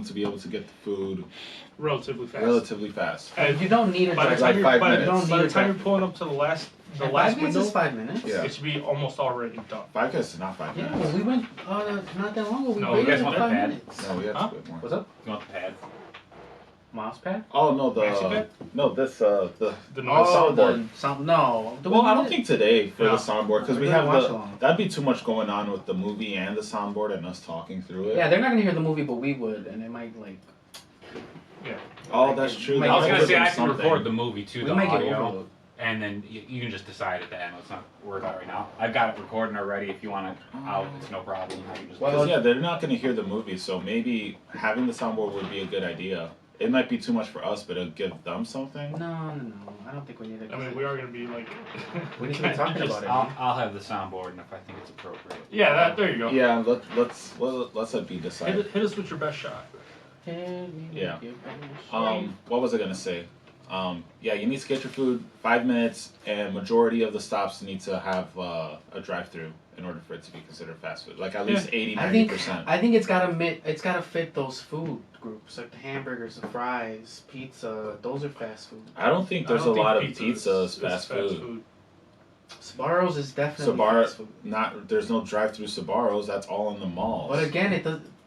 to be able to get the food relatively fast. And you don't need a drive. Like 5 minutes. By By the time you're pulling up to the last 5 minutes window, is 5 minutes. Yeah. it should be almost already done. 5 minutes is not 5 Yeah, minutes. well, we went not that long ago. We No, waited you guys for want 5 the pad? minutes. No, we have to wait more. What's up? You want the pad? Mouse pad? Oh no, Maxi pad? the noise soundboard. No. Well, I don't think today for No. the soundboard because We're we gonna have watch the. along. That'd be too much going on with the movie and the soundboard and us talking through it. Yeah, they're not gonna hear the movie, but we would, and it might like. Yeah. Oh, that's true. I I was That gonna would say be I can something. record the movie to We the might get audio, overload. and then you can just decide at the end. Let's not worry about it right now. I've got it recording already. If you want it out, it's no problem. I can just Because yeah, they're not going to hear the movie, so maybe having the soundboard would be a good idea. It might be too much for us, but it'll give them something. No. I don't think we need it. I mean, we are going to be like. We need to be talking about it. I'll have the soundboard, and if I think it's appropriate. Yeah, there you go. Yeah, let's let it be decided. Hit us with your best shot. Yeah. What was I gonna say? Yeah, you need to get your food 5 minutes, and majority of the stops need to have a drive-through in order for it to be considered fast food. Like at least 80-90%. I think it's gotta fit those food groups, like the hamburgers, the fries, pizza. Those are fast food. I don't think there's a lot of pizzas fast food. Sbarro's is definitely fast food. There's no drive-through Sbarro's. That's all in the malls. But again,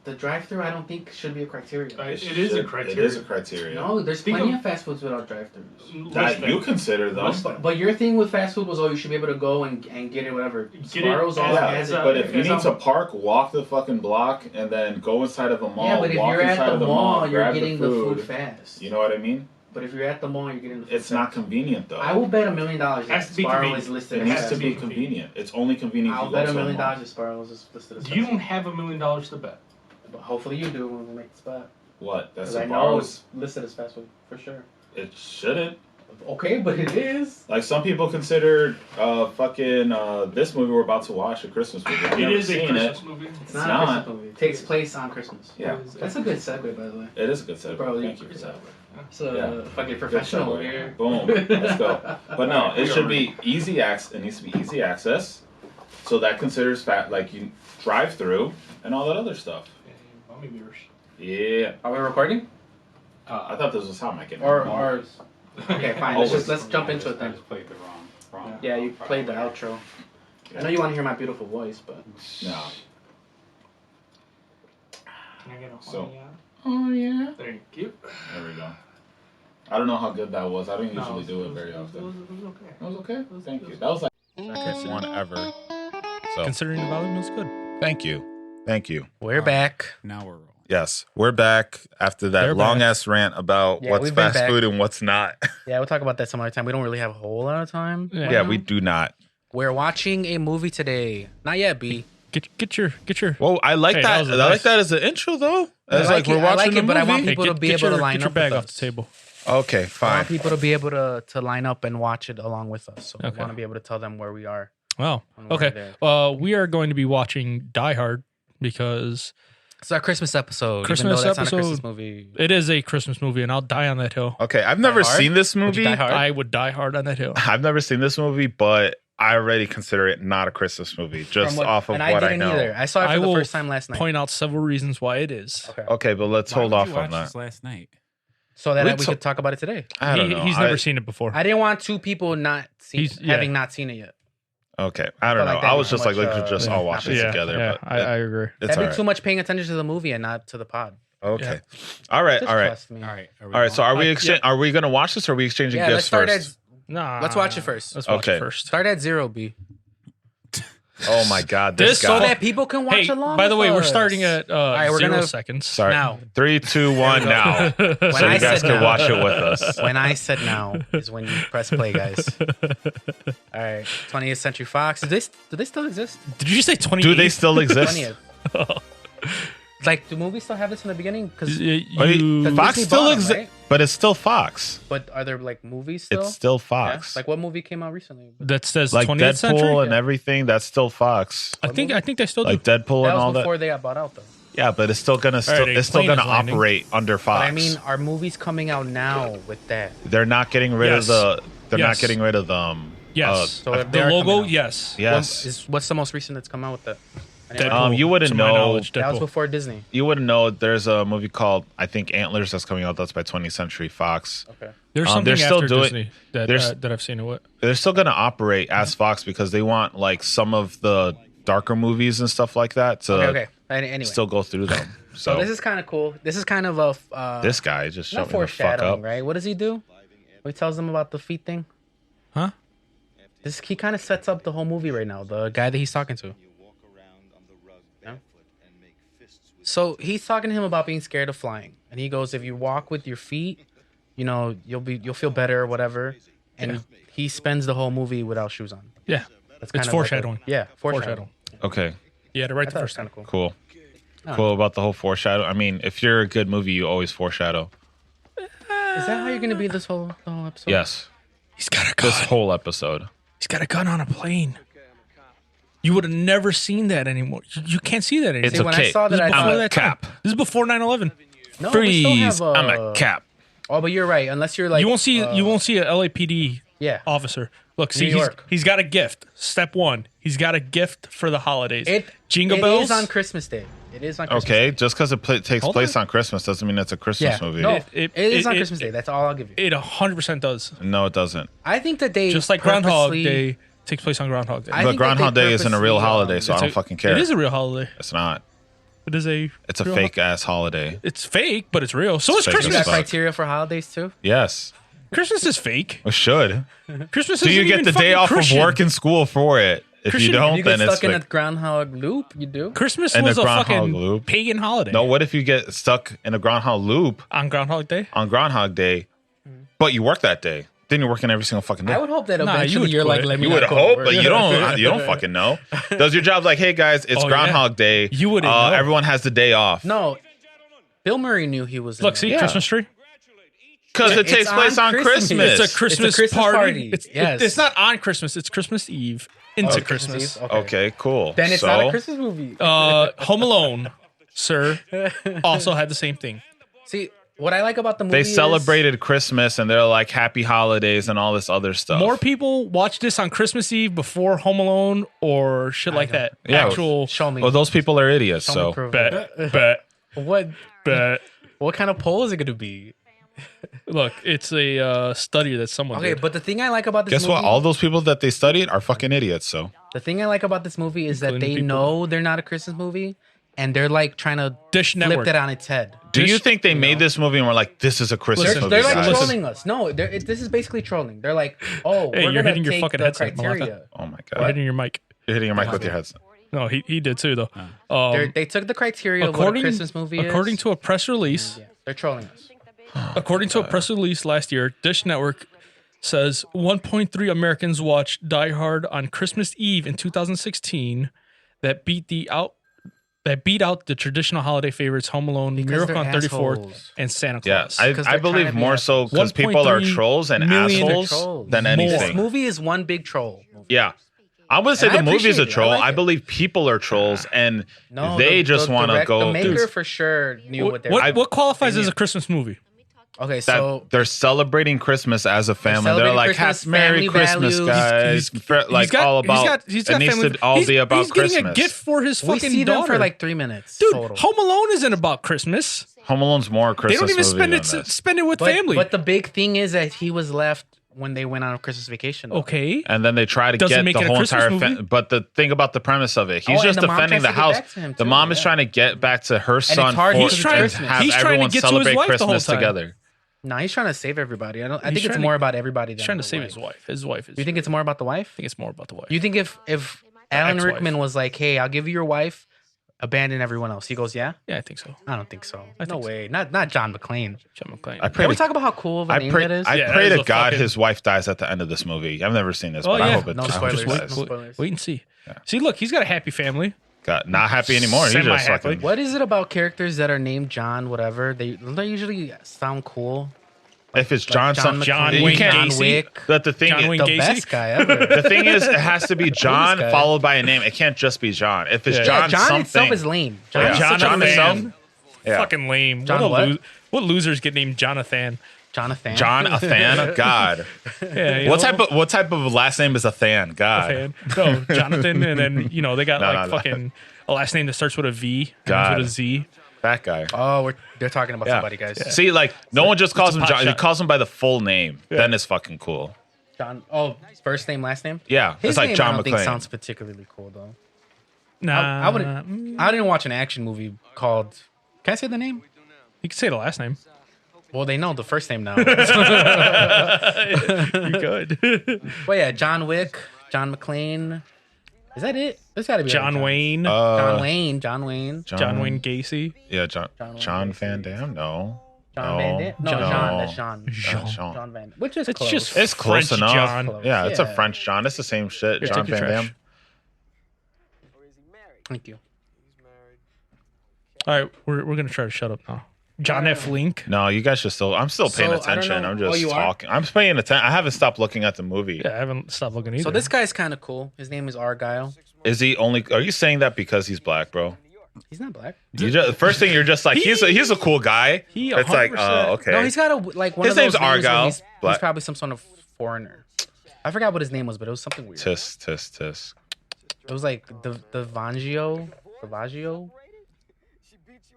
the drive-through I don't think should be a criteria. It is a criteria. It is a criteria. No, there's plenty of fast foods without drive-throughs. That you consider though. But your thing with fast food was, you should be able to go and get it whatever. Sbarro's all has it. But if you need to park, walk the fucking block, and then go inside of a mall, yeah, but if walk you're inside at of the mall, you're grab getting the food fast. You know what I mean? But if you're at the mall, you're getting the food It's not convenient though. I will bet $1 million that Has to be Sbarro convenient. is listed It as needs fast to be food. convenient. It's only convenient. I'll if you bet go $1 to a million mall. that Sbarro's is listed as fast You food. don't have $1 million to bet. But hopefully you do when we make the spot. What? That's Because a I know bar. it's listed as fast food, for sure. It shouldn't. Okay, but it is. Like some people consider this movie we're about to watch a Christmas movie. I've It never is a seen Christmas it. movie. It's It's not not. a Christmas movie. It takes place on Christmas. Yeah. That's a good segue, by the way. It is a good segue. Bro, Thank you for that. So, Yeah. fucking Good professional segue. here. Boom. Let's go. But no, it should be easy access. It needs to be easy access. So that considers you drive through and all that other stuff. Bummy beers. Yeah. Are we recording? I thought this was how I can. Or okay, fine. Let's jump into it I then. just played the wrong. Yeah, you played the outro. I know you want to hear my beautiful voice, but No. Can I get a So- honey out? Oh yeah. Thank you. There we go. I don't know how good that was. I don't No, usually do it very It often. was okay. That was okay. Thank you. That was like second one ever. So Considering the volume was good. thank you. Thank you. We're back. Now we're rolling. Yes, we're back after that They're long back. ass rant about Yeah, what's we've been fast back. food and what's not. Yeah, we'll talk about that some other time. We don't really have a whole lot of time. Yeah, we do not. We're watching a movie today. Not yet, B. Get your. Well, I like Hey, that. that was I nice. like that as an intro though. As I like we're it, I watching like the it, but I want movie. people to be able to line get your up bag with off us. the table. Okay, I fine. want people to be able to line up and watch it along with us. So Okay. I want to be able to tell them where we are. Wow. when we're Okay. there. We are going to be watching Die Hard because It's our Christmas episode. Christmas even though that's not a episode. Christmas movie. it is a Christmas movie, and I'll die on that hill. Okay, I've never Hard? seen this Would you movie. die hard? I would die hard on that hill. I've never seen this movie, but I already consider it not a Christmas movie just From off of and what I I didn't know. either. I saw it I for the will first time last night. Point out several reasons why it is. Okay. Okay, but let's hold off on that. This last night. So that We we to- could talk about it today. I don't know. He's never seen it before. I didn't want two people He's- yeah. having not seen it yet. Okay, I don't felt know. like that'd I be was too just like, much, we could just all watch it yeah, together. yeah, but I agree. it's That'd all be right. too much paying attention to the movie and not to the pod. Okay, Yeah. all right, Just all right, trust me. All right. all right. So are we Yeah. Are we gonna watch this, or are we exchanging Yeah, let's gifts start first? Nah, Let's watch it first. Let's watch Okay. it first. Start at 0, B. Oh my God, this This- guy. So that people can watch Hey, along. by the with way, we're us. starting at right, we're 0 gonna- seconds. Sorry. Now. 3, 2, 1, now. So When I you guys said can now. watch it with us. When I said now is when you press play, guys. All right, 20th Century Fox. Do they still exist? Did you say 20? Do they still exist? 20th. Like, do movies still have this in the beginning? Because Wait, Fox Disney still bought 'em, exists, right? but it's still Fox. but are there like movies still? It's still Yeah? Fox. Like, what movie came out recently? That says Like 20th Deadpool century. and everything. That's still Fox. I think they still do. Like Deadpool That and was all before that. they got bought out, though. Yeah, but it's still gonna it's still plane gonna is landing. operate under Fox. But I mean, are movies coming out now with that? they're not getting rid Yes. of the. They're not Yes. getting rid of Yes. So if they the are logo, coming out. yes. yes. What's the most recent that's come out with that? Deadpool, you wouldn't to my know. knowledge, That was Deadpool. before Disney. You wouldn't know. There's a movie called I think Antlers that's coming out. That's by 20th Century Fox. Okay. There's they're something still after doing- Disney that there's- that I've seen. What? They're still gonna operate as Fox because they want like some of the darker movies and stuff like that to Okay. Anyway, still go through them. so So this is kind of cool. This is kind of a this guy just not showing the fuck foreshadowing, up. right? What does he do? He tells them about the feet thing. Huh? He kind of sets up the whole movie right now. The guy that he's talking to. No? So he's talking to him about being scared of flying, and he goes, "If you walk with your feet, you know you'll feel better or whatever." And he spends the whole movie without shoes on. Yeah. That's It's of foreshadowing. Yeah, foreshadowing. Okay, Yeah, to I write the thought it was first kind time. of cool. cool. Cool about the whole foreshadow. I mean, if you're a good movie, you always foreshadow. Is that how you're gonna be the whole episode? Yes, He's got a gun. this whole episode. He's got a gun on a plane. You would have never seen that anymore. You can't see that anymore. It's See, when I okay. saw that, I Before I'm thought, a that time. cap. This is before 9/11. no, we still Freeze! have, I'm a cap. Oh, but you're right. Unless you're like You won't see a LAPD Yeah. officer. Look, see, New York. he's got a gift. Step one, he's got a gift for the holidays. Jingle It bells. is on Christmas Day. It is on Christmas Okay, Day. just because it takes Hold place on. on Christmas doesn't mean it's a Christmas Yeah. movie. No, It- it is on it- Christmas Day. That's all I'll give you. It 100% does. No, it doesn't. I think that they Just like Groundhog purposely- Day takes place on Groundhog Day. I But think that Groundhog they Day isn't a real purposely, holiday, so I don't fucking care. It is a real holiday. It's not. It is a. It's a real fake ass holiday. It's fake, but it's real. So is fake You as Christmas. got fuck. criteria for holidays too? Yes, Christmas is fake. it should. Christmas. Do you isn't get even the day fucking off Christian. of work and school for it? If Christian, you don't, You get then it's stuck in a fake. groundhog loop. You do. Christmas And was the a Groundhog fucking Loop. pagan holiday. No, what if you get stuck in a groundhog loop On Groundhog Day. on Groundhog Day, but you work that day? Then you're working every single fucking day. I would hope that Nah, you eventually would you're like, quit. let me You not would go to hope, work. but you don't. You don't fucking know. Does your job like, hey guys, it's Oh, yeah. Groundhog Day. You wouldn't know. Everyone has the day off. No, Bill Murray knew he was. Look, in see, there. Christmas tree. Because it It's takes place on Christmas. It's a Christmas, Christmas party. Yes. It's not on Christmas. It's Christmas Eve into Okay, Christmas. Eve? Okay, cool. Then it's so, not a Christmas movie. Home Alone, sir, also had the same thing. See, what I like about the movie they is- celebrated Christmas and they're like happy holidays and all this other stuff. More people watch this on Christmas Eve before Home Alone or shit like that. Yeah. Actual Show me. Well, those people are idiots. Show me So proof. bet. What kind of poll is it going to be? Look, it's a study that someone Okay, did. but the thing I like about this guess movie, what? All those people that they studied are fucking idiots. So the thing I like about this movie is that Including they people. know they're not a Christmas movie, and they're like trying to Dish flip Network. that on its head. do you think they made this movie and were like, this is a Christmas Listen, movie, They're like guys? trolling us. No, this is basically trolling. They're like, oh, Hey, we're you're gonna hitting your take fucking the headset, criteria. Oh my You're god! hitting your mic. You're hitting your mic with your headset. No, he did too, though. They took the criteria of what a Christmas movie is. according to a press release, Yeah, they're trolling us. according to a press release last year, Dish Network says 1.3 Americans watched Die Hard on Christmas Eve in 2016. That beat out the traditional holiday favorites Home Alone, Because Miracle they're on 34th, assholes. and Santa Yeah, Claus. I 'Cause they're trying believe to be more so because people are 1.3 trolls and million assholes trolls. than More. This anything. movie is one big troll. Yeah. I wouldn't say And I the movie's a appreciate it. I troll. like I it. believe people are trolls and No, they just want to go. The maker Dude, for sure knew what they were. What qualifies they as a knew. Christmas movie? Okay, that so they're celebrating Christmas as a family. They're celebrating like, Christmas, Merry family Christmas, values. guys. Like all about. He's got it needs family. to all be about he's getting Christmas. a gift for his we fucking see them daughter. for like 3 minutes. Dude, total. Home Alone isn't about Christmas. Home Alone's more Christmas. They don't even movie spend than it this. spend it with but, family. But the big thing is that he was left when they went on a Christmas vacation. though. Okay. And then they try to Doesn't get make the it a whole Christmas entire. movie? But the thing about the premise of it, he's and just the mom defending tries the to get house. back to him, The too, mom is yeah. trying to get back to her son hard for because He's it's trying, Christmas. have he's trying everyone to get to his celebrate wife the whole Christmas time. together. No, he's trying to save everybody. I think He's it's trying to- more about everybody. He's trying to than save the his wife. His wife is. You think it's more about the wife? I think it's more about the wife. You think if Alan ex-wife. Rickman was like, "Hey, I'll give you your wife, abandon everyone else," he goes, "Yeah." Yeah, I think so. I don't think so. I No think so. way. Not John McClain. John McClain. I pray Can we to talk about how cool of a I name pray, that is? I Yeah, pray that to is a God fucking- his wife dies at the end of this movie. I've never seen this, Oh, but I yeah. hope it. No I hope spoilers. she No dies. spoilers. Wait and see. See, look, he's got a happy family. God, not happy anymore. He's just Semi-happy. fucking. What is it about characters that are named John, whatever? They usually sound cool. If it's Like John, John some John McClane, you Wayne can't. John Gacy. Wick, But the thing, John is, Wayne the Gacy? best guy ever. the thing is, it has to be John guy. followed by a name. It can't just be John. If it's Yeah. John, John something, itself is lame. Yeah. is John such a lame- himself. Yeah. Fucking lame. John what? What losers get named Jonathan? Jonathan. John Athan. God, Yeah, you what know, type of last name is Athan? God, fan? No, Jonathan, and then they got No, like no. fucking a last name that starts with a V and God. ends with a Z. That guy. Oh, they're talking about Yeah. somebody, guys. See, like no one just calls a him pot John. He shot. calls him by the full name. Yeah. Then it's fucking cool. John. Oh, first name, last name. Yeah, His it's like name, John I don't think McClain. sounds particularly cool though. Nah, I wouldn't. I didn't watch an action movie called. Can I say the name? You can say the last name. Well, they know the first name now. You could. But yeah, John Wick, John McClain. Is that it? There's got to be John other Wayne. John Wayne. John Wayne. John Wayne Gacy. Yeah, John. John John Wayne Van Damme. No. John Van Damme. No, John. John. That's John. Jean. Sean. John Van. Which is It's close. just It's close French enough. John. Close. Yeah, it's a Yeah. French John. It's the same shit. Here, John take your Van trash. Damme. Thank you. All right, we're gonna try to shut up now. John F. Link. No, you guys should still. I'm still paying So, I don't attention. know- I'm oh, just you are? talking. I'm paying attention. I haven't stopped looking at the movie. Yeah, I haven't stopped looking either. So this guy's kind of cool. His name is Argyle. Is he only? Are you saying that because he's black, bro? He's not black. You just, first thing you're just like he's a cool guy. He It's like 100%. okay. No, he's got a like one His of those name's names where Argyle. He's Black. probably some sort of foreigner. I forgot what his name was, but it was something weird. tis tis tis. It was like the Vangio.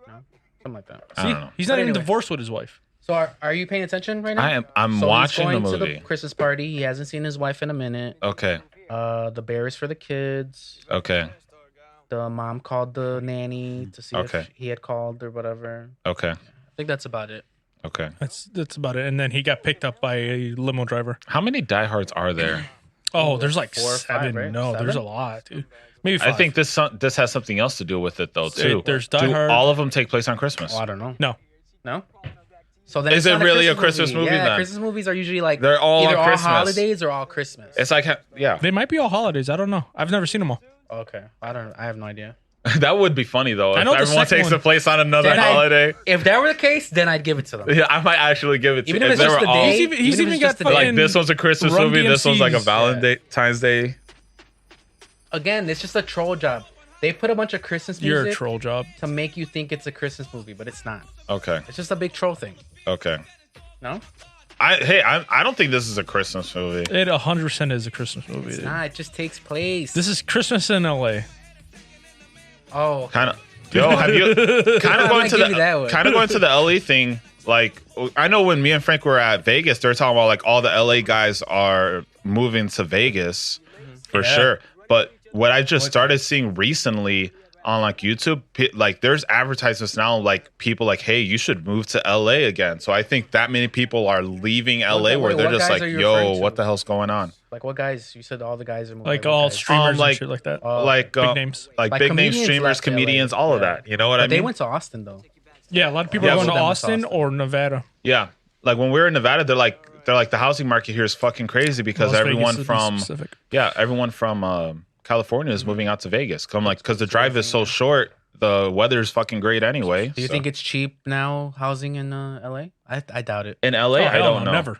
No, something like that. I See, don't know. he's not But even anyway. divorced with his wife. So are you paying attention right now? I am. I'm So watching he's the going movie. to the Christmas party. He hasn't seen his wife in a minute. Okay. The bear is for the kids. Okay. The mom called the nanny to see Okay. if he had called or whatever. Okay. I think that's about it. Okay. That's about it. And then he got picked up by a limo driver. How many diehards are there? Oh, there's like 4 or 5, 7. right? No, there's a 7? lot, dude. Maybe I 5. think this has something else to do with it though too. There's Do Die Hard. all of them take place on Christmas? Oh, I don't know. No. No. So then Is it's it not really a Christmas movie Yeah, then? Christmas movies are usually like They're all either on all Christmas. holidays or all Christmas. It's like yeah. They might be all holidays. I don't know. I've never seen them all. Okay, I have no idea. That would be funny though. I If know the everyone second takes one. the place on another Then holiday. If that were the case, then I'd give it to them. Yeah, I might actually give it to Even you. if it's they just were the all day. He's even if it's got just the fucking- day. like this one's a Christmas Run movie, this one's like a DMCs. Valentine's Day. Again, it's just a troll job. They put a bunch of Christmas You're a music troll job. to make you think it's a Christmas movie, but it's not. Okay. It's just a big troll thing. Okay. No, I don't think this is a Christmas movie. It 100% is a Christmas movie. it's dude. not. It just takes place. This is Christmas in LA. oh, Kind of. Yo, have you kind of I going might to give you that one. the LA thing? Like, I know when me and Frank were at Vegas, they were talking about like all the LA guys are moving to Vegas for Yeah. sure. But what I just started seeing recently on like YouTube, like there's advertisements now, like people like, hey, you should move to LA again. So I think that many people are leaving LA wait, where they're what just guys like, are you yo, referring to? what the hell's going on? like what guys? You said all the guys are moving. Like what all guys? streamers like- and shit like that. Oh, Like Big names. like Like big name comedians streamers, left LA. comedians, all of Yeah. that. You know what But I they mean? went to Austin though. Yeah, a lot of people Yeah, are going to most of them Austin went to or Nevada. Yeah. Like when we were in Nevada, they're like the housing market here is fucking crazy because Las Vegas everyone to be from specific. everyone from California is moving out to Vegas. I'm like, because the drive is so short, the weather's fucking great anyway. Do you so. think it's cheap now housing in LA? I doubt it. in LA? Oh, I hell don't no, know. Never.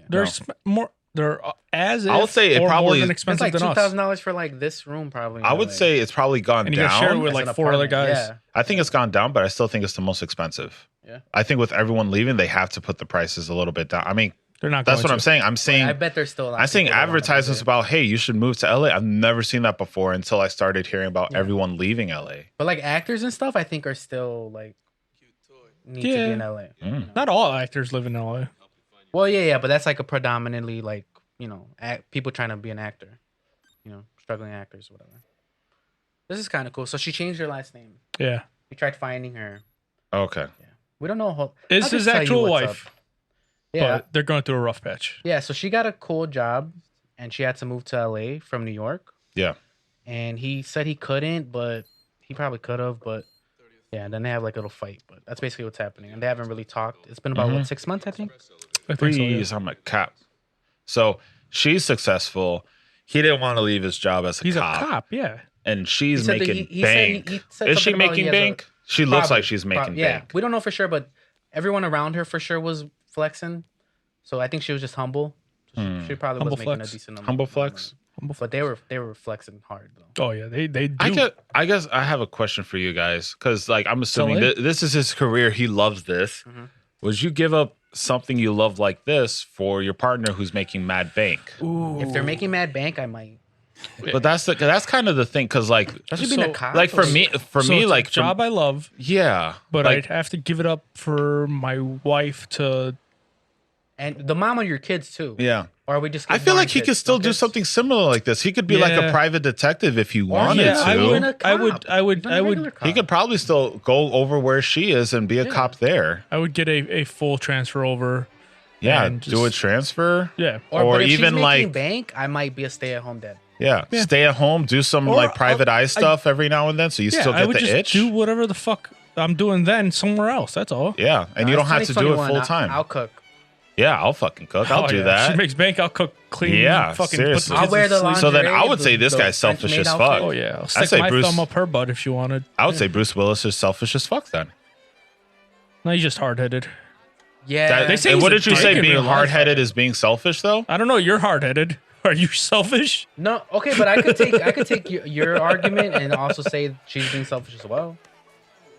There's more. They're as if I would say it or probably- more than It's expensive like than us. $2,000 for like this room probably. in I would LA. say it's probably gone And you gotta share it down. with As like an 4 other apartment, guys. Yeah. I think it's gone down, but I still think it's the most expensive. Yeah. I think with everyone leaving, they have to put the prices a little bit down. I mean, They're not. that's going what I'm to. saying. I'm saying I bet there's still. A lot I'm of seeing people that wanna advertisements visit. about, hey, you should move to LA. I've never seen that before until I started hearing about everyone leaving LA. But like actors and stuff, I think are still like need to Yeah. be in LA. Mm. Not all actors live in LA. Well, yeah, but that's like a predominantly like people trying to be an actor, struggling actors, whatever. This is kind of cool. So she changed her last name. Yeah. We tried finding her. Okay. We don't know. I'll It's just his tell you actual what's wife. up. Yeah, But they're going through a rough patch. yeah. So she got a cool job, and she had to move to LA from New York. Yeah. And he said he couldn't, but he probably could have. But yeah, and then they have like a little fight. But that's basically what's happening, and they haven't really talked. It's been about Mm-hmm. 6 months, I think. I think so, yeah. Freeze. I'm a cop. So she's successful. He didn't want to leave his job as a He's cop. a cop. Yeah. And she's He said that making he said bank. he said Is she something about making he has bank? She looks Probably. like she's making Yeah, bank. we don't know for sure, but everyone around her for sure was flexing. So I think she was just humble. She probably Humble was making flex. a decent amount. Humble of flex. money. But they were flexing hard though. Oh yeah. They do. I guess I have a question for you guys because, like, I'm assuming LA? this is his career. He loves this. Mm-hmm. Would you give up something you love like this for your partner who's making mad bank? If they're making mad bank, I might. But that's kind of the thing, because like, Especially being a cop. like for me, So me, it's a like job I love, yeah, but like, I'd have to give it up for my wife to. And the mom of your kids too. yeah. Or are we just? I feel like he could still do something similar like this. He could be like a Yeah. private detective if he wanted yeah, I to. would. I would. He could probably still go over where she is and be a cop there. I would get a full transfer over. Yeah, And do a just- transfer. Yeah. Or even if she's making like bank, I might be a stay-at-home dad. yeah, stay at home, do some Or like private eye stuff every now and then, so you Yeah, still I get would the just itch. do whatever the fuck I'm doing then somewhere else. That's all. Yeah, and you don't have to do it full time. I'll cook. Yeah, I'll fucking cook. I'll Oh, do yeah. that. She makes bank. I'll cook, clean. Yeah, fucking seriously. Put I'll wear the laundry. So then I lingerie, would say this the guy's French selfish maid as outfit. fuck. Oh yeah, I'll I'd stick say my Bruce- thumb up her butt if she wanted. I would say Bruce Willis is selfish as fuck then. No, he's just hard headed. Yeah. They say And he's what a did you dick say? in Being real life. hard headed is being selfish though? I don't know. You're hard headed. Are you selfish? No, okay, but I could take your argument and also say she's being selfish as well,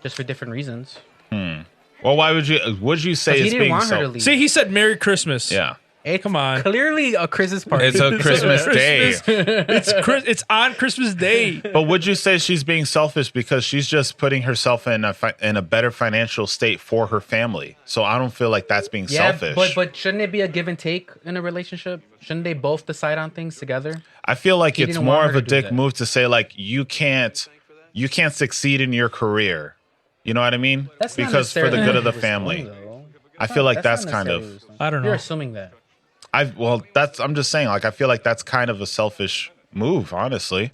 just for different reasons. Well, why would you say 'Cause he it's didn't being want her to selfish? leave. See, he said Merry Christmas. Yeah. It's Come on. clearly a Christmas party. It's a Christmas day. It's on Christmas Day. But would you say she's being selfish because she's just putting herself in a better financial state for her family? So I don't feel like that's being Yeah, selfish. but shouldn't it be a give and take in a relationship? Shouldn't they both decide on things together? I feel like He it's didn't more want of her a to do dick that. move to say like you can't succeed in your career. You know what I mean? That's not Because for the necessarily good of the what he was family. doing, though. I feel like that's not kind necessarily of what he was doing. I don't know. You're assuming that. I'm just saying, like, I feel like that's kind of a selfish move, honestly.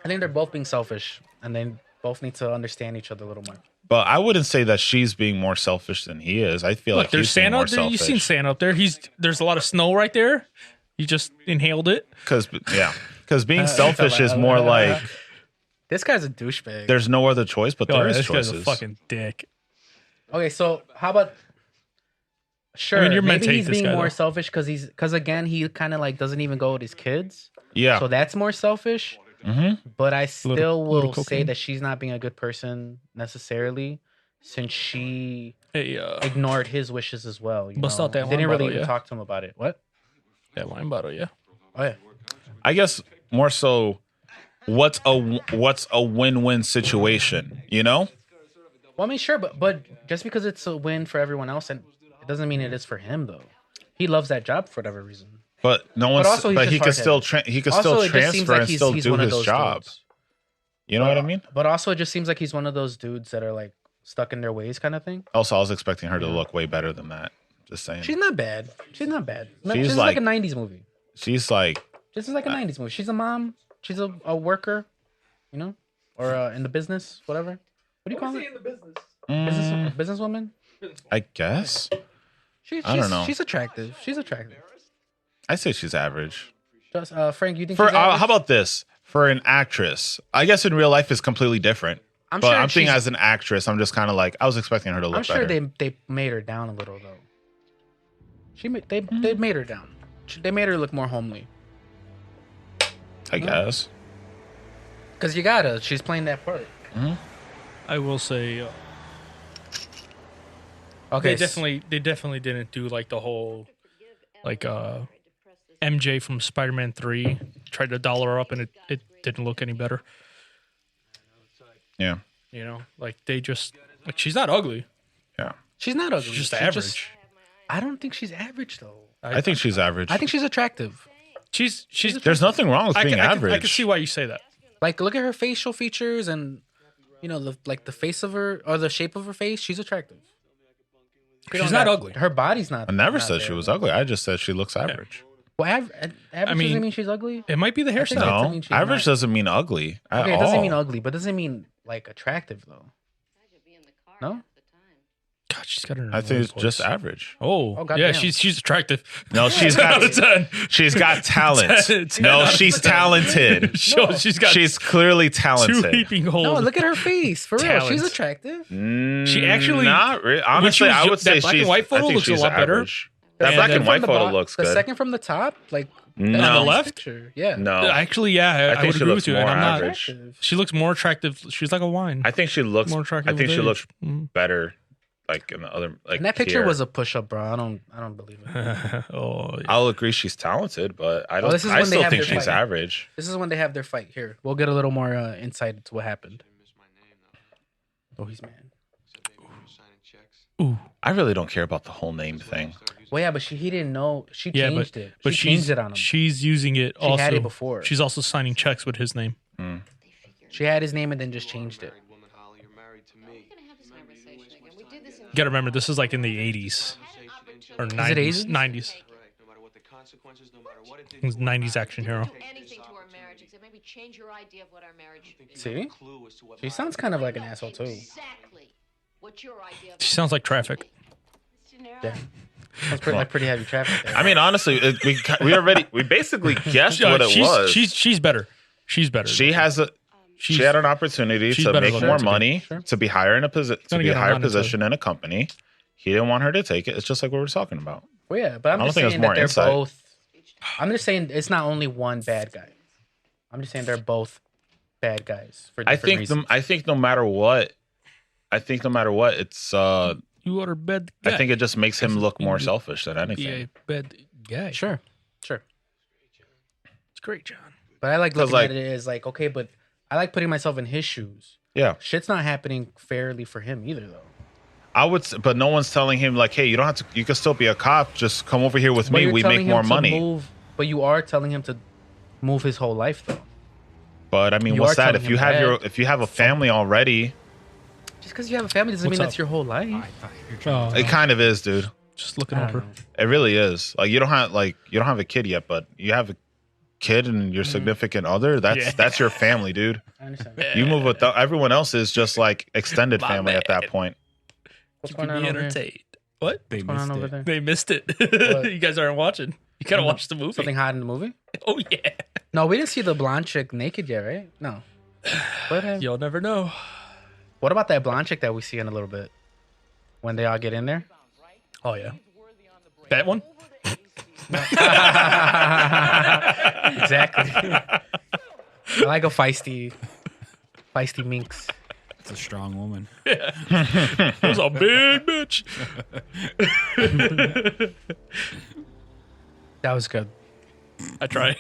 I think they're both being selfish, and they both need to understand each other a little more. But I wouldn't say that she's being more selfish than he is. I feel Look, like there's he's being Santa more up there. You've selfish. seen Santa up there. There's a lot of snow right there. He just inhaled it. Because being selfish is more like This guy's a douchebag. there's no other choice, but there is this guy's a choices. fucking dick. Okay, so how about? Sure, you're meant maybe to hate he's this being guy, more though. selfish because again he kind of like doesn't even go with his kids, Yeah. so that's more selfish. Mm-hmm. But I still little will say cocaine. that she's not being a good person necessarily, since she Hey, ignored his wishes as well. You Bust know? out that Didn't wine really bottle, even yeah. talk to him about it. What? that wine bottle, yeah. Oh yeah. I guess more so, what's a win-win situation? You know? Well, I mean, sure, but just because it's a win for everyone else, and it doesn't mean it is for him though. He loves that job for whatever reason. But no one's. also, he's But just he could still he could still it just seems transfer like and he's still he's do one of his those job. dudes. You know what I mean? But also, it just seems like he's one of those dudes that are like stuck in their ways, kind of thing. Also, I was expecting her to look way better than that. Just saying. She's not bad. She's not bad. She's She's like like- a '90s movie. She's like, This is like a '90s movie. She's a mom. She's a worker, you know, or in the business, whatever. What do you call it? Businesswoman. I guess. She's I don't know. She's attractive. She's attractive. I say she's average. Just, Frank, you think For she's average? how about this? For an actress, I guess in real life is completly different. I'm But sure I'm thinking she's- as an actress, I'm just kind of like I was expecting her to look I'm sure better. they made her down a little though. They made her down. They made her look more homely. I guess. Cause you gotta. She's playing that part. I will say Okay. they definitely didn't do like the whole like MJ from Spider-Man 3 tried to doll her up and it didn't look any better. Yeah. You know, like they just like she's not ugly. Yeah. She's not ugly. She's just She's average. I don't think she's average though. I think she's average. I think she's attractive. She's There's nothing wrong with being average. I can see why you say that. Like, look at her facial features and, you know, the face of her or the shape of her face. She's attractive. She's not ugly. Her body's not. I never not said there. she was ugly. I just said she looks average. Well, average mean, doesn't mean she's ugly. It might be the think hairstyle. that's- No, mean she's average not. doesn't mean ugly at Okay, it all. doesn't mean ugly, but doesn't mean like attractive though. No. God, she's got an I think annoying it's just voice. average. Oh, Oh, yeah, goddamn. she's attractive. No, she's 10 out got of 10. she's got talent. 10 No, out of she's 10. talented. She's got She's clearly two talented. heaping holes. No, look at her face. For real, Talent. she's attractive. She actually- not really. she Honestly, was I yo- would that say black and she's. white photo I think looks a she's lot better. average. That And black then and white From photo bo- looks The good. second from the top, like No. that's a On the nice left? picture. Yeah. No, Actually, yeah, I think would she agree looks with you. And more I'm not. average. She looks more attractive. She's like a wine. I think she looks. More attractive I think with she age. looks better like in the other like. And that picture here. was a push-up, bro. I don't believe it. Oh, yeah. I'll agree she's talented, but I don't. this is I when they still have think their she's fight. average. This is when they have their fight. Here, we'll get a little more insight into what happened. Oh, he's mad. Ooh. I really don't care about the whole name thing. Well, yeah, but he didn't know. She Yeah, changed it. But She changed it on him. She's using it She also. had it before. She's also signing checks with his name. She had his name and then just changed it. You gotta remember, this is like in the 80s. Or it 90s. 80s? 90s. It was 90s action hero. Anything to our marriage except maybe change your idea of what our marriage is. See? She sounds kind of like an asshole, too. Exactly. What's your idea of She sounds like Traffic. Yeah. That's pretty heavy traffic there. I mean, honestly, we basically guessed what it was. She's better. She's better. She had an opportunity she's to better make looking more to be. money, Sure. to be higher in a Gonna get higher Honda position in a company. He didn't want her to take it. It's just like what we're talking about. Well, yeah, but I'm I don't just think it's saying more that they're insight. both. I'm just saying it's not only one bad guy. I'm just saying they're both bad guys for different reasons. I think no matter what, it's You are a bad guy. I think it just makes him look more selfish than anything. Yeah, bad guy. Sure. It's great, John. But I like 'Cause, looking like- at it as like, okay, but I like putting myself in his shoes. Yeah. Shit's not happening fairly for him either, though. But no one's telling him like, hey, you don't have to. You can still be a cop. Just come over here with But me. you're We telling make him more to money. But you are telling him to move his whole life, though. But I mean, You what's are that? telling If you him have that. if you have a family already, Just because you have a family doesn't What's mean up? that's your whole life. Oh, it kind of is, dude. just looking I don't over. know. It really is. Like you don't have a kid yet, but you have a kid and your significant other. That's your family, dude. I understand. You move with everyone else is just like extended My family at that man. point. What's Keeping going on me over here? entertained. What? They What's going on missed over it. there? They missed it. What? You guys aren't watching. You gotta watch the movie. Something hot in the movie? Oh yeah. No, we didn't see the blonde chick naked yet, right? No. But, You'll never know. what about that blonde chick that we see in a little bit? When they all get in there? Oh yeah. That one? Exactly. I like a feisty minx. It's a strong woman. It was a big bitch. That was good. I try.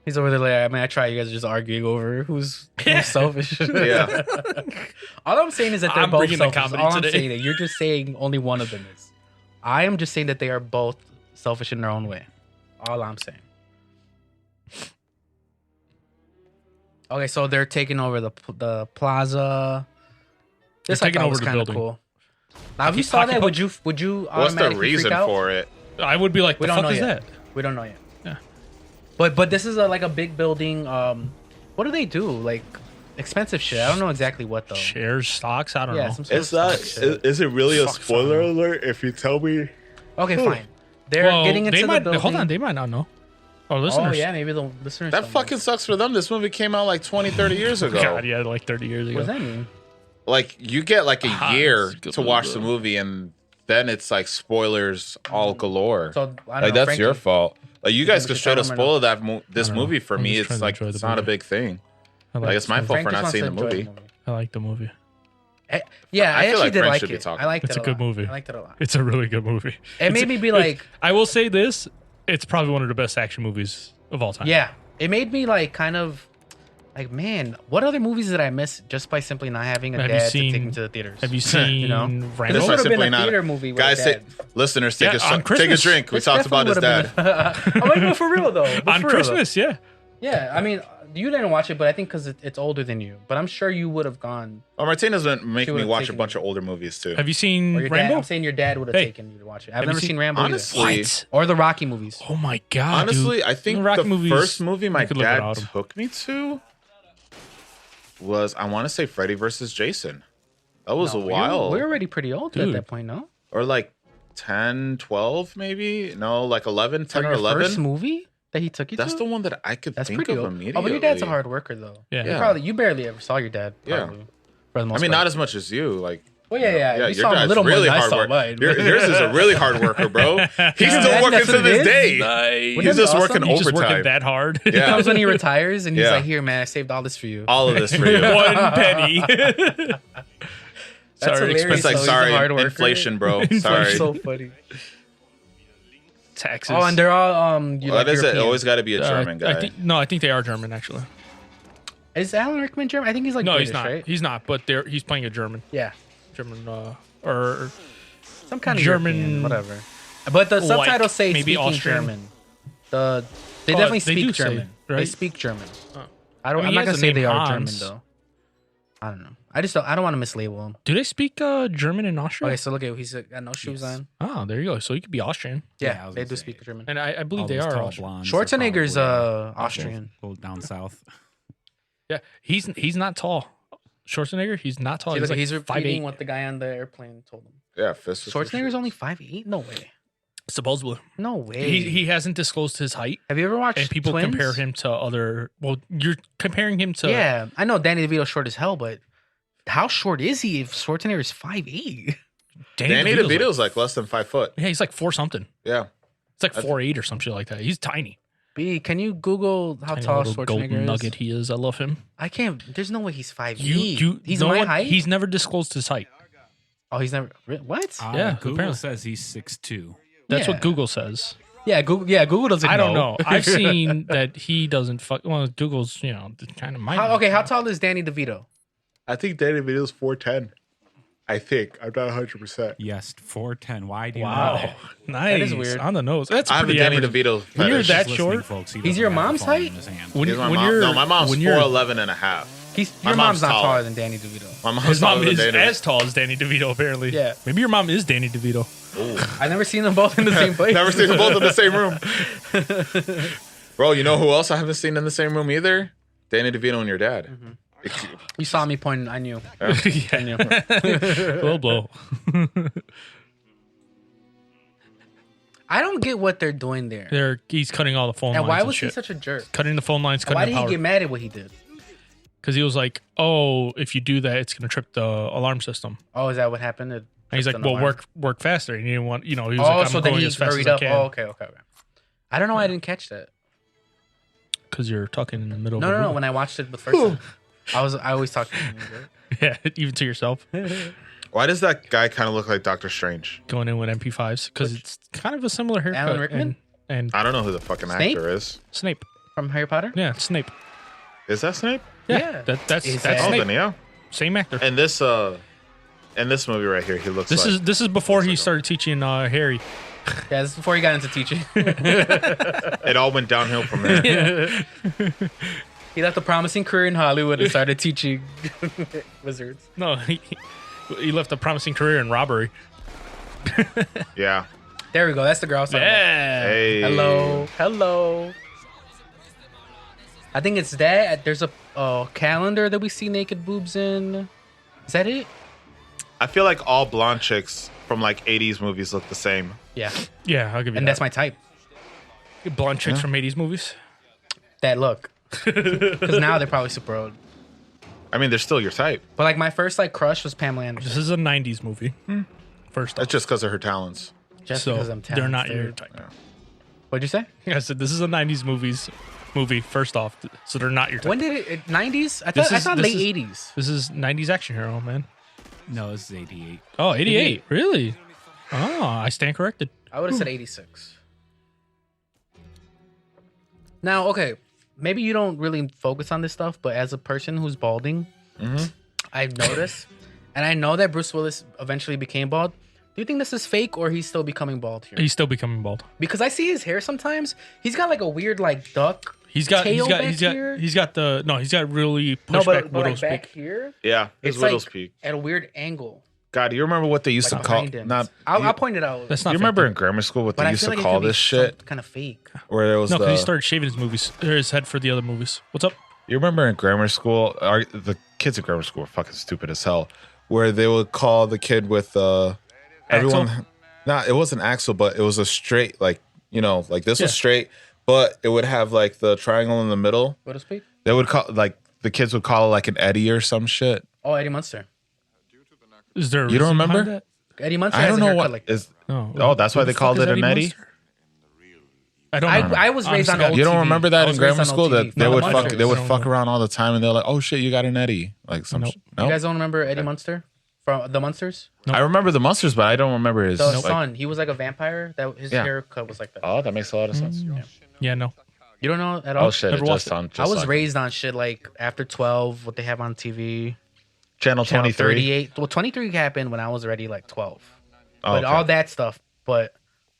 He's over there like, I mean, I try. You guys are just arguing over who's selfish. Yeah. All I'm saying is that they're I'm both bringing the selfish. comedy All I'm today. saying that you're just saying only one of them is. I am just saying that they are both selfish in their own way. All I'm saying. Okay, so they're taking over the plaza. This They're I taking thought over was the kind of building. cool. Now, if you saw that, would you What's the automatically reason freak out? for it? I would be like, We the don't fuck know is yet. that? We don't know yet. Yeah. But this is like a big building. What do they do? Like expensive shit. I don't know exactly what though. Shares, stocks, I don't Yeah, know. some sort of stock shit. Is it really a Fuck spoiler something. alert if you tell me? Okay, fine. They're Well, getting into they the might, building. hold on, they might not know. Our Oh listeners. yeah, maybe the listeners. That don't fucking sucks for them. This movie came out like 20, 30 years ago. God, yeah, like 30 years know. ago. What does that mean? Like you get like a year it's a good to watch movie. the movie, and then it's like spoilers all galore. So I don't Like know, that's Frankie, your fault. Like you guys we could should straight tell up them or spoil this I don't know. movie for I'm me. just trying It's to like enjoy the it's not a movie. big thing. I Like it's my fault Frank for just not wants seeing to the enjoy movie. I like the movie. Yeah, I I feel actually like did Frank like should be it. talking. I liked It's it a good lot. movie. I liked it a lot. It's a really good movie. It made me be like, I will say this: it's probably one of the best action movies of all time. yeah. It made me like kind of like, man, what other movies did I miss just by simply not having a Have you dad to seen- take me to the theaters? Have you seen You know? This This Rambo? one would have been simply a not- theater movie with Guys, a say, dad. listeners, take Yeah, a on take a Christmas. drink. We This talked about his definitely dad. would've been- I'm like, no, for real though. But On for real, though. Christmas, yeah. Yeah, I mean, you didn't watch it, but I think because it's older than you. But I'm sure you would have gone. Well, Martinez would make She me would've watch a taken bunch you. of older movies too. Have you seen Or your dad. Rambo? I'm saying your dad would have Hey. taken you to watch it. I've Have you never seen Rambo Honestly, either. What? Or the Rocky movies. Oh my god! Honestly, dude. I think The Rocky the movies, first movie my you could live dad without 'em. took me to was, I want to say, Freddy versus Jason. That was a while. We're already pretty old at Dude. that point, no? Or like 10, 12 maybe? No, like 11, 10 For or your 11. first movie that he took you That's to? the one that I could That's think pretty of old. immediately. Oh, but your dad's a hard worker, though. Yeah. You Yeah. probably you barely ever saw your dad. Yeah. Probably, for the most I mean, part. not as much as you. Like, Well, yeah. Yeah, You your saw him a guy's little more really than I hard saw work. mine. Yours is a really hard worker, bro. He's still imagine working that's to what it this is? day. Nice. He's just awesome? working He's just working overtime. that hard. He Yeah. comes when he retires and he's Yeah. like, "Here, man, I saved all this for you." All of this for you. One penny. That's Sorry, hilarious. It's like, So he's a sorry, hard worker. inflation, bro. Sorry. That's so funny. Taxes. Oh, and they're all What is it? European. Always got to be a German guy. I think they are German actually. Is Alan Rickman German? I think he's like No, British, he's not. right? He's not. But he's playing a German. Yeah, German or some kind of German- European, whatever. But the like, subtitles say maybe speaking Austrian. German. They Oh, definitely they speak do say, German. They right? speak German. Oh. I don't. Well, I'm he not has gonna the say name they are Hans. German though. I don't know. I don't want to mislabel them. Do they speak German in Austria? Okay, so look at he's got no shoes on. Oh, there you go. So you could be Austrian, Yeah, I Yeah, was they gonna do say. speak German. and I believe All they those are tall Austrian. blondes are Schwarzenegger's probably, Austrian. Little down south. Yeah, he's not tall. Schwarzenegger, he's not tall. See, look, like he's 5'8". repeating what the guy on the airplane told him. Yeah, fist. Schwarzenegger's only 5'8"? No way. Supposedly, No way. he hasn't disclosed his height, Have you ever watched and people Twins? compare him to other. Well, you're comparing him to. Yeah, I know Danny DeVito's short as hell, but how short is he if Schwarzenegger is 5'8"? Danny DeVito's DeVito's like less than 5 foot. yeah, he's like 4 something. Yeah. It's like 4'8" or some shit like that. He's tiny. B, can you Google how Tiny tall little Schwarzenegger golden is? nugget he is. I love him. I can't. There's no way he's 5'8". He's no my one- height. He's never disclosed his height. Oh, he's never. What? Yeah, Google apparently. says he's 6'2". That's Yeah. what Google says. Yeah, Google. Yeah, Google doesn't. I don't know. I've seen that he doesn't fuck. Well, Google's kind of How, okay, how tall is Danny DeVito? I think Danny DeVito's 4'10". I think. I'm not 100%. Yes, 4'10". Why do you know Wow, that? nice. That is weird. On the nose. That's I have a pretty Danny average. DeVito When you're fetish. that Just short, listening, folks, he He's doesn't your have the mom's phone height? in his hand. when, He's my when mom. you're No, my mom's when you're 4'11" and a half. Your My mom's mom's not taller. taller than Danny DeVito. My mom's his mom taller than is Danny. as tall as Danny DeVito apparently. Yeah. Maybe your mom is Danny DeVito. I've never seen them both in the same place. Never seen them both in the same room. Bro, you know who else I haven't seen in the same room either? Danny DeVito and your dad. You saw me pointing. I knew. Yeah. I knew. Low blow. I don't get what they're doing there. He's cutting all the phone And lines. why and was he shit. such a jerk? Cutting the phone lines, Why cutting did the he power. get mad at what he did? Because he was like, "Oh, if you do that, it's gonna trip the alarm system." Oh, is that what happened? And he's like, tripped "Well, an alarm? work faster." And he didn't want, he was Oh, like, so "I'm then going he as fast hurried as I up. can." Oh, okay. I don't know why I didn't catch that. Because you're talking in the middle. No, of no, a no. movie. When I watched it the first time, I always talk to him. Yeah, even to yourself. Why does that guy kind of look like Doctor Strange? Going in with MP5s because it's kind of a similar haircut. Alan Rickman? and I don't know who the fucking Snape? actor is. Snape. From Harry Potter. Yeah, Snape. Is that Snape? Yeah. That's Is that's that- Oh, Snape. then yeah. Same actor. And this movie right here, he looks This like. is before he like a- started teaching Harry. Yeah, this is before he got into teaching. It all went downhill from there. He left a promising career in Hollywood and started teaching wizards. No, he left a promising career in robbery. Yeah. There we go. That's the girl I was talking about. Yeah. Hey. Hello. I think it's that. There's a calendar that we see naked boobs in. Is that it? I feel like all blonde chicks from like 80s movies look the same. Yeah. Yeah, I'll give you And that. that's my type. Blonde chicks from 80s movies. That look. Because now they're probably super old. I mean, they're still your type. But like my first like crush was Pamela Anderson. This is a 90s movie. First off. That's just because of her talents. Just So because I'm they're not talented. your type. What'd you say? I said this is a 90s movie first off, so they're not your type. When did it? 90s? I This thought is- late this is- 80s. This is 90s action hero, man. No, this is 88. Oh, 88. Really? Oh, I stand corrected. I would have said 86. Now, okay, maybe you don't really focus on this stuff, but as a person who's balding, I've noticed, and I know that Bruce Willis eventually became bald. Do you think this is fake or he's still becoming bald here? He's still becoming bald. Because I see his hair sometimes. He's got like a weird like duck. He's got tail back here. he's got really No, pushed back but widow's like back peak. here, Yeah. His it's widow's like peak. at a weird angle. God, do you remember what they used Like to call? behind him. Not. I'll point it out. That's Do not you fake, remember though. in grammar school what but they I used feel to like call this shit? kind of fake. Where there was No, because the. he started shaving his head for the other movies. What's up? You remember in grammar school, the kids at grammar school were fucking stupid as hell, where they would call the kid with everyone. Axel? Nah, it wasn't Axel, but it was a straight, like, like this was Yeah. straight, but it would have like the triangle in the middle. Widow's peak. They would call, like, the kids would call it like an Eddie or some shit. Oh, Eddie Munster. Is there? You don't reason behind remember? that? Eddie Munster I has don't a know haircut what like is. Oh, Oh, that's why who they the fuck called is it an Eddie Eddie. Munster? I don't know. I was raised on Honestly, old You don't TV. remember that I in was raised grammar on school old that TV. they No, would the fuck Munsters. they would I don't fuck know. around all the time and they're like, oh shit, you got an Eddie, like some. Nope. No, You guys don't remember Eddie Munster from the Munsters? I remember the Munsters, but I don't remember his. The like- son, he was like a vampire. That his Yeah. haircut was like that. Oh, that makes a lot of sense. Yeah, no. You don't know at all? Oh shit, it Never does watched it. sound. I Just was like raised on shit like after 12, what they have on TV. Channel Channel 23. 38. Well, 23 happened when I was already like 12. Oh, But okay. all that stuff. But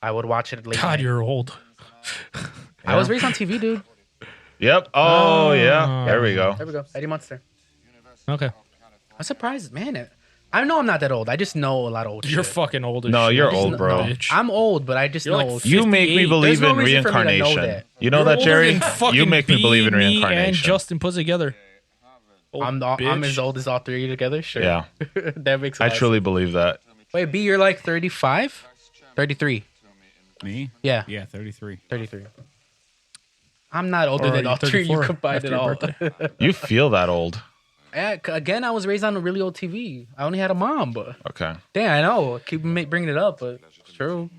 I would watch it late. God, night. you're old. I was raised on TV, dude. Yep. Oh yeah. There we go. There we go. Eddie Munster. Okay. I'm surprised, man. I know I'm not that old. I just know a lot of old You're shit. fucking old as No, shit. you're I just old, know- bro. bitch. I'm old, but I just You're know like old You shit. make me 58. believe There's no in reason for me to know reincarnation. that. You know You're that, older Jerry? than fucking You make me believe in me and reincarnation. Justin put together. Old I'm bitch. as old as all three together. Sure. Yeah, That makes. A I lot of truly believe that. sense. Wait, B, you're like 35, 33. Me? Yeah, Yeah, 33. 33. I'm not older Or than are all you three. You 34 combined after it your all. birthday? You feel that old? Again, I was raised on a really old TV. I only had a mom, but Okay. damn, I know. Keep bringing it up, but it's true.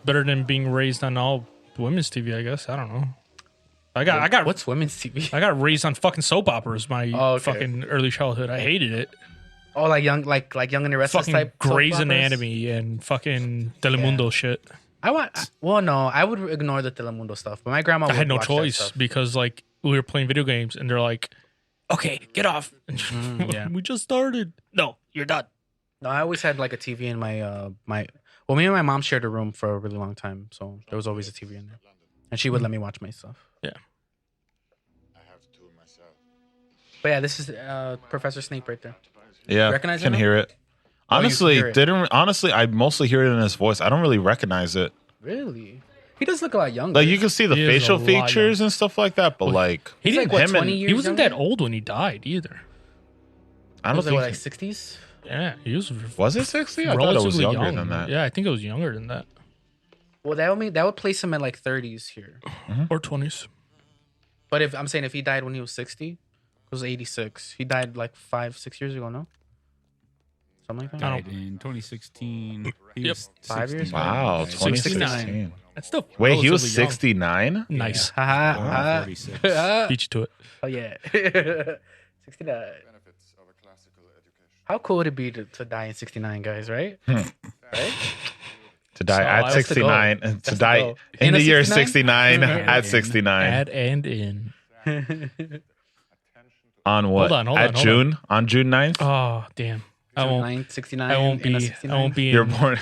Better than being raised on all women's TV, I guess. I don't know. I got What's women's TV? I got raised on fucking soap operas my Oh, okay. fucking early childhood. I hated it. Oh, like Young and the Restless Fucking type. soap Grey's operas? Anatomy and fucking Telemundo shit. Well, no, I would ignore the Telemundo stuff, but my grandma. I would had no watch that choice stuff. because like we were playing video games and they're like, "Okay, get off." yeah. We just started. No, you're done. No, I always had like a TV in my my. Well, me and my mom shared a room for a really long time, so there was always a TV in there, and she would let me watch my stuff. Yeah. But yeah, this is Professor Snape right there. Yeah, Recognize can him? hear it. Oh, you can Honestly, hear it. didn't honestly. I mostly hear it in his voice. I don't really recognize it. Really? He does look a lot younger. Like you can see the He is facial a lot features and stuff like that, but like He's like him what, and- 20 years He wasn't that younger? old when he died either. I don't Was it think what, like 60s? Yeah, he was was it 60? I thought it relatively was younger young. than that. Yeah, I think it was younger than that. Well, that would place him at like 30s here. Or 20s. But if I'm saying if he died when he was 60, it was 86. He died like 5-6 years ago, no? Something like that. I Died in 2016. He Yep. was 5 years? 69. Wow, Died. 2016. That's still Wait, he was relatively young. 69? Nice. Haha. I'm haha. 46. Beat you to it. Oh yeah. 69. How cool would it be to die in 69, guys, right? Right? To die So at that's the 69, and to That's the die goal. in In a the year 69? 69 at 69. Add and in. On what? Hold on, at June? On June 9th? Oh, damn. I won't. 69. I won't in a be. 69? I won't be. You're In, born.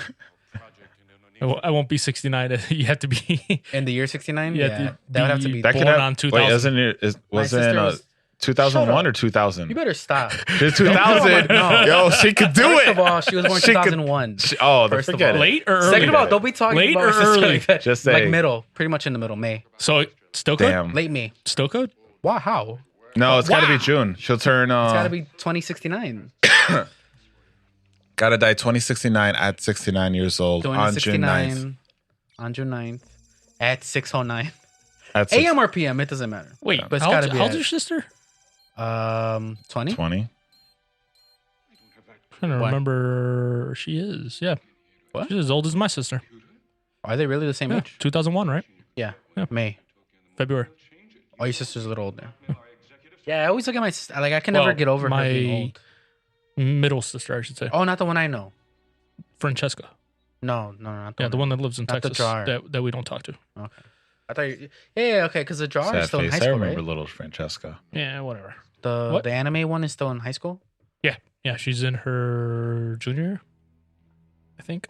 I won't be 69. You have to be. In the year 69? You Yeah. have to That would have to be. That could Born have. on Wait, 2000. isn't it? Was My it sister in was- 2001 Shut or up. 2000? You better stop. It's 2000. No. Yo, she could do First it. of all, she was born She could- 2001. Oh, First of forget all. it. Late or early? Second of all, don't be talking Late about or my sister early? like that. Just Like say. middle, pretty much in the middle, May. So still code. Damn. Late May. Still code. Wow, how? No, it's got to be Wow. June. She'll turn. It's got to be 2069. Gotta die 2069 at 69 years old on June 9th. 2069 on June 9th at 6:09 At 6, a.m. or p.m. It doesn't matter. Wait, But it's how gotta old, be how old's at- your sister? 20. 20. I'm trying to What? remember. She is. Yeah. What? She's as old as my sister. Are they really the same Yeah, age? 2001, right? Yeah. Yeah. May. February. Oh, your sister's a little older. Yeah, I always look at my sister. Like I can never Well, get over her my- being old. Middle sister, I should say. Oh, not the one I know. Francesca. No, not the Yeah, one. the one that lives in Not the Texas jar. that we don't talk to. Okay. I thought. Yeah, okay, because the jar is Sad still in face. high I school, remember right? little Francesca. Yeah, whatever. The What? the anime one is still in high school. Yeah, yeah, she's in her junior year, I think.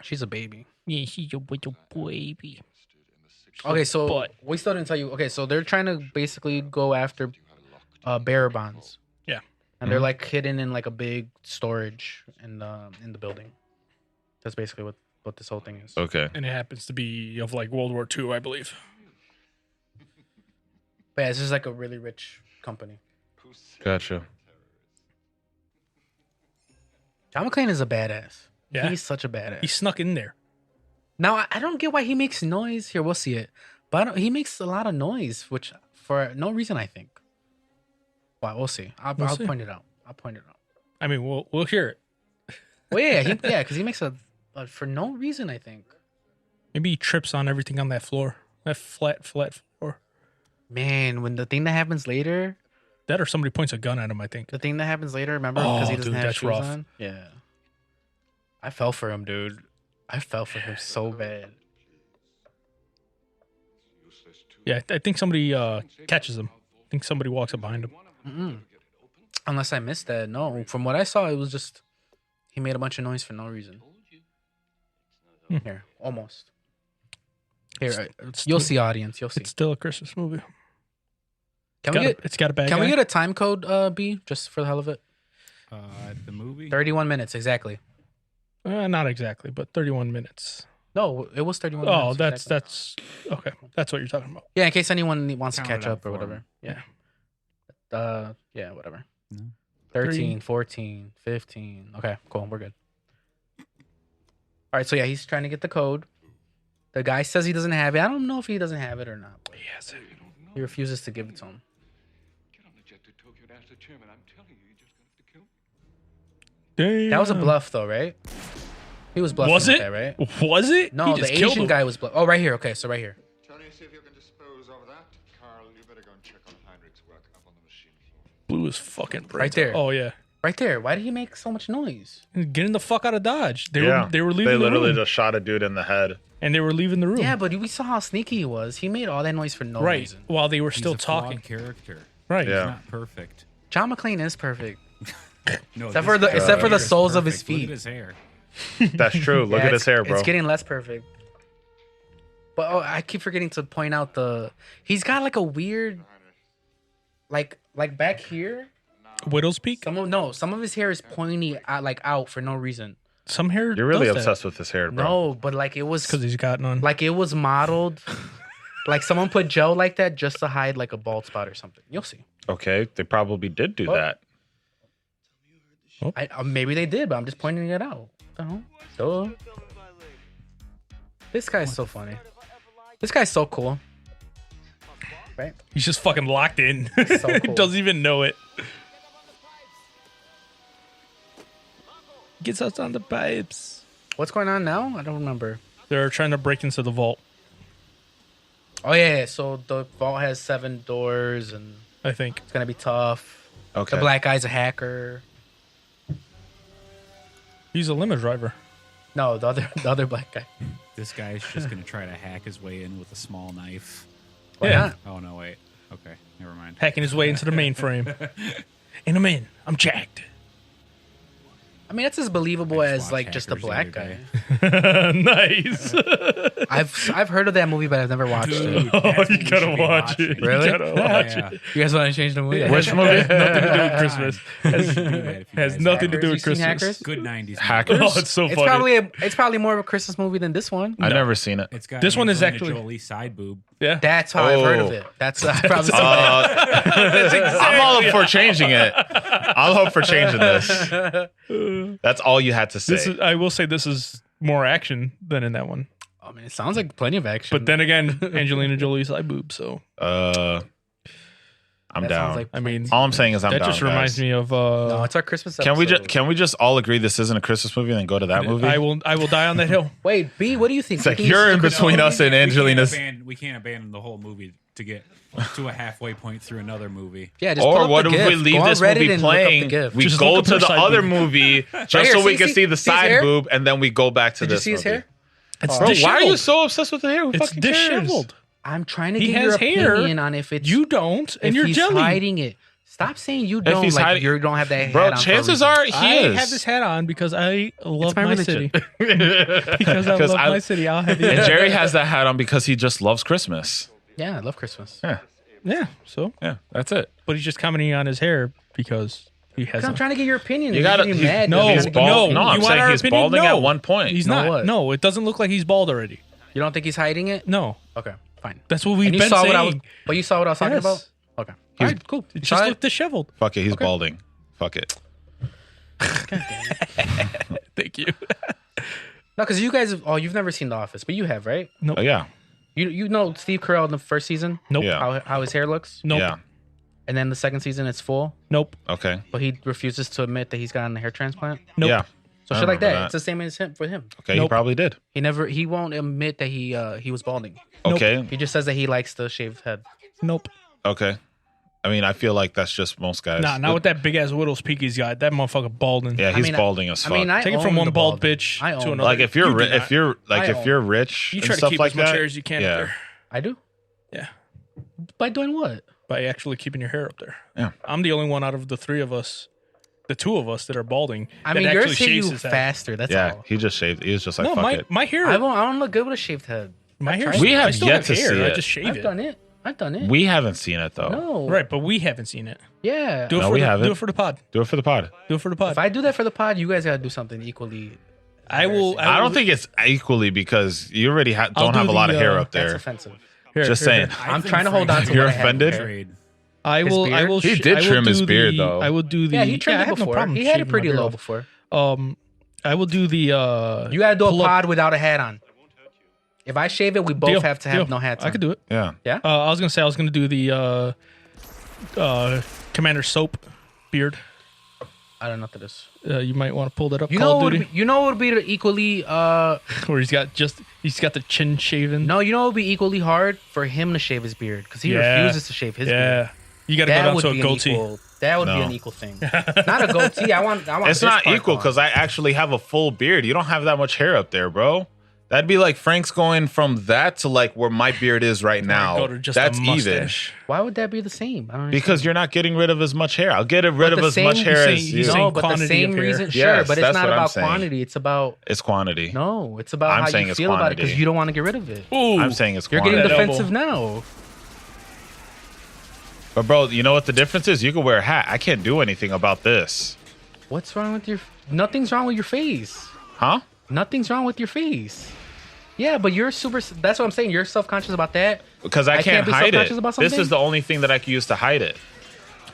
She's a baby. Yeah, she's a little baby. Okay, so But- we still didn't tell you. Okay, so they're trying to basically go after bearer bonds. Yeah. And they're like hidden in like a big storage in the building. That's basically what this whole thing is. Okay. And it happens to be of like World War II, I believe. But yeah, this is like a really rich company. Gotcha. John McClain is a badass. Yeah. He's such a badass. He snuck in there. Now I don't get why he makes noise. Here, we'll see it. But he makes a lot of noise, which for no reason, I think. Well, we'll see. I'll see. point it out. I'll point it out. I mean, we'll hear it. Well, yeah, because he makes a for no reason. I think. Maybe he trips on everything on that floor, that flat floor. Man, when the thing that happens later, That or somebody points a gun at him. I think. the thing that happens later, remember? Because he Oh, doesn't dude, have that's shoes rough. on. Yeah. I fell for him, dude. I fell for him so bad. Yeah, I think somebody catches him. I think somebody walks up behind him. Mm-mm. Unless I missed that. No, from what I saw, it was just he made a bunch of noise for no reason. Here, almost. Here, you'll see, audience. You'll see. It's still a Christmas movie. It's got a bad. Can we get a time code, B, just for the hell of it? The movie? 31 minutes exactly. Not exactly, but 31 minutes. No, it was 31 Oh, minutes. that's okay. That's what you're talking about. Yeah, in case anyone wants Count to it catch up up or for whatever. him. Yeah. Yeah, whatever. No. 13, 14, 15. Okay, cool. We're good. All right, so yeah, he's trying to get the code. The guy says he doesn't have it. I don't know if he doesn't have it or not. But Yes. he refuses to give it to him. Damn. That was a bluff, though, right? He was bluffing. Was with it? that, right? Was it? No, He the just killed Asian him. guy was bluff. Oh, right here. Okay, so right here. Tony, see if you can dispose of that. Carl, you better go and check on Heinrich's work up on the machine floor. Blew his fucking brains Right there. out. Oh yeah. Right there. Why did he make so much noise? Getting the fuck out of Dodge. They Yeah. were leaving They the literally room. just shot a dude in the head. And they were leaving the room. Yeah, but we saw how sneaky he was. He made all that noise for no right. reason. While they were He's still a flawed talking. character. Right. Yeah. He's not perfect. John McClain is perfect. No, Except this for the- guy except for the is soles of his perfect. Look feet. at his hair. That's true. Look Yeah, at his hair, bro. It's getting less perfect. But I keep forgetting to point out he's got like a weird like back here. Widow's Peak. Some of his hair is pointy out for no reason. Some hair. You're really does that. obsessed with his hair, bro. No, but like it was Because he's got none. like it was modeled like someone put gel like that just to hide like a bald spot or something. You'll see. Okay, they probably did do Oh. that. Maybe they did, but I'm just pointing it out. Duh. This guy's so funny. This guy's so cool. Right? He's just fucking locked in. So He cool. doesn't even know it. Gets us on the pipes. What's going on now? I don't remember. They're trying to break into the vault. Oh yeah, so the vault has 7 doors and I think. it's gonna be tough. Okay. The black guy's a hacker. He's a limo driver. No, the other black guy. This guy's just gonna try to hack his way in with a small knife. Why Yeah. not? Oh no, wait. Okay, never mind. Hacking his way into the mainframe. And I'm in. I'm jacked. I mean, that's as believable I just as watched like just a Hackers the black other guy. day. Nice. I've heard of that movie, but I've never watched Dude, it. Oh, that's you what we gotta should be watch watching. it. Really? You gotta watch Yeah. it. You guys want to change the movie? Which movie? Nothing to do with Christmas. Has nothing to do with Hackers? You seen Christmas. Hackers? Good 90s. Hackers? Oh, it's so It's funny. probably more of a Christmas movie than this one. I've never seen it. It's got This one is Angelina actually- Jolie side boob. Yeah. That's how I've heard of Oh. it. That's I probably I'm all up for changing it. I'm up for changing this. That's all you had to say. This is, I will say this is more action than in that one. I mean, it sounds like plenty of action. But then again, Angelina Jolie's eye boob, so I'm That down. sounds like I mean all I'm saying is I'm that down. just reminds guys. me of no, it's our Christmas Can we episode. can we just all agree this isn't a Christmas movie and then go to that movie? I will die on that hill. Wait, B, what do you think? It's like Do you think you're in this is a between Christmas us and Angelina's. We can't abandon the whole movie to get to a halfway point through another movie. Yeah, just pull Or up what the if we GIF. leave Go on this Reddit movie and look up the playing? GIF. We Just go look up to her the side other boob. movie just here, so we see- can see- see the see his side hair? boob, and then we go back to Did you this see his movie. hair? It's Bro, why are you disheveled. so obsessed with the hair? Who It's fucking cares? disheveled. I'm trying to He get your has hair. opinion on if it's You don't, and if you're he's jelly. hiding it. Stop saying you don't. he's Like hiding- you don't have that. Bro, hat on for a chances reason. are he I is. have this hat on because I love my my, religion. city. Because I love I- my city. I'll have the And Jerry has that hat on because he just loves Christmas. Yeah, I love Christmas. Yeah, Yeah, so yeah, that's it. but he's just commenting on his hair because he has. I'm trying to get your opinion. You You're gotta- getting you- mad. no, You're He's trying to get- bald. no, No, I'm you want saying our he's opinion? balding No. at one point. He's No, not. what? No, it doesn't look like he's bald already. You don't think he's hiding it? No, Okay, fine. that's what we've And you been saw saying. what I was. But you saw what I was talking Yes. about. Okay. He's- All right, cool. It You just saw looked disheveled. Fuck it, he's balding. Fuck it. Thank you. No, because you guys. You've never seen The Office, but you have, right? Oh yeah, You know Steve Carell in the first season. Nope. Yeah. How his hair looks. Nope. yeah. And then the second season, it's full, Nope. Okay. but he refuses to admit that he's gotten a hair transplant. Nope. Yeah. So I shit like remember that. that. It's the same as him for him. Okay. He Nope. probably did. He won't admit that he was balding. Nope. Okay. He just says that he likes the shaved head. Nope. Okay. I mean, I feel like that's just most guys. Nah, not with that big ass Widow's peak he's got. That motherfucker balding. Yeah, he's I mean, balding as fuck. I Take it from own one the bald balding. bitch I to own another. it. like if you're You do if not. you're like I if own you're rich You and try to stuff keep like as much that, hair as you can yeah. up there. I do. Yeah. By doing what? By actually keeping your hair up there. Yeah. I'm the only one out of the three of us, the two of us that are balding. I that mean, yours actually say shaves you his head. faster. That's Yeah, all. he just shaved. He was just like, No, fuck my it. hair. I don't look good with a shaved head. My hair. We have I still yet have to hair. see I it. just shave I've it. done it. I've done it. We haven't seen it though. No. Right, but we haven't seen it. Yeah. Do it No, for we the, haven't. Do it for the pod. Do it for the pod. Do it for the pod. If I do that for the pod, you guys gotta do something equally. I will. I don't think it's equally because you already I'll don't do have a lot of the, hair up That's there. offensive. Here, Just here, saying. here. I I'm think trying to hold on Frank to You're what I have. offended? Trade. I His will. I beard? will. He sh- did I will trim do his beard, the- though. I will do the. Yeah, he trimmed I it have no before. problem He had it shaving my pretty beard low off. before. I will do the. You gotta do a pull up- pod without a hat on. If I shave it, we both Deal, have to have deal. no hats on. I could do it. Yeah. Yeah. I was gonna do the Commander Soap beard. I don't know what that is. You might want to pull that up. You Call know, of Duty, what would be equally. where he's got the chin shaven. No, you know what would be equally hard for him to shave his beard because he Yeah. refuses to shave his beard. Yeah, you got to go That down would to a be goatee. an equal. That would be No. an equal thing. Not a goatee. I want. It's this not part equal gone. because I actually have a full beard. You don't have that much hair up there, bro. That'd be like Frank's going from that to like where my beard is right now. Go to just That's a even. mustache. Why would that be the same? I don't Because you're not getting rid of as much hair. I'll get rid of the as much same- hair he's as saying- you. saying No, but the quantity same of hair. reason. Sure, Yes, but it's that's not what I'm about saying. quantity. It's about It's quantity. no. It's about I'm how saying you it's feel about it because quantity. you don't want to get rid of it. Ooh, I'm saying it's You're quantity. getting That elbow. defensive now. But bro, you know what the difference is? You can wear a hat. I can't do anything about this. What's wrong with your? Nothing's wrong with your face. Huh? Nothing's wrong with your face. Yeah, but you're super. That's what I'm saying. You're self-conscious about that. Because I I can't can't be hide self-conscious it. about This something? is the only thing that I can use to hide it.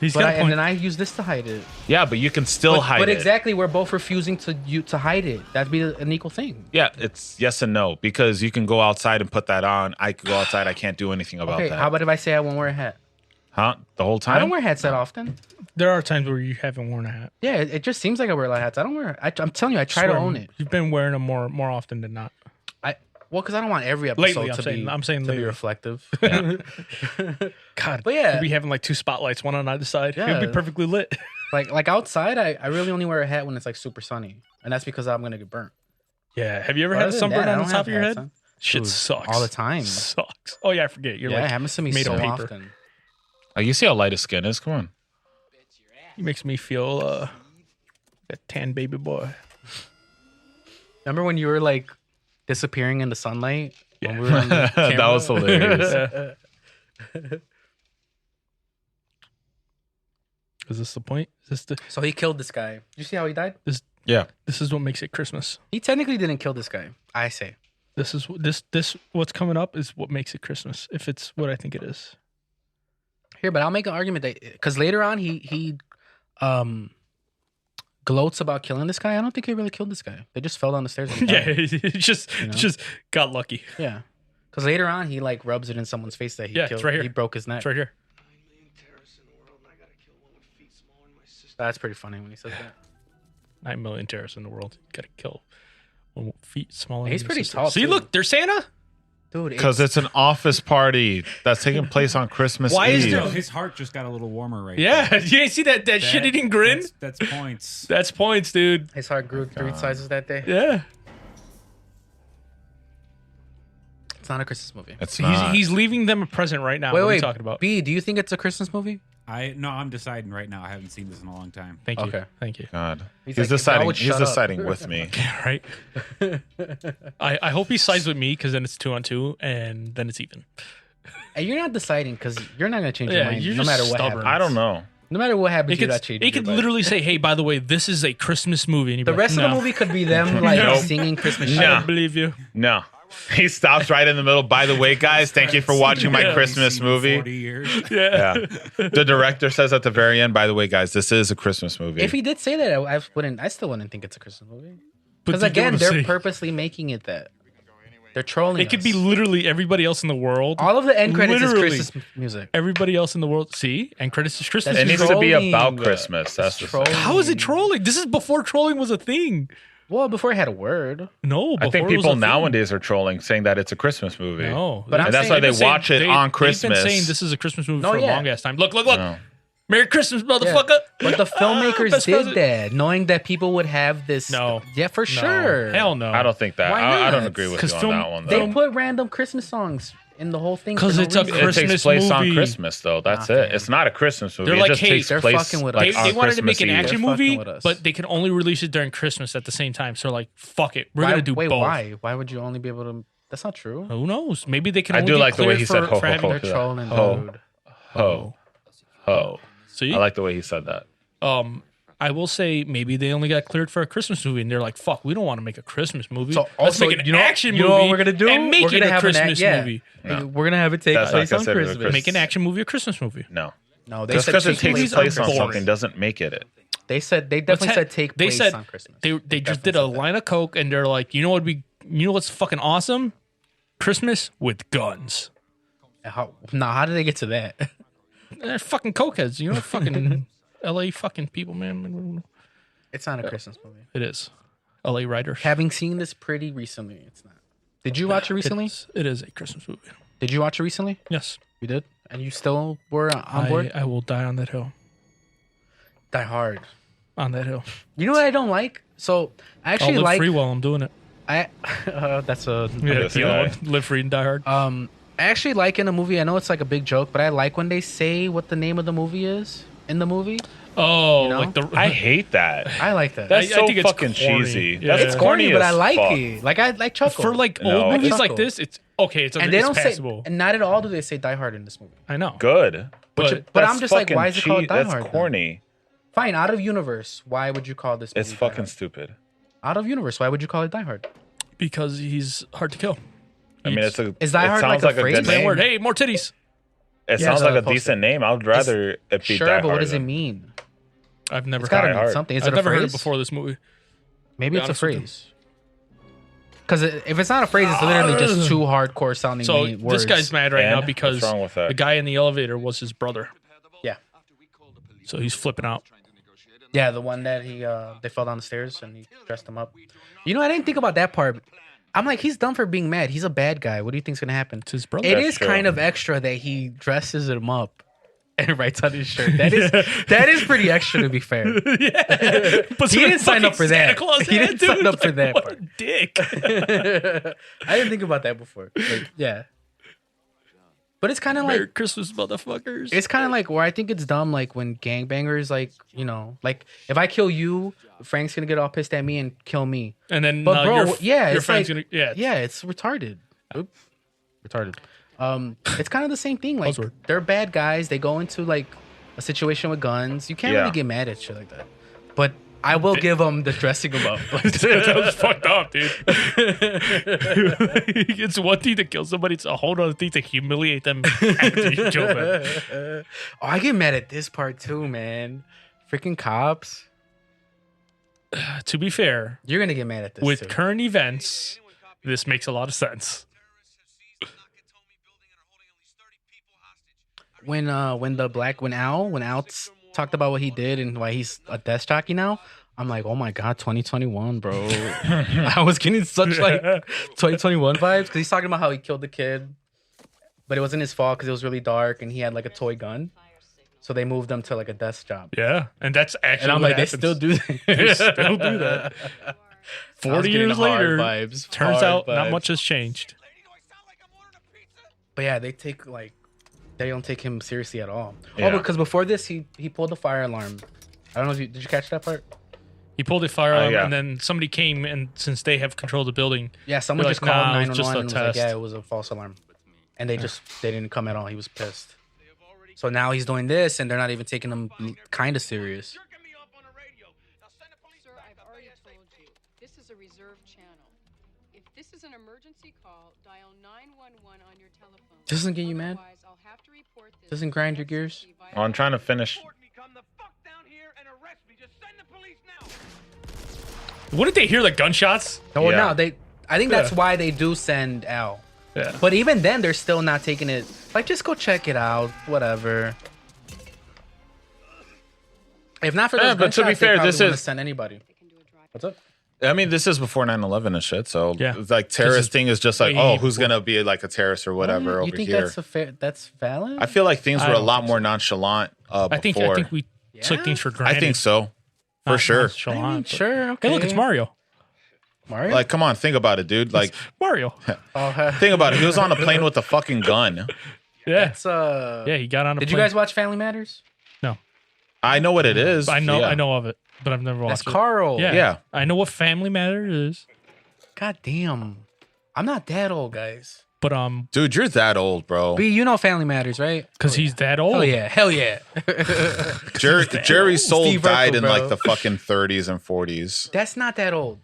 he's But got I, a and point. then I use this to hide it. Yeah, but you can still hide But it. exactly, we're both refusing to hide it. That'd be an equal thing. Yeah, it's yes and no because you can go outside and put that on. I could go outside. I can't do anything about Okay, that. how about if I say I won't wear a hat? Huh? The whole time? I don't wear hats that often. There are times where you haven't worn a hat. Yeah, it just seems like I wear a lot of hats. I don't wear. I'm telling you, I try to Swear, own it. You've been wearing them more often than not. Well, because I don't want every episode Lately, I'm saying to lately. be reflective. God, But yeah. you'd be having like two spotlights, one on either side. Yeah. It'd be perfectly lit. like outside, I really only wear a hat when it's like super sunny, and that's because I'm gonna get burnt. Yeah. Have you ever But had a other than sunburn that, I on the don't top have of your hats head? on. Shit Dude, sucks all the time. Sucks. Oh yeah, I forget. You're Yeah, like it happens to me made so of paper. often. Like, you see how light his skin is? Come on. He makes me feel a tan baby boy. Remember when you were like disappearing in the sunlight? Yeah. When we were on the That camera? was hilarious. Is this the point? Is this So he killed this guy. You see how he died? Yeah. this is what makes it Christmas. He technically didn't kill this guy. I say. This is this what's coming up is what makes it Christmas. If it's what I think it is. Here, but I'll make an argument that because later on he gloats about killing this guy. I don't think he really killed this guy. They just fell down the stairs. And Yeah, died. it just You know? just got lucky. Yeah. Because later on he like rubs it in someone's face that he Yeah, killed. it's right here. He broke his neck. It's right here. That's pretty funny when he says that. 9 million terrorists in the world. Got to kill one with feet smaller. He's than pretty your sister. tall, See, too. look, there's Santa. Dude, Because it's an office party that's taking place on Christmas Why is Eve. there- Yo, his heart just got a little warmer right Yeah, now. you ain't see that shit-eating grin? That's points. That's points, dude. his heart grew 3 sizes that day. Yeah, It's not a Christmas movie. It's not. he's leaving them a present right now. What are you talking about? B, do you think it's a Christmas movie? I'm deciding right now. I haven't seen this in a long time. Thank you. Okay. Thank you. God. He's He's like, if y'all deciding. would He's shut up. deciding with me. Right. I hope he sides with me because then it's 2-on-2 and then it's even. And you're not deciding because you're not going to change your Yeah, mind you're no just matter what stubborn. happens. I don't know. No matter what happens, It you're could, not changing it could your mind. literally say, "Hey, by the way, this is a Christmas movie." And you'd be The like, rest of "No, the movie could be them like Nope. singing Christmas I shit. No. don't believe you. No. He stops right in the middle. By the way, guys, thank you for watching my Yeah. Christmas Seen in 40 movie. years. Yeah. Yeah. The director says at the very end, by the way, guys, this is a Christmas movie. If he did say that, I still wouldn't think it's a Christmas movie. But Because did you again, wanna they're see- purposely making it that. They're trolling. It could be us. literally everybody else in the world. All of the end credits Literally. is Christmas music. Everybody else in the world. See, end credits is Christmas. It That's needs to be trolling. about Christmas. That's the thing. How is it trolling? This is before trolling was a thing. Well, before I had a word. No, I think before it was people a thing. nowadays are trolling, saying that it's a Christmas movie. No, But I'm and that's saying- why they they've been watch it saying- on They've Christmas. been saying this is a Christmas movie No, for yeah. a long ass time. Look. No. Merry Christmas, motherfucker. But the filmmakers Best did present. that, knowing that people would have this. No. Yeah, for sure. Hell no. I don't think that. Why I don't not? agree with 'Cause you film- on that one. They Though. put random Christmas songs in the whole thing. 'Cause for no it's a reason. It takes Christmas place on movie. Christmas, though. That's Nah, it. fam. It's not a Christmas movie. They're It like, just hey, takes they're place fucking with like us. They on wanted to make Christmas an Eve. action They're fucking movie, with us. but they can only release it during Christmas at the same time. So like, fuck it, we're Why- gonna do wait, both. Why? Why would you only be able to? That's not true. Who knows? Maybe they can. I Only do get like the way cleared he said for ho, ho, having- ho. They're trolling, Ho. dude. Ho. See, I like the way he said that. I will say maybe they only got cleared for a Christmas movie, and they're like, "Fuck, we don't want to make a Christmas movie. So Let's also, make an you know, action you movie. know what we're gonna do? And make We're it gonna a have an Christmas yeah. movie. No. We're gonna have it take That's not place on considered a Christmas. Christmas- Make an action movie a Christmas movie. No. No, they Just said because it take takes place place on Christmas. something doesn't make it. They said they definitely Let's said ha- take they place said on Christmas. They just did a line of coke, and they're like, you know what's fucking awesome? Christmas with guns. How did they get to that? They're fucking cokeheads, you know, fucking LA fucking people, man. It's not a Christmas movie. It is. LA writers. Having seen this pretty recently, it's not. Did you watch it recently? It is a Christmas movie. Did you watch it recently? Yes. You did? And you still were on board? I will die on that hill. Die Hard. On that hill. You know what I don't like? So I I'll actually live like. free while I'm doing it. That's a. Yeah, this you know, guy. live free and die hard. I actually like in a movie. I know it's like a big joke, but I like when they say what the name of the movie is in the movie. Oh, you know? like the. I hate that. I like that. That's I so think it's fucking corny. cheesy. Yeah. That's It's corny, but I as like fuck. it. Like I like chuckle for like No. old movies Chuckle. like this, it's okay. It's and they don't passable. say, and not at all do they say Die Hard in this movie. I know, Good. but But That's I'm just like, fucking why is it called Die That's Hard? then? corny. Fine, out of universe. Why would you call this? It's movie Die fucking Hard? stupid. Out of universe. Why would you call it Die Hard? because he's hard to kill. I mean, it's a. Is Die it Hard sounds like a like phrase? good Plain name. word. Hey, more titties. It Yeah, sounds so like a post decent name. I would rather it be Sure, Die but what Hard does it than- mean? I've never It's gotta heard. Die mean Hard. something. Is I've it a never heard it phrase? before this movie. Maybe it's a honest with you. phrase. Because if it's not a phrase, it's literally just two hardcore sounding So words. this guy's mad right And? now because What's wrong with that? the guy in the elevator was his brother. Yeah. So he's flipping out. Yeah, the one that they fell down the stairs and he dressed him up. You know, I didn't think about that part. I'm like, he's done for being mad. He's a bad guy. What do you think's gonna happen? It's his brother. It That's is true. kind of extra that he dresses him up and writes on his shirt. That is pretty extra, to be fair. Yeah. But He didn't sign up for that. He didn't dude. sign up for Like, that What part. a dick. I didn't think about that before. Like, yeah, but it's kind of Merry like Christmas, motherfuckers. it's kind of like where I think it's dumb. Like when gangbangers, like like if I kill you, Frank's gonna get all pissed at me and kill me. and then But bro, your, yeah, your it's friend's like, gonna yeah, it's retarded. Oop. Retarded. It's kind of the same thing. Like Buzzword. they're bad guys. They go into like a situation with guns. You can't Yeah. really get mad at shit like that. But I will give them the dressing them up. that was fucked up, dude. It's one thing to kill somebody; it's a whole other thing to humiliate them after you kill them. Oh, I get mad at this part too, man. Freaking cops. To be fair, You're gonna get mad at this with too. current events, this makes a lot of sense. when Al talked about what he did and why he's a desk jockey now, I'm like, oh my god, 2021, bro. I was getting such like 2021 vibes because he's talking about how he killed the kid, but it wasn't his fault because it was really dark and he had like a toy gun, so they moved him to like a desk job. Yeah, and that's actually. And I'm what like, they happens. still do that. They still do that. I was 40 getting years hard later, vibes, turns hard out not vibes. much has changed. But yeah, they don't take him seriously at all. Yeah. Oh, because before this, he pulled the fire alarm. I don't know if did you catch that part? He pulled a fire alarm, yeah. and then somebody came, and since they have control of the building, Yeah, someone They're just like, called nah, it was 911 just a and was like, test. yeah, it was a false alarm. And they didn't come at all. He was pissed. So now he's doing this, and they're not even taking him kind of serious. Sir, I've already told you, this is a reserve channel. If this is an emergency call, dial 911 on your telephone. Doesn't get you mad? Otherwise, I'll have to report this Doesn't to grind your FCC gears? via Oh, I'm trying to finish. wouldn't they hear the gunshots? No, Yeah. no, I think that's why they do send Al. Yeah. But even then, they're still not taking it. Like, just go check it out. Whatever. If not for those but to be gunshots, they fair, probably this wouldn't is- send anybody. What's up? I mean, this is before 9/11 and shit. So Yeah. like terrorist thing is just like, way oh, who's before. gonna be like a terrorist or whatever You over think here? that's valid? I feel like things I were a don't lot think more nonchalant I before. think we took Yeah? things for granted. I think so, for Not sure. nonchalant, I mean, but- sure. Okay. Hey, look, it's Mario. Mario. Like, come on, think about it, dude. Like, Mario. think about it. He was on a plane with a fucking gun. Yeah. That's Yeah, he got on a Did plane. you guys watch Family Matters? I know what it is. I know Yeah. I know of it, but I've never That's watched it. Carl. Yeah. Yeah. I know what Family Matters is, God damn. I'm not that old, guys. but Dude, you're that old, bro. B, you know Family Matters, right? because he's that old. Hell yeah. Hell yeah. Jerry's soul Steve died Urkel, in bro. like the fucking 30s and 40s. That's not that old.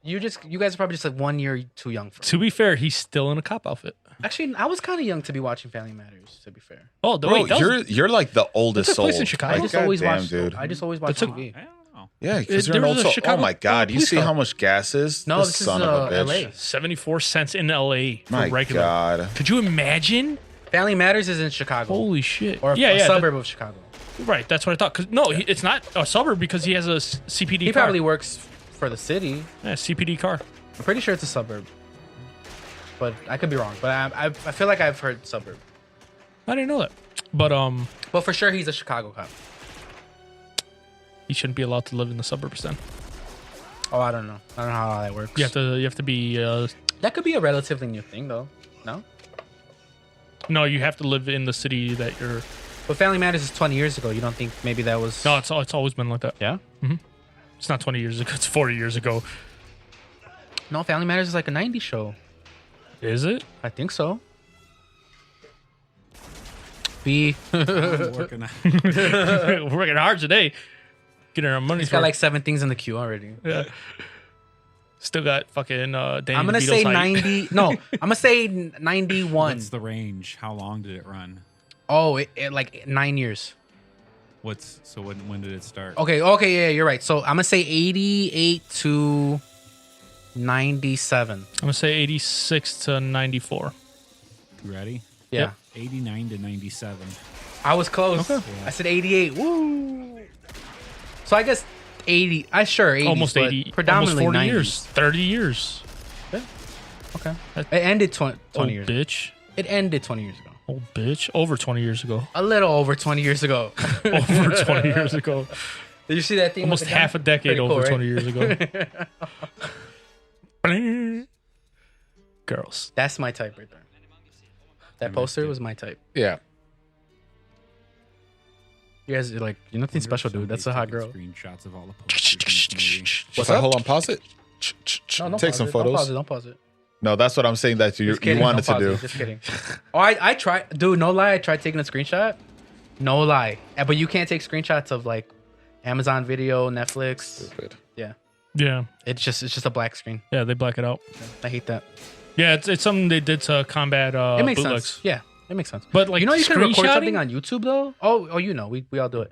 You guys are probably just like 1 year too young for it. To be fair, he's still in a cop outfit. Actually, I was kind of young to be watching Family Matters, to be fair. Oh, Bro, wait, that was- you're like the oldest took soul. place in Chicago? I Like, just always goddamn, watched dude. I just always watch took- TV. I don't know. Yeah, because you're There an was old a soul. Chicago Oh my god, you police see car. how much gas is? No, The this is son of a bitch. LA. 74 cents in LA for My regular. god. Could you imagine? Family Matters is in Chicago. Holy shit. Or yeah, a yeah. suburb of Chicago. Right, that's what I thought. Cause no, it's not a suburb because he has a CPD He car. probably works for the city. Yeah, CPD car. I'm pretty sure it's a suburb. But I could be wrong. But I feel like I've heard suburb. I didn't know that. But But for sure, he's a Chicago cop. he shouldn't be allowed to live in the suburbs then. Oh, I don't know. I don't know how that works. You have to be That could be a relatively new thing, though. No? no, you have to live in the city that you're. But Family Matters is 20 years ago. You don't think maybe that was... No, it's always been like that. Yeah? It's not 20 years ago. It's 40 years ago. No, Family Matters is like a 90s show. Is it? I think so. B. Working out. We're working hard today. Getting our money. He's got like 7 things in the queue already. Yeah. Still got fucking Danny I'm going to DeVito's say height. 90... No, I'm going to say 91. What's the range? How long did it run? Oh, it like 9 years. When did it start? Okay, yeah, you're right. So I'm going to say 88 to 97. I'm gonna say 86 to 94. You ready? Yeah. Yep. 89 to 97. I was close. Okay. I said 88. Woo. So I guess 80. I sure 80. Almost 80. Predominantly almost 40 90s. years. 30 years. Okay. It ended 20 Old years. bitch. It ended 20 years ago. Old bitch. Over 20 years ago. A little over 20 years ago. Over 20 years ago. Did you see that thing? Almost with the gun? half a decade Pretty over cool, right? 20 years ago. Girls. That's my type right there. That poster was my type. Yeah. You guys are like, you're nothing special, dude. That's a hot girl. Screenshots of all the posters in this movie. What's that? Hold on, pause it. No, don't Take pause some it. photos. Don't pause it. No, that's what I'm saying that you Just kidding. wanted Don't to pause do. it. Just kidding. Oh, I tried, dude. No lie, I tried taking a screenshot. No lie, but you can't take screenshots of like Amazon Video, Netflix. Stupid. Yeah, Yeah. it's just a black screen. Yeah, they black it out. I hate that. Yeah, it's something they did to combat It makes bootlegs. sense. Yeah, it makes sense. But like, You know, you can record screenshotting? something on YouTube though. Oh, you know, we all do it.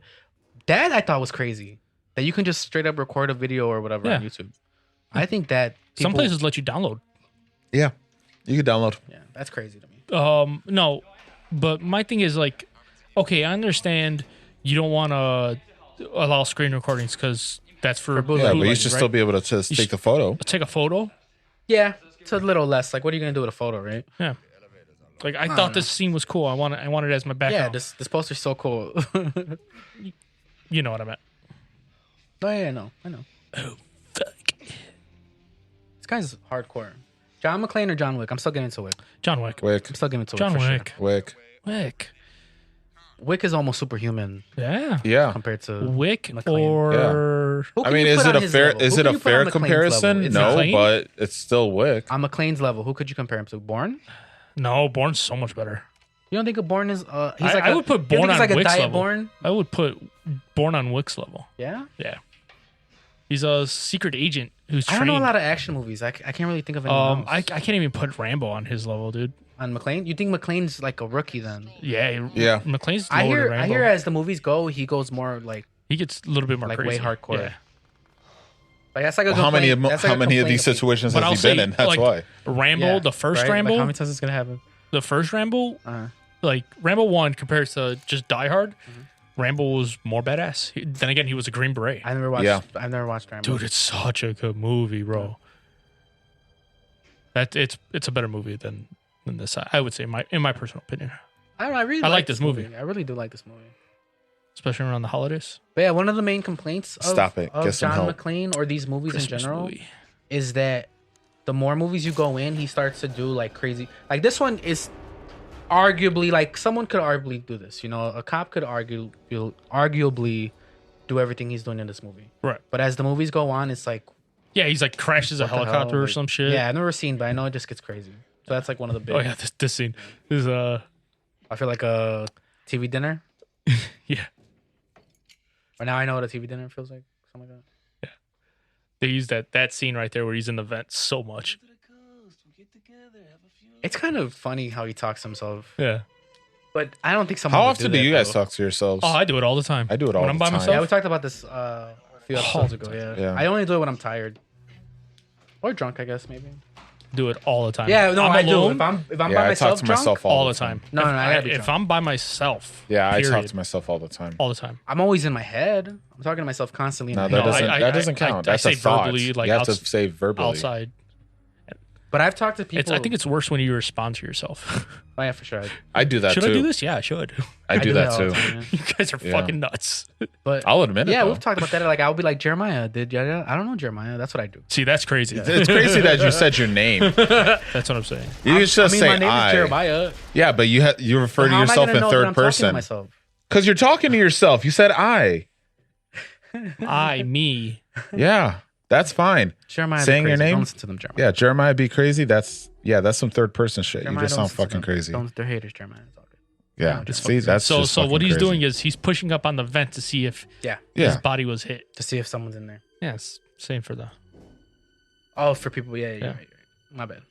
That I thought was crazy. That you can just straight up record a video or whatever on Yeah. YouTube. I think that Some people- places let you download. Yeah. You can download. Yeah, that's crazy to me. No, but my thing is like, okay, I understand you don't want to allow screen recordings because that's for For bootleg. Yeah, but you bootlegs, should right? still be able to just You take should- the photo. take a photo. Yeah, it's a little less. Like, what are you gonna do with a photo, right? Yeah. Like I don't thought this scene was cool. I want it as my Yeah, background. this poster's so cool. You know what I meant. Oh yeah, I know. Oh fuck. This guy's hardcore. John McClain or John Wick? I'm still getting into Wick. John Wick. Wick. I'm still getting into John Wick. For Wick. Sure. Wick. Wick. Wick is almost superhuman Yeah. compared to Wick McClain. or Who I can mean, you is put it on a his fair level? is Who it can a you put on fair McClain's comparison? level? Is No, McClain? but it's still Wick. On McClain's level, who could you compare him to? Bourne? no? Born's so much better. You don't think a Bourne is? He's like I would put you don't Bourne think he's on like a Wick's diet level. Bourne. I would put Born on Wick's level. Yeah. Yeah. He's a secret agent who's I don't trained. know a lot of action movies. I can't really think of anyone else. I can't even put Rambo on his level, dude. On McClain, you think McClain's like a rookie then? Yeah. Yeah. McClain's I lower than hear Rambo. as the movies go, he goes more like He gets a little bit more like crazy. way hardcore. Yeah. Like that's like a Well, how many complaint- that's like how a many of complaint these situations But has I'll he been say, in? That's like, why. Rambo, Yeah, the first right? Like, Rambo, how many times is gonna happen? the first Rambo, Uh-huh. like Rambo 1 compared to just Die Hard, Rambo was more badass. Then again, he was a Green Beret. I never watched. Yeah. I've never watched Rambo. Dude, it's such a good movie, bro. That it's a better movie than this. I would say, in my personal opinion, I don't know. I really I like like this movie. I really do like this movie. especially around the holidays. But yeah, one of the main complaints of, Stop it. of Get some John help. McClain or these movies Christmas in general movie. is that the more movies you go in, he starts to do like crazy. Like this one is arguably like someone could arguably do this. You know, a cop could arguably do everything he's doing in this movie. Right. But as the movies go on, it's like Yeah, he's like crashes a what the hell? helicopter or Like, some shit. Yeah, I've never seen, but I know it just gets crazy. So that's like one of the big. Oh yeah, this scene is I feel like a TV dinner. yeah. Or now I know what a TV dinner feels like. Something like that. They use that scene right there where he's in the vent so much. It's kind of funny how he talks to himself. Yeah. But I don't think someone. How would often do do that, you guys though. talk to yourselves? Oh, I do it all the time. I do it all when the I'm by time. myself. Yeah, we talked about this a few episodes ago. Yeah. Yeah. I only do it when I'm tired or drunk, I guess maybe. Do it all the time. Yeah, no, I'm I do. alone, If I'm Yeah, by I talk myself, to drunk, myself all the time. No, no, no, I gotta be if drunk. I'm by myself, Yeah, I talk period, to myself all the time. all the time. I'm always in my head. I'm talking to myself constantly. In No, my that head. doesn't. I- that doesn't count. I That's say a thought. verbally, like you have to outs- say verbally. outside. But I've talked to people. I think it's worse when you respond to yourself. Oh yeah, for sure. I do that Should too. I do this? Yeah, I should. I do that all the too. time, yeah. You guys are Yeah. fucking nuts. But I'll admit it. yeah, though. we've talked about that. Like I'll be like Jeremiah did. Yeah, I don't know Jeremiah. That's what I do. See, that's crazy. It's crazy that you said your name. That's what I'm saying. You just I mean, say my name I. is Jeremiah. Yeah, but you refer to How am I yourself gonna in know that I'm third talking to person myself? because you're talking to yourself. You said I. I, me. Yeah, that's fine. Jeremiah. Saying be your crazy. name? Don't listen to them, Jeremiah. Yeah, Jeremiah be crazy. That's some third person shit. Jeremiah, You just don't sound listen to fucking them. crazy. Don't, they're haters, Jeremiah. It's all good. Yeah, Just see, that's So just so what fucking he's crazy. doing is he's pushing up on the vent to see if Yeah, his Yeah, body was hit. to see if someone's in there. Yes, same for the. Oh, for people, yeah, you're Yeah. right, you're right. My bad.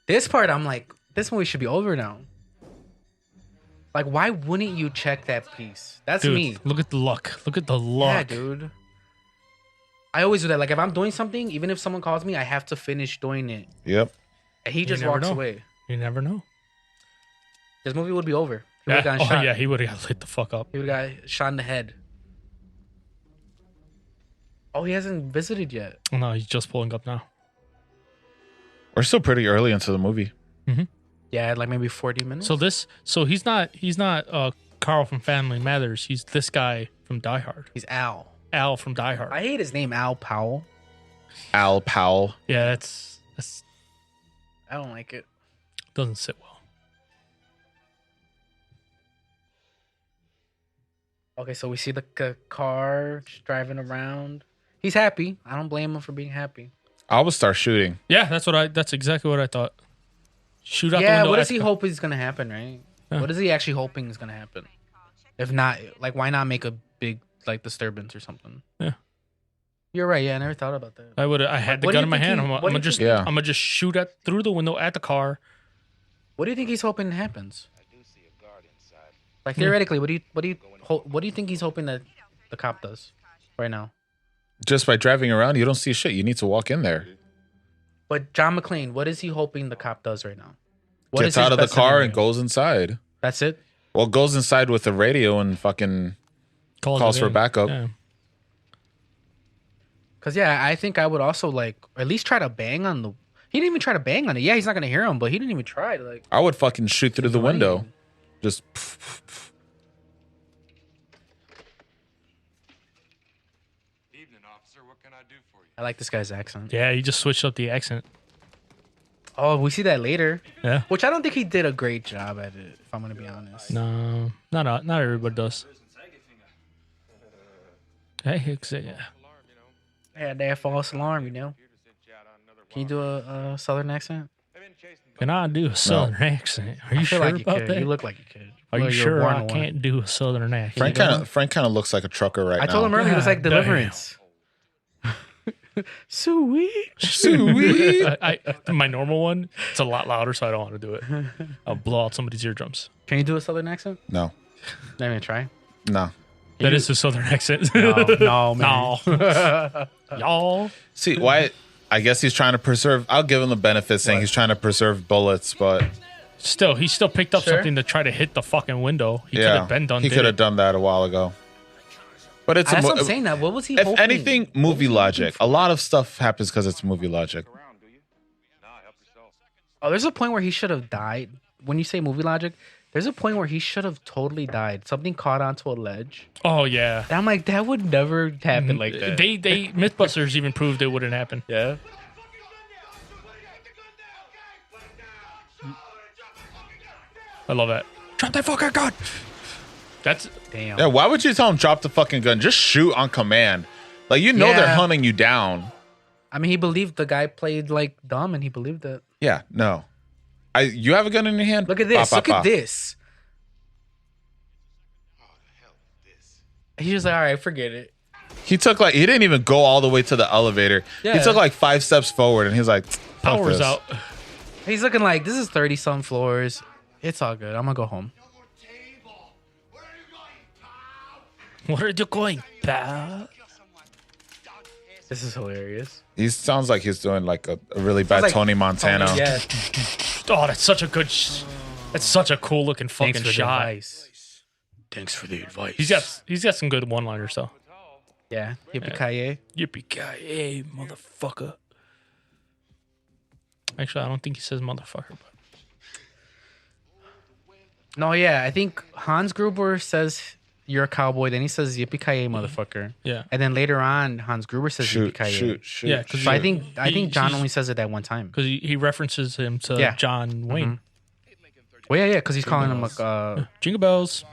This part, I'm like, this movie should be over now. Like, why wouldn't you check that piece? That's Dude, me. look at the luck. Look at the luck. Yeah, dude. I always do that. Like, if I'm doing something, even if someone calls me, I have to finish doing it. yep. And he just never walks know. away. You never know. This movie would be over. He Yeah. would have gotten Oh shot. yeah, he would have got lit the fuck up. He would have got shot in the head. Oh, he hasn't visited yet. Oh, no, he's just pulling up now. We're still pretty early into the movie. Yeah, like maybe 40 minutes. So he's not Carl from Family Matters. He's this guy from Die Hard. He's Al. Al from Die Hard. I hate his name, Al Powell. Al Powell. Yeah, that's I don't like it. doesn't sit well. Okay, so we see the car just driving around. He's happy. I don't blame him for being happy. I would start shooting. Yeah, that's exactly what I thought. Shoot out the Yeah, window. what does at he the- hope is gonna happen, right? Yeah. What is he actually hoping is gonna happen? If not, like, why not make a big like disturbance or something? Yeah. You're right. Yeah, I never thought about that. I had the What do gun you in my think hand. he- I'm what do gonna you just think- Yeah. I'm gonna just shoot through the window at the car. What do you think he's hoping happens? Like theoretically, what do you think he's hoping that the cop does right now? Just by driving around, you don't see shit. You need to walk in there. But John McClain, what is he hoping the cop does right now? What Gets is his out of the best car scenario? and goes inside. That's it. Well, goes inside with the radio and fucking calls it for in. backup. Yeah. Cause yeah, I think I would also like at least try to bang on the. He didn't even try to bang on it. Yeah, he's not gonna hear him, but he didn't even try to like. I would fucking shoot through the window. Just. Evening, officer. What can I do for you? I like this guy's accent. Yeah, he just switched up the accent. Oh, we see that later. Yeah. Which I don't think he did a great job at it. If I'm gonna be honest. No, not everybody does. Hey, yeah. Yeah, that false alarm, you know. Can you do a southern accent? Can I do a southern accent? Are you I feel sure like you about could. that? You look like you could. Are Well, you you're sure born I one. can't do a southern accent? Frank kind of looks like a trucker right now. I told him earlier it was like God damn. Deliverance. Sweet. Sweet. My normal one, it's a lot louder, so I don't want to do it. I'll blow out somebody's eardrums. Can you do a southern accent? No. Not even try. No. That is a southern accent. No, man. No. Y'all. See, why? I guess he's trying to preserve. I'll give him the benefit saying he's trying to preserve bullets, but Still, he still picked up something to try to hit the fucking window. He could have been done. He could have done that a while ago. But it's That's what I'm saying. That what was he? if hoping? anything, movie logic. A lot of stuff happens because it's movie logic. Oh, there's a point where he should have died. When you say movie logic, there's a point where he should have totally died. Something caught onto a ledge. Oh yeah. And I'm like, that would never happen like that. They Mythbusters even proved it wouldn't happen. Yeah. I love that. Drop that fucking gun. That's damn. Yeah, why would you tell him drop the fucking gun? Just shoot on command. Like you know they're hunting you down. I mean, he believed the guy played like dumb, and he believed it. Yeah, no. You have a gun in your hand? Look at this. Look at this. He was like, all right, forget it. He didn't even go all the way to the elevator. Yeah. He took like 5 steps forward and he's like, Power's this. out. He's looking like, this is 30-some floors. It's all good. I'm going to go home. Where are you going, pal? This is hilarious. He sounds like he's doing like a really bad like Tony Montana. Tony, yeah. Oh, that's such a good. That's such a cool looking fucking Thanks for shot. the advice. Thanks for the advice. He's got some good one-liners though. Yeah. Yippee-ki-yay. Yippee-ki-yay, motherfucker. Actually, I don't think he says motherfucker. But No, yeah. I think Hans Gruber says you're a cowboy. Then he says yippee-ki-yay, motherfucker. Yeah. And then later on, Hans Gruber says yippee-ki-yay. Shoot. yeah, So I think John only says it that one time. because he references him to John Wayne. Well, yeah, because he's calling him like Jingle bells.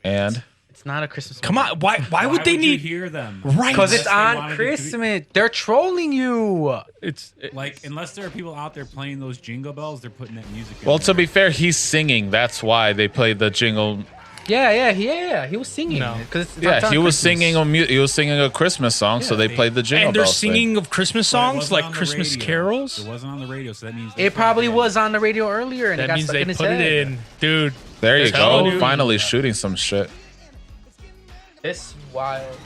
And it's not a Christmas. Come on, why would they need hear them? right? Because it's Unless they on wanted it to Christmas. They're trolling you. It's Like, unless there are people out there playing those jingle bells, they're putting that music in well, there. to be fair, he's singing. That's why they played the jingle. Yeah. He was singing. No. Yeah, he was singing a Christmas song, so they played the jingle and they're bells thing. singing of Christmas But it songs wasn't like on the Christmas radio. carols. It wasn't on the radio, so that means It probably was on the radio earlier, and it That got means stuck they in his put head. it in, dude. There you Telling go. you. Finally shooting some shit. This wild.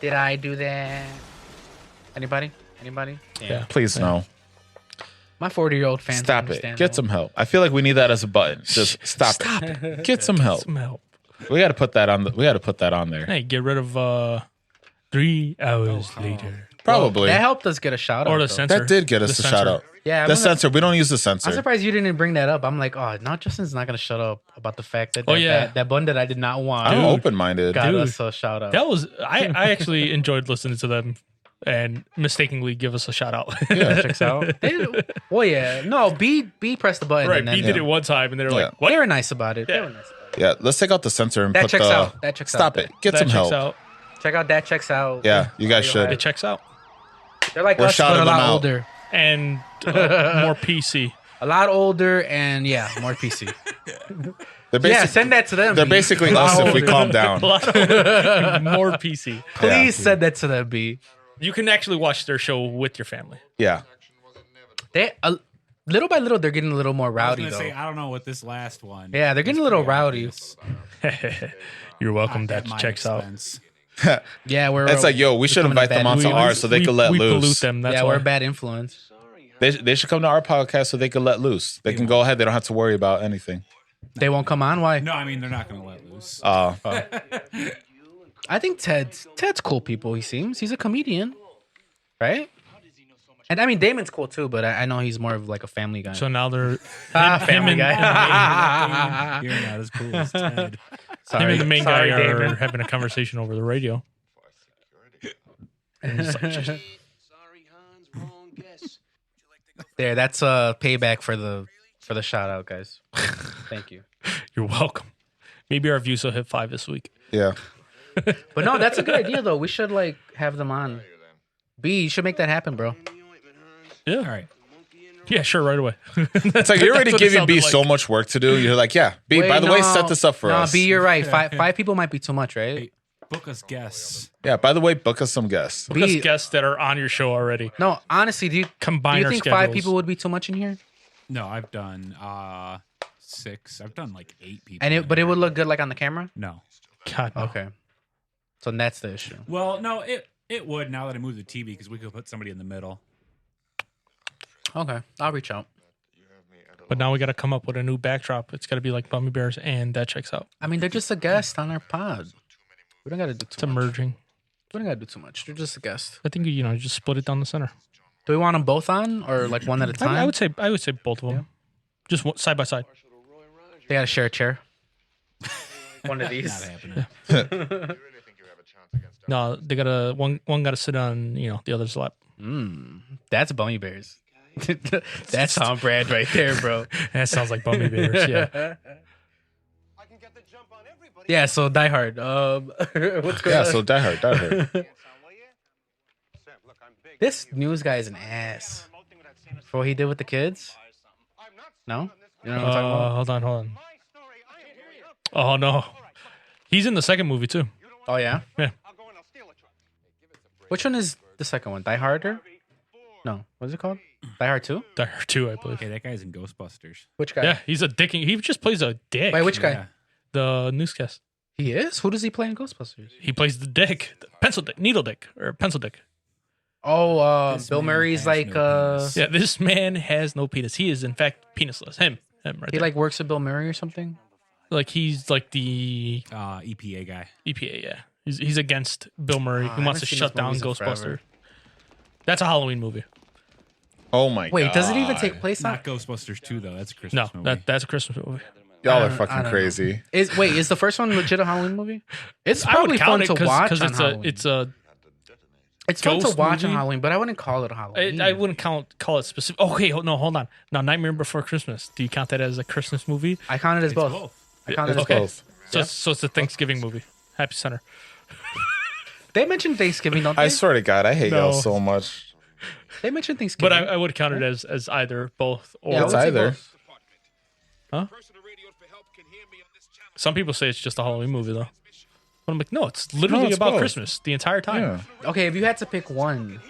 Did I do that? Anybody? Yeah. Please no. My 40-year-old fans Stop it. understand Get that. some help. I feel like we need that as a button. Just stop it. Get some help. Some help. We got to put that on there. Hey, get rid of 3 hours later. Probably. That helped us get a shout out. Or the though. censor. That did get us The a shout out. Yeah, The censor. We don't use the I'm censor. surprised you didn't bring that up. I'm like, oh, now Justin's not gonna shut up about the fact that Oh, yeah. that bun that I did not want I'm open minded. got Dude. us a shout out. That was I actually enjoyed listening to them and mistakenly give us a shout out. Yeah. Checks out. Well, yeah, no, B pressed the button. Right, and then he did it one time and they were Yeah. like, "What?" They were nice about it. They were nice about it. Yeah, let's take out the censor and That put checks the. out. That checks Stop out. it. Get That some checks help. out. Check out that checks out. Yeah, you guys Audio should. Hive. It checks out. They're like We're us, but shouting a them lot out. older. And more PC. A lot older and yeah, more PC. They're Yeah, basic, send that to them. They're B. basically A lot us if we older. calm down. A lot of more PC. Please send that to them, B. You can actually watch their show with your family. Yeah. They little by little they're getting a little more I was rowdy gonna though. say, I don't know what this last one. Yeah, they're getting a little rowdy. You're welcome. Not at That my checks out. expense. Yeah, we're. It's like, yo, we should becoming a invite them bad onto influence. ours so they could let we loose. pollute them. That's yeah, why. we're a bad influence. They should come to our podcast so they can let loose. They can go ahead. They don't have to worry about anything. They won't come on. Why? No, I mean they're not going to let loose. I think Ted's cool. People, he seems he's a comedian, right? And I mean Damon's cool too, but I know he's more of like a family guy. So now they're Family him guy. You're not as cool as Ted. him and the main guy Sorry, are Damon. having a conversation over the radio. And he's like, just- There, that's a payback for the shout out, guys. Thank you. You're welcome. Maybe our views will hit 5 this week. Yeah. But no, that's a good idea though. We should like have them on. B, you should make that happen, bro. Yeah. All right. Yeah, sure, right away. It's like you're already giving B so much work to do. You're like, yeah, B, Wait, by the way, no. set this up for no, us. B, you're right. Five people might be too much, right? Book us guests. Yeah. By the way, book us some guests. Because guests that are on your show already. No, honestly, do you Combine our think schedules. 5 people would be too much in here? No, I've done 6. I've done like 8 people. And it would look good like on the camera? No. God, no. Okay. So that's the issue. Well, no, it would now that I moved the TV because we could put somebody in the middle. Okay. I'll reach out. But now we got to come up with a new backdrop. It's got to be like Bummy Bears, and that checks out. I mean, they're just a guest on our pod. We don't got to do It's too much. emerging. We don't got to do too much. They're just a guest. I think you just split it down the center. Do we want them both on or like one at a time? I would say both of them, just side by side. They got to share a chair. One of these. Not happening. No, they gotta one gotta sit on the other's lap. That's Bummy Bears. That's on brand right there, bro. That sounds like Bummy Bears. Yeah. Yeah, so Die Hard. What's going Yeah. on? So Die Hard. This news guy is an ass. For what he did with the kids? No? You know what I'm talking about? Hold on. Oh no, he's in the second movie too. Oh, yeah? Yeah. Which one is the second one? Die Harder? No. What's it called? Die Hard 2? Die Hard 2, I believe. Okay, that guy's in Ghostbusters. Which guy? Yeah, he's a dick. He just plays a dick. Wait, which guy? Yeah. The newscast. He is? Who does he play in Ghostbusters? He plays the dick, the pencil dick, needle dick, or pencil dick. Oh, This Bill man Murray's has like, no penis. Yeah, this man has no penis. He is in fact penisless. Him right he there. like works with Bill Murray or something? Like he's like the EPA guy. EPA. Yeah, he's against Bill Murray. I He wants to haven't seen shut his down movies in Ghostbuster. forever. That's a Halloween movie. Oh my god. Wait, does it even take place on? Not Ghostbusters 2 though. That's a Christmas No, movie. that's a Christmas movie. Y'all I are don't fucking know. crazy. Is the first one legit a Halloween movie? It's I probably would fun count it to watch on it's Halloween. it's a. It's fun to ghost watch on movie. Halloween, but I wouldn't call it a Halloween. I wouldn't call it specific. Okay, no, hold on. Now, Nightmare Before Christmas. Do you count that as a Christmas movie? I count it as both. I count it as Okay. both. So it's a Thanksgiving movie. Happy Center. They mentioned Thanksgiving, don't they? I swear to God, I hate y'all No. so much. They mentioned But Thanksgiving. I would count it as either both or. Yeah, I It's would say either. both. Huh? Some people say it's just a Halloween movie though. But I'm like, no, it's literally it's about both. Christmas the entire time. Yeah. Okay, if you had to pick one,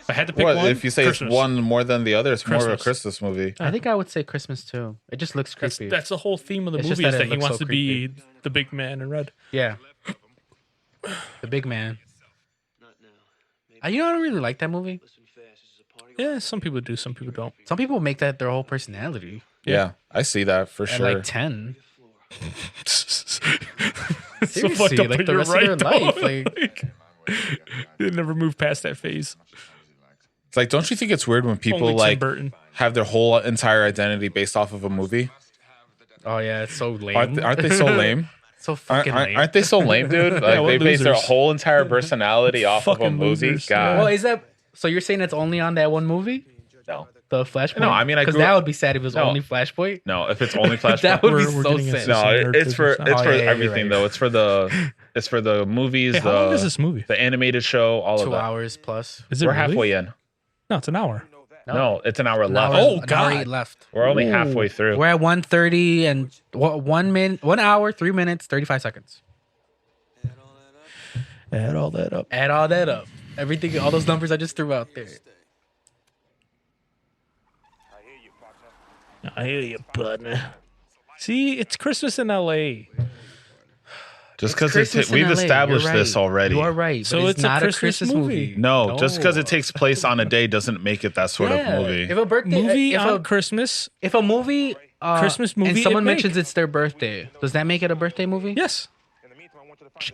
If I had to pick What one. if you say Christmas. it's one more than the other? It's more of a Christmas. Christmas movie. I think I would say Christmas too. It just looks creepy. That's the whole theme of the It's just movie is that that it he looks wants so to be the big man in red. Yeah. The big man. You know, I don't really like that movie. Yeah, some people do, some people don't. Some people make that their whole personality. Yeah, I see that for At sure. like 10. So Seriously, fucked up, like but the you're rest right, of their though. life. Like, They never move past that phase. It's like, don't you think it's weird when people Only Tim like Burton. have their whole entire identity based off of a movie? oh yeah, it's so lame. Aren't they so lame? So Aren't, fucking lame. aren't they so lame, dude? Like what they base their losers. whole entire personality off of a Fucking movie. losers, God, Well, is that so? You're saying it's only on that one movie, no, the Flashpoint? No, I mean, I because grew that up- would be sad if it was No. only Flashpoint. no. If it's only Flashpoint, That would be We're so getting sad. into no, some nerd it's for business now. it's for Oh, yeah, you're everything right. though. It's for the movies, Hey, how long is this movie? the animated show, all of 2 that. hours plus. Is it We're really? halfway in. No, it's an hour. No, it's an hour An left. hour- Oh, an hour God. 8 left. We're only halfway through. We're at 1:30 and 1 hour, 3 minutes, 35 seconds. Add all that up. Add all that up. Everything, all those numbers I just threw out there. I hear you, partner. See, it's Christmas in LA. Just because Christmas in we've LA, established you're this right. already. You are right. So but it's a not Christmas movie. No, just because it takes place on a day doesn't make it that sort Yeah. of movie. If a birthday Movie if on a, Christmas. if a movie Christmas movie and someone it make. mentions it's their birthday, does that make it a birthday movie? Yes.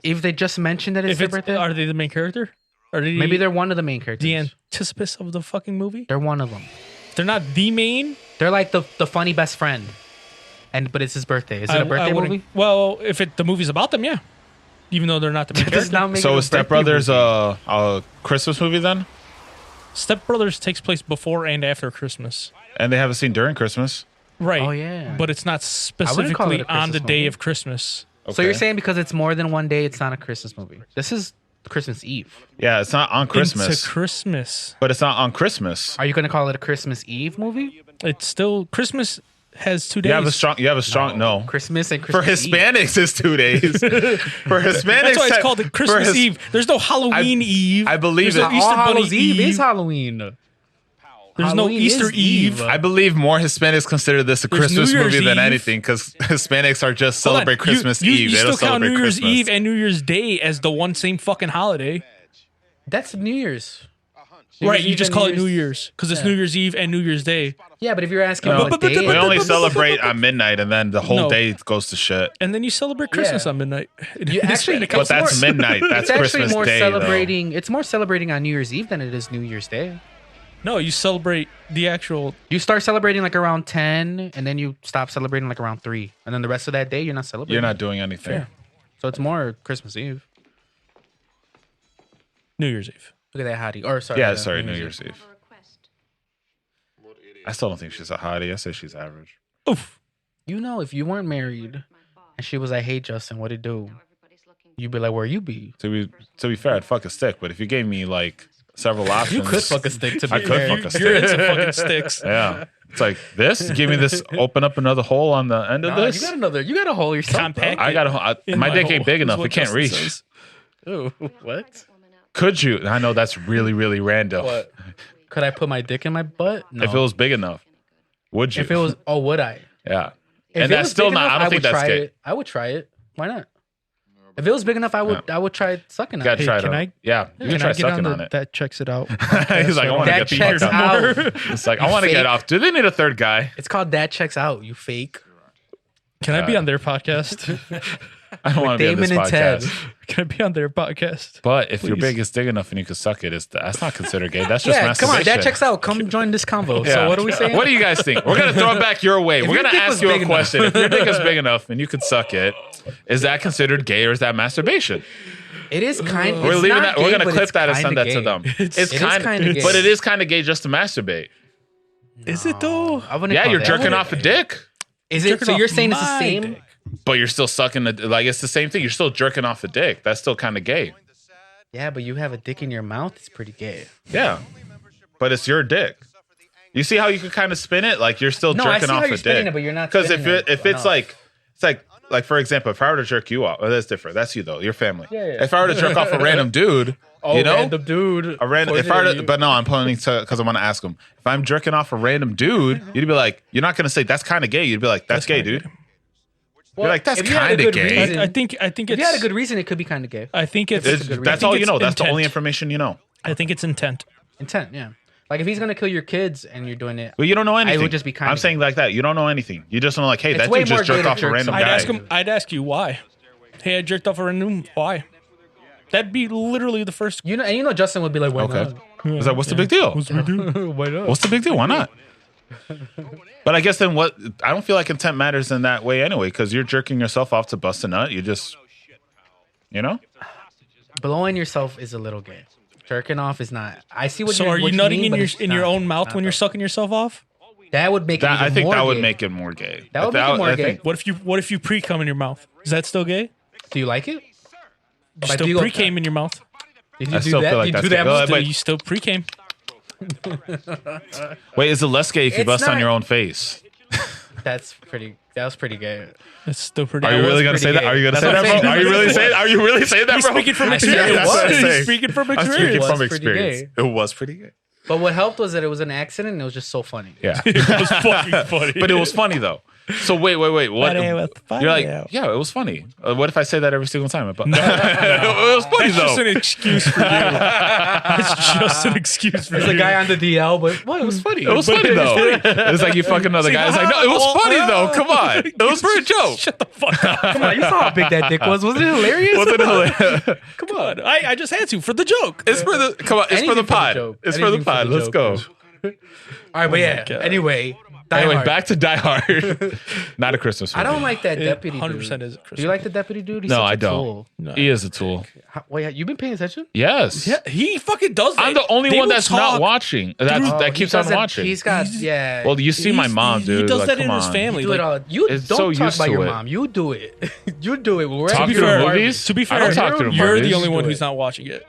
If they just mention that it's If their it's, birthday, are they the main character? Are they maybe they're one of the main characters. the anticipus of the fucking movie? They're one of them. They're not the main. They're like the funny best friend. But it's his birthday. Is it a birthday wouldn't- movie? Well, if the movie's about them, yeah. Even though they're not the main That does character. not make it So a is Step birthday Brothers movie. a Christmas movie then? Step Brothers takes place before and after Christmas. And they have a scene during Christmas. Right. Oh, yeah. But it's not wouldn't call it specifically a on the Christmas day movie. of Christmas. So you're Okay. saying because it's more than one day, it's not a Christmas movie? This is Christmas Eve. Yeah, it's not on Christmas, Into Christmas. but it's not on Christmas. Are you going to call it a Christmas Eve movie? It's still Christmas. has 2 days. You have a strong no. Christmas and For Christmas Eve. Hispanics, it's 2 days. For Hispanics, That's why it's called the Christmas Eve. There's no Halloween Eve. I believe There's it. no Easter All Hallows Bunny Eve is Halloween. There's no Halloween Easter is Eve. I believe more Hispanics consider this a There's Christmas New Year's movie than Eve. anything because Hispanics are just Hold on. celebrate Christmas you, Eve. You They don't still count celebrate New Year's Christmas. Eve and New Year's Day as the one same fucking holiday. That's New Year's. Right, you Eve just and call New it New Year's. Year's because it's Yeah. New Year's Eve and New Year's Day. Yeah, but if you're asking No, what day, we only it is, celebrate on midnight, and then the whole No. day goes to shit. And then you celebrate Christmas on midnight. You actually, But that's midnight. That's it's actually Christmas more Day, celebrating. It's more celebrating on New Year's Eve than it is New Year's Day. No, you celebrate the actual. You start celebrating like around 10, and then you stop celebrating like around 3, and then the rest of that day you're not celebrating. You're not doing anything. Yeah. So it's more Christmas Eve. New Year's Eve. Look at that hottie. Or sorry. Yeah, sorry, New Year's Eve. I still don't think she's a hottie. I say she's average. Oof. You know, if you weren't married, and she was like, "Hey, Justin, what it do?" You'd be like, "Where you be?" To be fair, I'd fuck a stick. But if you gave me like several options, You could fuck a stick. To be I could fair. fuck a stick. You're into fucking sticks. Yeah, it's like this. Give me this. Open up another hole on the end of Nah, this. You got a hole yourself. Compact. I got In my my dick hole ain't big is enough. what It can't Justin reach. says. Ooh, what? Could you? I know that's really, really random. What? Could I put my dick in my butt? No. If it was big enough, would you? If it was, oh, would I? yeah. If And it that's was still big not. enough, I don't think would that's try gay. it. I would try it. Why not? If it was big enough, I would try sucking on Gotta it. try it. can out. I- Yeah, you can try sucking on it. That checks it out. He's like, I want to That get checks fucked out. It's like, I want to Fake. get off. Do they need a third guy? It's called That Checks Out. You fake. Can I be on their podcast? I don't want to be on this Damon and Ted. podcast. Can I be on their podcast? But if your Please. big is big enough and you can suck it, that's not considered gay. That's just Yeah, come on. masturbation. That checks out. Come join this convo. Yeah. So what are we saying? What do you guys think? We're gonna throw it back your way. We're your gonna dick ask was you a big question. enough. If your dick is big enough and you could suck it, is that considered gay or is that masturbation? It is kind. We're it's leaving not that. gay, We're gonna but clip it's that and kinda send that gay. to them. It's It is kind kinda of, gay. but it is kind of gay just to masturbate. Is it though? I wouldn't Yeah, call you're that. jerking off a dick, Is it? jerking So you're off saying it's the my same? dick. but you're still sucking the like. It's the same thing. You're still jerking off a dick. That's still kind of gay. Yeah, but you have a dick in your mouth. It's pretty gay. Yeah, but it's your dick. You see how you could kind of spin it? Like you're still No, I jerking see how off you're a spinning dick. it, but you're not Because if spinning it it if it's enough. like for example, if I were to jerk you off, well, that's different. That's you though, your family. Yeah. If I were to jerk off a random dude, Oh, you know, random dude. a random. If I were to, but no, I'm pointing to because I want to ask him. If I'm jerking off a random dude, you'd be like, you're not gonna say that's kind of gay. You'd be like, that's gay, kinda dude. Well, You're like, that's if you had a kind of good gay. reason- I think If it's. you had a good reason, it could be kind of gay. I think it's. It's- a good that's reason. all I think you know. it's That's the only intent. information you know. I think it's intent. Intent, yeah. Like if he's gonna kill your kids and you're doing it, But you don't know anything. would just be kinda I'm saying like that. You don't know anything. You just know like, hey, It's that way dude just more gay jerked to off a jerk random somebody. guy. I'd ask you why. Hey, I jerked off a random. Why? That'd be literally the first. you know, Justin would be like, "Why Okay. Is that what's the big deal? not? Why not?" What's the big deal? Why not? But I guess then what? I don't feel like intent matters in that way anyway, because you're jerking yourself off to bust a nut. You just, you know, Blowing yourself is a little gay. Jerking off is not. I see what. So you're, are what you nutting mean, in but your it's in your not- own mouth not when you're though. sucking yourself off? That would make it. that, Even I think more that would gay. make it more gay. That would make it more I gay. think- What if you pre cum in your mouth? Is that still gay? Do you like it? You Like, still do you go- pre came in your mouth. Did I you do still that? feel like you that's do gay. that? Well, most- but- You still pre came. Wait, is it less gay if you It's bust on not- your own face? That's pretty. That was pretty gay. It's still pretty. Are you was really gonna pretty say that? gay. Are you gonna That's say what that, I'm bro? saying. Are you really saying? Are you really saying that, He's bro? speaking from I said it experience. was. That's what I'm saying. He's speaking from I'm speaking experience. from was pretty experience. gay. It was pretty gay. But what helped was that it was an accident and it was just so funny. Yeah, It was fucking funny. but it was funny though. So wait. What? But it was funny. You're like, yeah, it was funny. What if I say that every single time? It was funny That's just though. an excuse for you. It's just an excuse for There's you. a guy on the DL, but well, it was funny. It was funny though. It's like you fucking another guy. It's like, no, it was funny though. Come on, it was for a joke. Shut the fuck up. Come on, you saw how big that dick was. Wasn't it hilarious? Wasn't it hilarious? Come on. I just had to for the joke. It's for the come on. It's for the Anything for the pod. joke. It's for the Anything for pod. the Let's joke. go. All right, but yeah. God. Anyway, Die Anyway, Hard. back to Die Hard. Not a Christmas movie. I don't like that It deputy 100% dude. is a Christmas. Do you like the deputy dude? He's No, such I a don't. tool. No. He is a tool. Wait, you been paying attention? Yes. Yeah, he fucking does that. I'm the only They one will that's talk- not watching. Oh, That he keeps on doesn't- watching. He's got yeah. Well, you see my He's- mom, he dude. does like, that come in his on. family. you do it Like, all. You It's don't so talk used about to your it. mom. You do it. You do it. We're Talk at to your the party. movies? to be I fair, don't talk to the you're movies. the only one Do who's it. not watching it.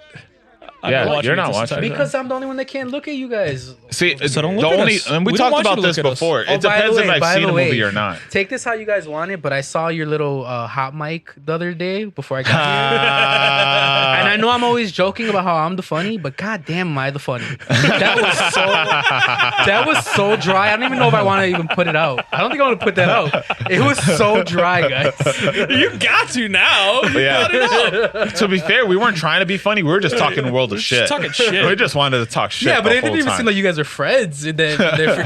Yeah, you're not this watching entire Because time. I'm the only one that can't look at you guys. See, So don't the look at only us. and we We don't talked want you about to this look at us. before. Oh, It by depends the if way, I've by seen the a movie way, or not. Take this how you guys want it, but I saw your little hot mic the other day before I got here. And I know I'm always joking about how I'm the funny, but goddamn, am I the funny? That was so dry. I don't even know if I want to even put it out. I don't think I want to put that out. It was so dry, guys. You got to now. You Yeah. got it up. To be fair, we weren't trying to be funny. We were just talking world of shit. talking shit. We just wanted to talk shit. Yeah, but the it didn't whole even time. seem like you guys are friends. And then they're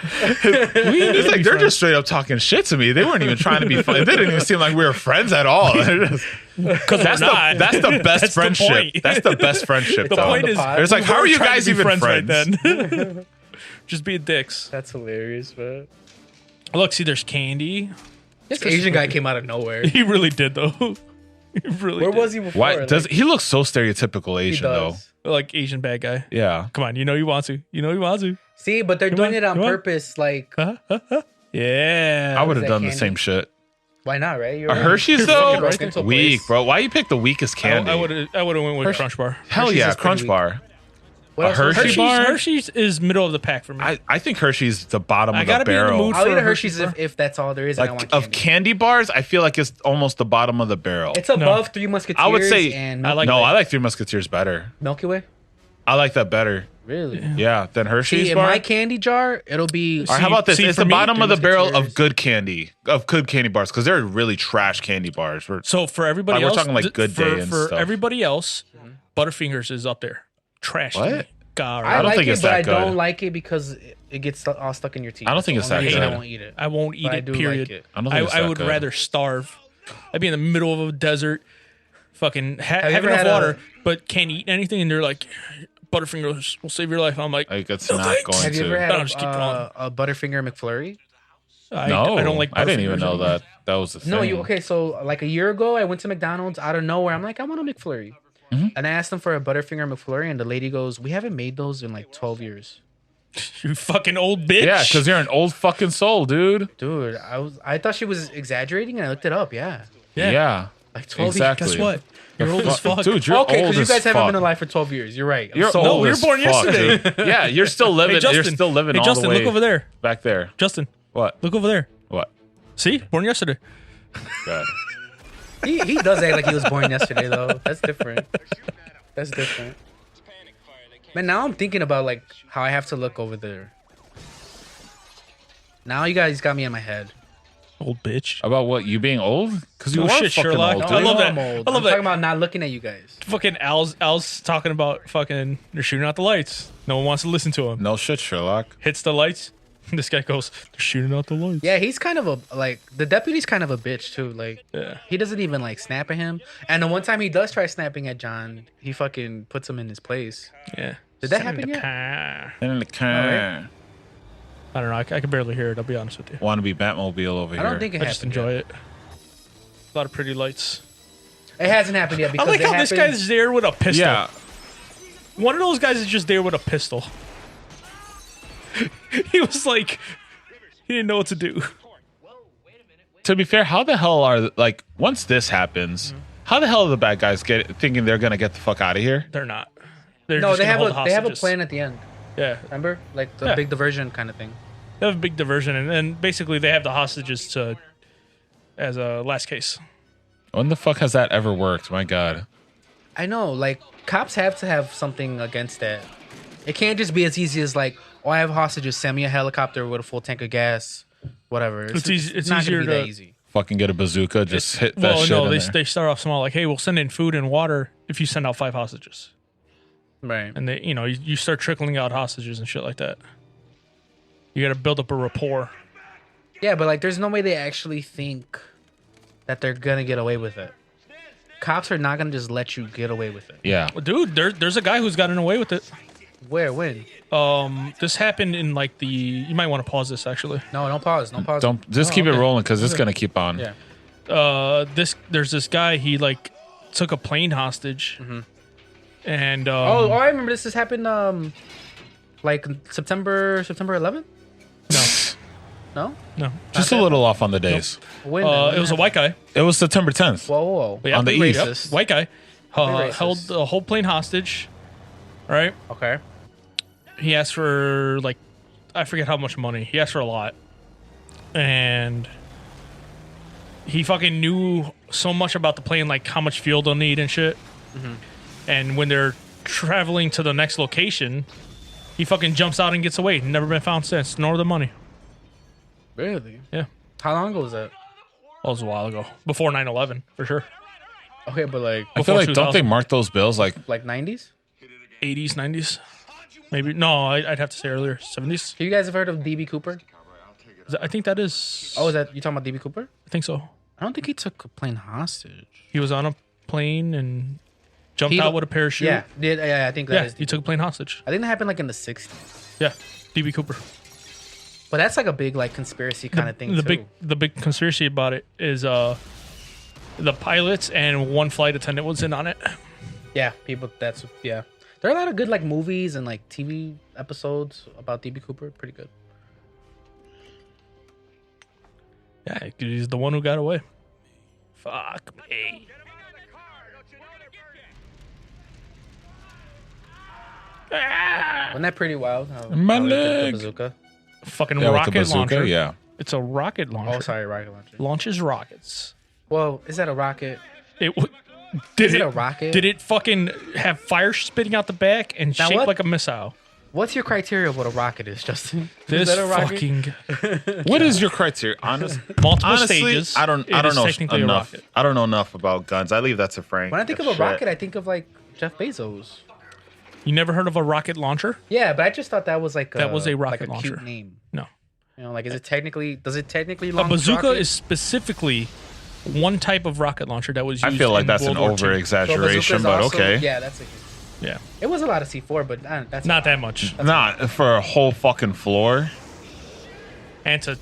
It's like they're just straight up talking shit to me. They weren't even trying to be funny. It didn't even seem like we were friends at all. Because That's the best That's the friendship. point. That's the best friendship. The though. point is, It's like, we how are weren't you trying guys to be even friends? right then? Just being dicks. That's hilarious, man. Look, see, there's candy. This Asian guy came out of nowhere. He really did, though. He really Where did. was he before? Why Like, does he look so stereotypical he Asian though? does. Like Asian bad guy. Yeah. Come on, you know you want to. You know you want to. See, but they're Come doing on, it on come on. purpose. Like, Yeah. I would have that done the candy? same shit. why not, right? You're A right. Hershey's You're though, fucking broken into a weak, place. bro. Why you pick the weakest candy? I would have went with Crunch Bar. Hell Hershey's yeah, is pretty Crunch weak. Bar. What A else was Hershey there? bar? Hershey's is middle of the pack for me. I think Hershey's the bottom I of the gotta be in the barrel. mood I'll for eat a a Hershey's Hershey's if that's all there is. And I Like want of candy. candy bars, I feel like it's almost the bottom of the barrel. It's above Three Musketeers. I would say and I Milky like- no, Way. I like Three Musketeers better. Milky Way. I like that better. Really? Yeah, than Hershey's See, in bar. my candy jar, it'll be. Or how about this? see, It's for the me, bottom Three of the barrel of Musketeers. good candy bars because they're really trash candy bars. So for everybody Like, we're else, talking like Good Day and for stuff. everybody else, Butterfingers is up there. Trash. What? God, I don't like think it, it's but that I don't good. like it because it gets all stuck in your teeth. I don't think That's it's the that only reason good. I won't eat it. I won't eat But I it. do Period. like it. I don't think it's I that would good. rather starve. I'd be in the middle of a desert, fucking you have ever enough had water, but can't eat anything, and they're like, Butterfingers will save your life. I'm like, Like it's No, not thanks. going Have you to. ever had I'll just keep going. a Butterfinger McFlurry? No, I don't like. I didn't even Butterfingers know anymore. that was the thing. No, you okay? So like a year ago, I went to McDonald's out of nowhere. I'm like, I want a McFlurry, Mm-hmm. and I asked them for a Butterfinger McFlurry, and the lady goes, "We haven't made those in like 12 years." You fucking old bitch. Yeah, because you're an old fucking soul, dude. Dude, I thought she was exaggerating, and I looked it up. Yeah, Yeah, like 12 exactly. Guess what? You're old as fuck. dude. You're Okay, old because you as guys haven't fuck. been alive for 12 years. You're right. I'm You're so old No, we were as born fuck, yesterday. dude. Yeah, you're still living. Hey, Justin. You're still living Hey, all Justin, the way look over there. back there. Justin, What? look over there. What? See, born yesterday. God. He does act like he was born yesterday, though. That's different. That's different. Man, now I'm thinking about like how I have to look over there. Now you guys got me in my head. Old bitch. About what? You being old? Because you Oh, are shit, fucking Sherlock. old, I dude. love that. I'm old. I love I'm that. talking about not looking at you guys. Fucking Al's talking about fucking they're shooting out the lights. No one wants to listen to him. No shit, Sherlock. Hits the lights. This guy goes, they're shooting out the lights. Yeah, he's kind of a like the deputy's kind of a bitch too. Like Yeah. he doesn't even like snap at him. And the one time he does try snapping at John, he fucking puts him in his place. Yeah. Did that Send happen the yet? car. In the car. Alright. I don't know. I can barely hear it. I'll be honest with you. Want to be Batmobile over I here? don't think it I happened. just enjoy it. A lot of pretty lights. It hasn't happened yet I because like it how this happened- guy's there with a pistol. Yeah. One of those guys is just there with a pistol. He was like, he didn't know what to do. To be fair, how the hell are like once this happens? How the hell are the bad guys thinking they're gonna get the fuck out of here? They're not. They're No, just they gonna have hold a hostages. plan at the end. Yeah, Remember, like the Yeah. big diversion kind of thing. they have a big diversion, and basically they have the hostages to as a last case. When the fuck has that ever worked? My God. I know, like cops have to have something against that. It can't just be as easy as like, oh, I have hostages. Send me a helicopter with a full tank of gas, whatever. It's easy- it's not easier gonna be that to- easy. Fucking get a bazooka, just hit that Well, shit no, in they there. they start off small, like, hey, we'll send in food and water if you send out 5 hostages, Right. and they, you start trickling out hostages and shit like that. You got to build up a rapport. Yeah, but like, there's no way they actually think that they're gonna get away with it. Cops are not gonna just let you get away with it. Yeah. Well, dude, there's a guy who's gotten away with it. Where? When? This happened in like the. You might want to pause this actually. No, don't pause. Don't pause. Don't just Oh, keep it okay. rolling because it's gonna keep on. Yeah. There's this guy. He like took a plane hostage, and Oh, I remember this. This happened. Like September 11th. No. no, Just a little off on the days. When? it was a white guy. It was September 10th. Whoa, whoa, whoa. Yeah, On the yep, east. Racist. white guy. held the whole plane hostage. Right? Okay. He asked for like, I forget how much money. He asked for a lot, and he fucking knew so much about the plane, like how much fuel they'll need and shit. Mm-hmm. And when they're traveling to the next location, he fucking jumps out and gets away. Never been found since, nor the money. Really? Yeah. How long ago was that? That was a while ago. Before 9/11, for sure. Okay, but like I feel like, don't 2000. they mark those bills like 90s? 80s, 90s? Maybe. No, I'd have to say earlier. 70s? You guys have heard of DB Cooper? I think that is... Oh, is that you talking about DB Cooper? I think so. I don't think he took a plane hostage. He was on a plane and jumped out with a parachute. Yeah, I think that is. He took a plane hostage. I think that happened like in the 60s. Yeah, DB Cooper. But that's like a big like conspiracy kind of thing too. The big conspiracy about it is the pilots and one flight attendant was in on it. Yeah, people. There are a lot of good like movies and like TV episodes about DB Cooper. Pretty good. Yeah, he's the one who got away. Fuck me. Wasn't that pretty wild? How My how he took the leg. bazooka. Fucking with the rocket bazooka, launcher. yeah. It's a rocket launcher. Oh, sorry, rocket launcher. Launches rockets. Well, is that a rocket? Did Is it a rocket? Did it fucking have fire spitting out the back and Now shaped what- like a missile? What's your criteria of what a rocket is, Justin? This is that a rocket? fucking What is your criteria? multiple Honestly, stages. I don't it is know technically a enough. rocket. I don't know enough about guns. I leave that to Frank. When I think of a rocket, I think of like Jeff Bezos. You never heard of a rocket launcher? Yeah, but I just thought that was like That was a rocket like a launcher. cute name. No. You know, like does it technically A launch bazooka rockets? is specifically one type of rocket launcher that was used I feel like in that's an World War II. over exaggeration, bazooka's but also- okay. Yeah, that's a. Yeah. It was a lot of C4, but that's Not that much. Not for a whole fucking floor. And to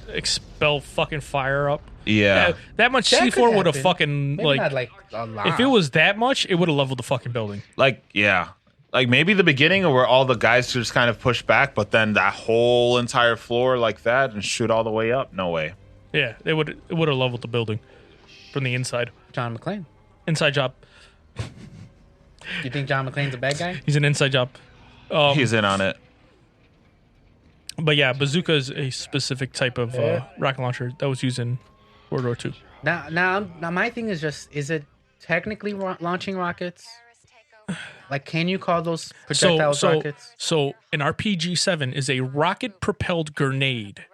expel fucking fire up. Yeah. That much That C4 could would have happen. fucking Maybe like, not like a lot. if it was that much, it would have leveled the fucking building. Like, yeah. Like maybe the beginning where all the guys just kind of push back, but then that whole entire floor like that and shoot all the way up. No way. Yeah, it would have leveled the building from the inside. John McClain. Inside job. You think John McClane's a bad guy? He's an inside job. He's in on it. But yeah, bazooka is a specific type of rocket launcher that was used in World War II. Now, my thing is just: is it technically launching rockets? Like, can you call those projectiles rockets? So an RPG-7 is a rocket-propelled grenade.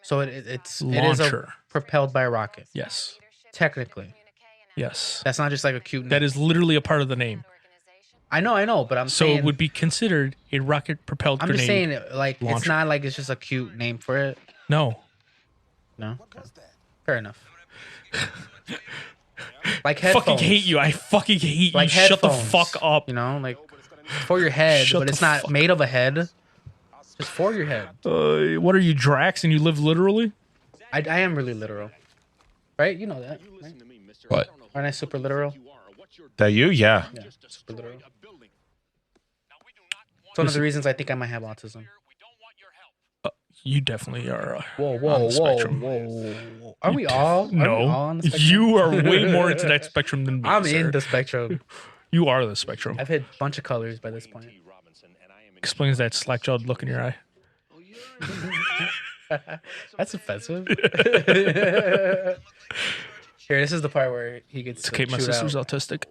So it is Launcher. propelled by a rocket. Yes. Technically, Yes. that's not just like a cute name. That is literally a part of the name. I know, but I'm So saying it would be considered a rocket-propelled I'm grenade. just saying, like, it's launcher. not like it's just a cute name for it. No. No, okay. Fair enough. Like headphones. Fucking hate you. I fucking hate Like you. Shut the headphones, fuck up. You know, like for your head, Shut but the it's not fuck made of a head. Just for your head. What are you, Drax, and you live literally? I am really literal, right? You know that. Right? What? Aren't I super literal? That you? Yeah. Yeah, super literal. It's one of the reasons I think I might have autism. You definitely are. Whoa, on whoa, the whoa, spectrum. whoa! Are we all? Are we No. all on the spectrum? You are way more into that spectrum than me. I'm sir. in the spectrum. You are the spectrum. I've hit a bunch of colors by this point. Explains that slack-jawed look in your eye. That's offensive. Here, this is the part where he gets. It's okay. My chewed sister's out. autistic.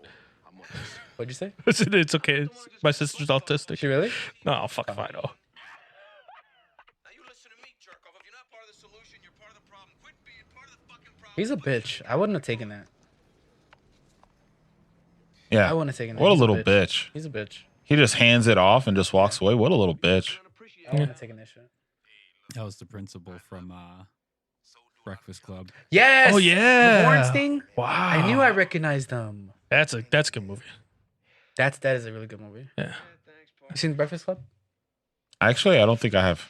What'd you say? It's okay. My sister's autistic. She really? No, fuck if I know. He's a bitch. I wouldn't have taken that. Yeah. I wouldn't have taken that. What a He's little bitch. He's a bitch. He just hands it off and just walks away. What a little bitch. I wouldn't have taken that shit. That was the principal from Breakfast Club. Yes. Oh, yeah. The Bornstein. Wow. I knew I recognized them. That's a good movie. That is a really good movie. Yeah. You seen Breakfast Club? Actually, I don't think I have.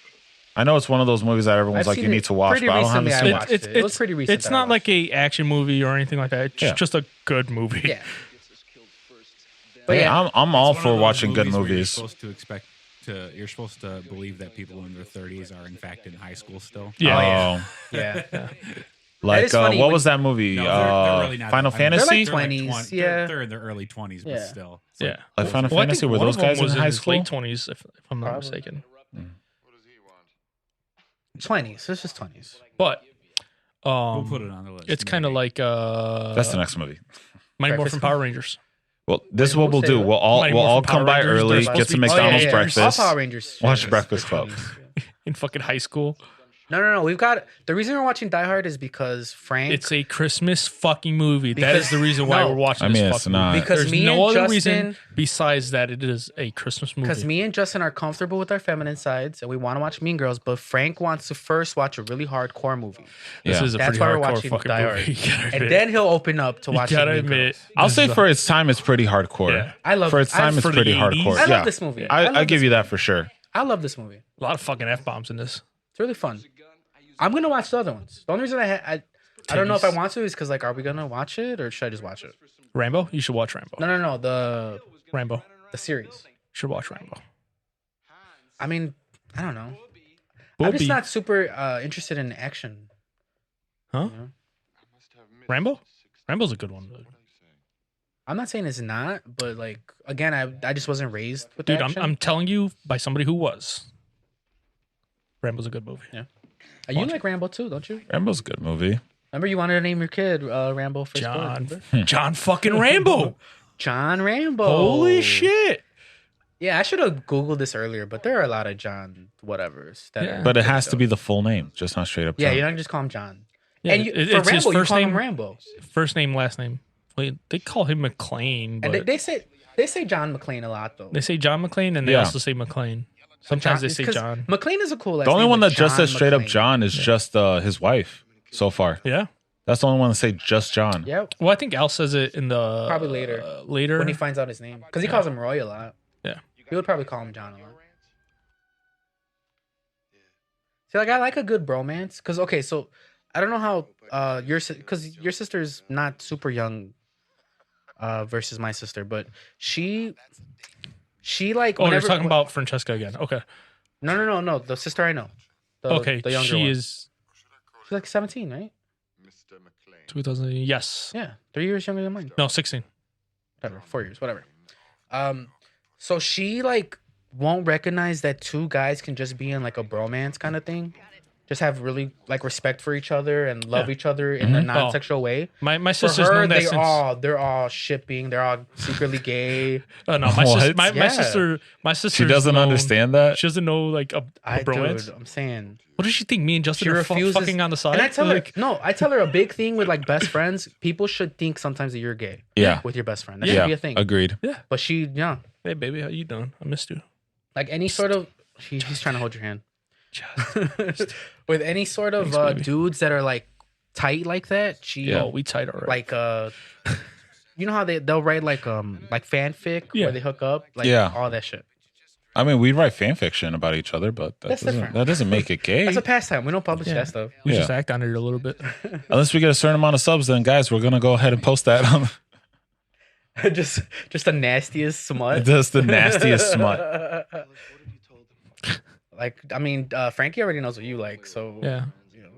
I know it's one of those movies that everyone's I've like, seen you it need to watch, pretty but I don't have recently. to I see watched it. it. It was pretty recent. It's that I not like a action movie or anything like that. It's Yeah. just a good movie. Yeah. But Hey, yeah, I'm all It's one for of those watching good where movies. You're supposed to believe that people in their 30s are in fact in high school still. Yeah. Oh, yeah. Like is funny what when- was that movie? No, they're really not. Final I mean, Fantasy. They're like 20s, yeah. They're in their early 20s, but Yeah. still. It's Yeah. Like Final Well, I Fantasy. think Were one those of them guys in was high his school? late 20s, if I'm not Probably. mistaken. What does he want? 20s. It's just 20s. But we'll put it on the list. it's kind of like That's the next movie. Mighty Breakfast Morphin Power Rangers. Well, this is what we'll say do. what? We'll all Mighty we'll all Morphin come Power by Rangers, early, they're get supposed to some be- McDonald's All breakfast, Power Rangers. watch is Breakfast Club. 20s, yeah. In fucking high school. No. We've got the reason we're watching Die Hard is because Frank. It's a Christmas fucking movie. That Because- is the reason why no. we're watching I mean, this it's fucking not. movie. Because There's me no and other Justin- reason besides that it is a Christmas movie. Because me and Justin are comfortable with our feminine sides and we want to watch Mean Girls, but Frank wants to first watch a really hardcore movie. This Yeah. is a That's pretty why we're hardcore watching fucking Die Hard. movie. You gotta And admit. then he'll open up to You watching gotta Mean admit. Girls. I'll this say is a- for its time, it's pretty hardcore. Yeah. I love For its time, it's for the pretty 80s. hardcore. I love Yeah, this movie. I love give this you that movie. for sure. I love this movie. a lot of fucking F bombs in this. It's really fun. I'm gonna watch the other ones. The only reason I don't know if I Titties. want to is because like, are we gonna watch it or should I just watch it? Rambo? You should watch Rambo. No. Rambo. The series. You should watch Rambo. I mean, I don't know. I'm just Bobby. not super interested in action. Huh? You know? Rambo? Rambo's a good one. Dude, I'm not saying it's not, but like again, I just wasn't raised with action. I'm telling you by somebody who was. Rambo's a good movie. Yeah. You watch like Rambo too, don't you? Rambo's a good movie. Remember you wanted to name your kid Rambo first John. blood, John fucking Rambo. John Rambo. Holy shit. Yeah, I should have Googled this earlier, but there are a lot of John whatevers. That Yeah. are But it has dope. to be the full name, just not straight up. Yeah, John. you're not gonna just call him John. Yeah, and you, it- for it's his Rambo, you first call name. him Rambo. First name, last name. Wait, they call him McClain, but And they say John McClain a lot though. they say John McClain and they Yeah. also say McClain. Sometimes they It's say 'cause John. McClain is a cool. The only one that just says straight up John is just his wife so far. Yeah. That's the only one that say just John. Yep. Well, I think Al says it in the Probably later. Later. When he finds out his name, because he calls him Roy a lot. Yeah. He would probably call him John a lot. See, like I like a good bromance, because okay, so I don't know how because your sister's not super young, versus my sister, but she like. Oh, you're whenever- talking about Francesca again. Okay. No. The sister I know. Okay. The younger She one. is She's like 17, right? Mr. McClain. 2000. Yes. Yeah, 3 years younger than mine. No, 16. Whatever, 4 years, whatever. So she like won't recognize that two guys can just be in like a bromance kind of thing, just have really like respect for each other and love Yeah. each other in a Mhm. non-sexual way. My For sister's her, known that since. they're all shipping, they're all secretly gay. No, my What? sister. My Yeah. sister. My sister. She doesn't understand that. She doesn't know like a bromance. Dude, I'm saying. What does she think? Me and Justin She are refuses, fucking on the side. and I tell Like, her, no, I tell her a big thing with like best friends. People should think sometimes that you're gay. Yeah. With your best friend, that Yeah. should be a thing. Agreed. But she, yeah, hey baby, how you doing? I missed you. like any sort of, he's trying to hold your hand. With any sort of Thanks, baby. dudes that are like tight like that, she Oh, we tight already. like you know how they'll write like fanfic Yeah. where they hook up, like Yeah. all that shit. I mean, we write fan fiction about each other, but That's different. that doesn't make it gay. That's a pastime. We don't publish Yeah. that stuff. we Yeah. just act on it a little bit. Unless we get a certain amount of subs, then guys, we're gonna go ahead and post that on just the nastiest smut. just the nastiest smut. Like I mean, Frankie already knows what you like, so Yeah. you know.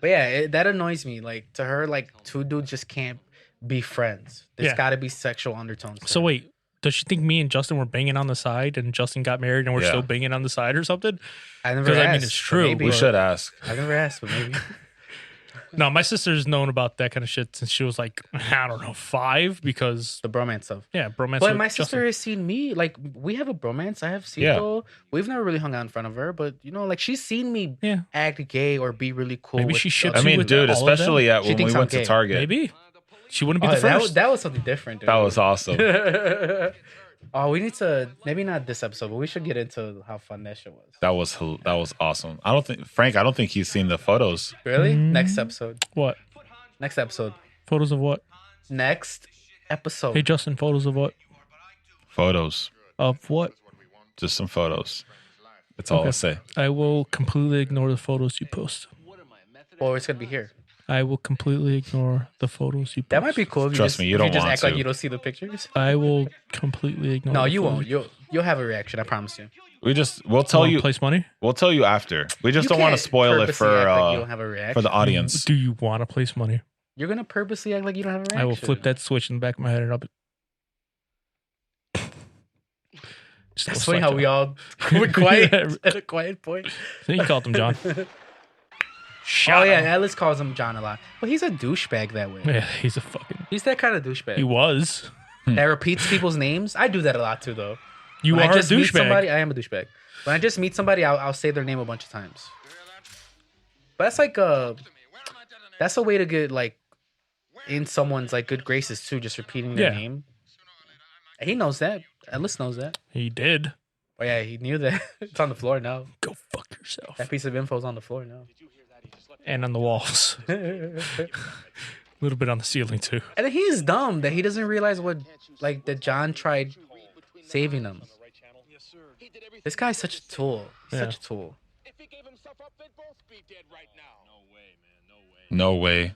But yeah, that annoys me. Like to her, like two dudes just can't be friends. There's Yeah. got to be sexual undertones. to So it. wait, does she think me and Justin were banging on the side, and Justin got married, and we're Yeah. still banging on the side or something? I never 'cause, asked. I mean, it's but true. maybe. We should ask. I never asked, but maybe. No, my sister's known about that kind of shit since she was like, I don't know, 5, because The bromance stuff. yeah, bromance. But with my Justin. sister has seen me. Like we have a bromance. I have Yeah. Cito. We've never really hung out in front of her, but you know, like she's seen me Yeah. act gay or be really cool. Maybe with she other ships I mean, with dude, all of them? especially at She when we thinks I'm went to gay. Target. Maybe she wouldn't be Oh, the first. that was something different. Dude. That was awesome. Oh, we need to maybe not this episode, but we should get into how fun that shit was. That was awesome. I don't think he's seen the photos. Really? Mm. Next episode. What Next episode. photos of what? Next episode. Hey Justin, photos of what? Photos. Of what? Just some photos. That's all Okay. I'll say. I will completely ignore the photos you post. Or it's gonna be here. I will completely ignore the photos you post. That might be cool. If Trust just, me, you if don't you just want act like to. you don't see the pictures. I will completely ignore. No, the you photos. won't. You'll have a reaction. I promise you. We'll tell Wanna you. place money. We'll tell you after. We just You don't want to can't spoil it purposely for act like you don't have a reaction. for the audience. Do you want to place money? You're gonna purposely act like you don't have a reaction. I will flip that switch in the back of my head and I'll be. Just That's go funny how slide we it. all were quiet Yeah. at a quiet point. So you called him John. Oh Shot yeah, him. Alice calls him John a lot. Well, he's a douchebag that way. Yeah, he's a fucking. He's that kind of douchebag He was. that repeats people's names. I do that a lot too, though. You When are I a just meet somebody, douchebag. I am a douchebag. When I just meet somebody, I'll say their name a bunch of times. But that's like that's a way to get like in someone's like good graces too, just repeating their Yeah. name. He knows that. Alice knows that. He did. Oh yeah, he knew that. It's on the floor now. Go fuck yourself. That piece of info's on the floor now. And on the walls. A little bit on the ceiling too. And then he's dumb that he doesn't realize that John tried saving him. This guy's such a tool. He's Yeah. such a tool. No way.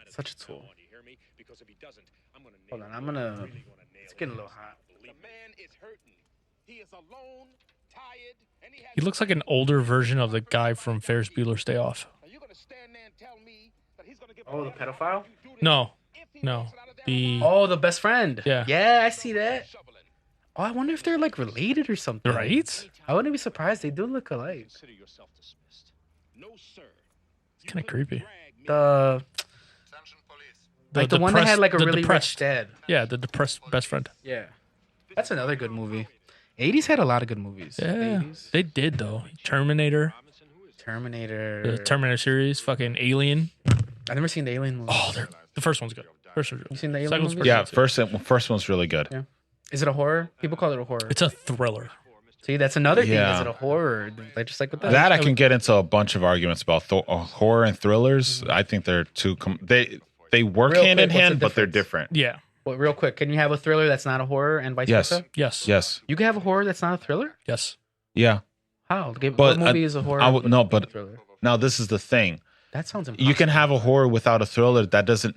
Such a tool. Hold on, it's getting a little hot. He looks like an older version of the guy from Ferris Bueller's Day Off. Oh, the pedophile? No. The Oh, the best friend. Yeah. Yeah, I see that. Oh, I wonder if they're like related or something. right? I wouldn't be surprised. They do look alike. It's kind of creepy. The one that had like a the really depressed. rich dad. Yeah, the depressed best friend. Yeah. That's another good movie. 80s had a lot of good movies. Yeah, 80s. they did though. Terminator, Terminator. the Terminator series, fucking Alien. I've never seen the Alien movie. Oh, the first one's good. First one's You good. seen the Alien Second one's movie? pretty Yeah, good, too. first one's really good. Yeah. Is it a horror? People call it a horror. It's a thriller. See, that's another thing. Yeah. Is it a horror? Like just like with That I can get into a bunch of arguments about horror and thrillers. I think they're two. They work Real hand in quick, what's hand, the but they're difference? different. Yeah. Well, real quick, can you have a thriller that's not a horror and vice Yes. versa? Yes. Yes. You can have a horror that's not a thriller? Yes. Yeah. How? But what movie is a horror? no, with but a thriller? now this is the thing. That sounds impossible. You can have a horror without a thriller. That doesn't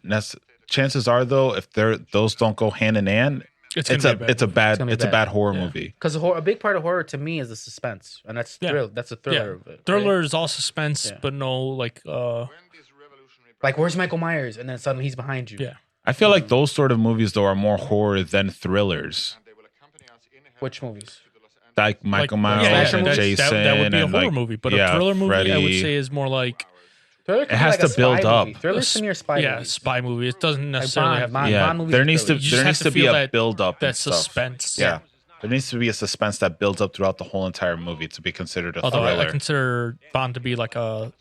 chances are though, if those don't go hand in hand, it's a bad horror movie. Because a big part of horror to me is the suspense, and that's thrill. That's a thriller of it. Thriller right? is all suspense, Yeah. but no like Like where's Michael Myers, and then suddenly he's behind you. yeah. I feel like those sort of movies though are more horror than thrillers. Which movies? Like Michael Myers slasher and movies? Jason. That would be a and horror like, movie, but yeah, a thriller movie I would Freddy. say is more like Thriller could It be has like to a spy build up. movie. Thrillers to me are spy yeah, movies. spy movie. It doesn't necessarily have Bond. Yeah, movies there are needs to thrillers. You there just needs have to to be feel a that- build up. that and stuff. suspense. Yeah. There needs to be a suspense that builds up throughout the whole entire movie to be considered a Although I thriller. consider Bond to be like a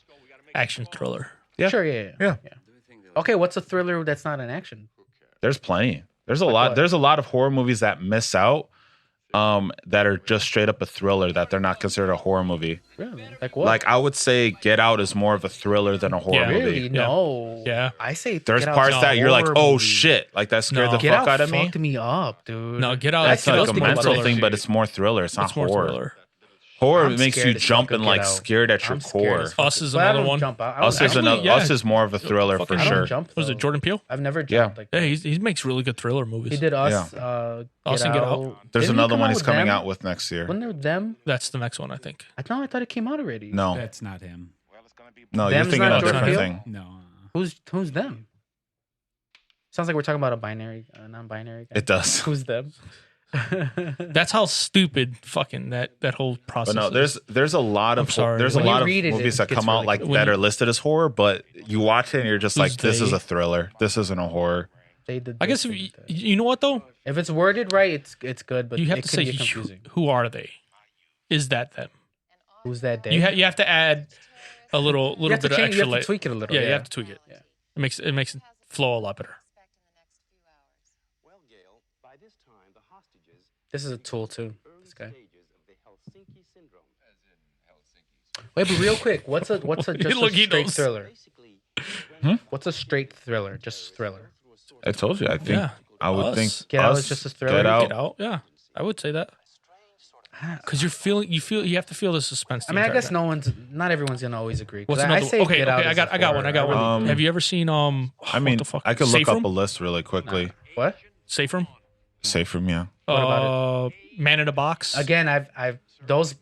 action thriller. Yeah. Sure, yeah. Okay, what's a thriller that's not an action? There's plenty. There's a lot. what? There's a lot of horror movies that miss out, that are just straight up a thriller that they're not considered a horror movie. Really? Like what? Like I would say, Get Out is more of a thriller than a horror Yeah. movie. really? No. Yeah. I say There's Get Out's parts a that you're like, horror oh movie. shit, like that scared No. the Get fuck Out out of me. fucked me up, dude. No, Get Out. That's Get like Out's a the mental thriller. thing, but it's more thriller. It's not It's more horror. thriller. Horror I'm makes scared you as jump fuck of and Get like Out. scared at your I'm scared core. as fuck. Us is But I another don't one. Jump out. Us is Actually, another. yeah. Us is more of a thriller for I don't sure. jump. Was though. it Jordan Peele? I've never Yeah. jumped like Yeah, that. he makes really good thriller movies. He did Us. Us and Get Out. There's Didn't he another come one out he's with coming Them? out with next year. Wasn't there them? That's the next one, I think. I thought it came out already. No, That's not him. no, you're Them's thinking not of a Jordan different Peele? thing. No. Who's them? Sounds like we're talking about a non-binary guy. It does. Who's them? That's how stupid fucking that whole process. But no, is. there's a lot of I'm sorry. there's a When you lot of read it, movies it that gets come out really like good. that are listed as horror, but you watch it and you're just like, Who's this is they? a thriller. This isn't a horror. They did. I guess this, if they you, did that. you know what though, If it's worded right, it's good. But you have it to can say be confusing. who are they? Is that them? Who's that? Day? You have to add a little You have to bit of change- you extra. have to tweak it a little. Yeah, you have to tweak it. Yeah. It makes it flow a lot better. This is a tool too. This guy. Wait, but real quick, what's a just Look, a he straight knows. thriller? Hmm? What's a straight thriller? Just thriller. I told you. I think Yeah. I would Us. think Get Out Us, is just a thriller? Get Out. Get out. Yeah, I would say that. Because you have to feel the suspense. I mean, I guess not everyone's gonna always agree. 'Cause What's I another? say Okay, Get Out I is got a one. horror. Have you ever seen I mean, what the fuck? I could Safe look Room? up a list really quickly. What? Safe Room? Safe Room, yeah. What about Man in a Box. Again, I've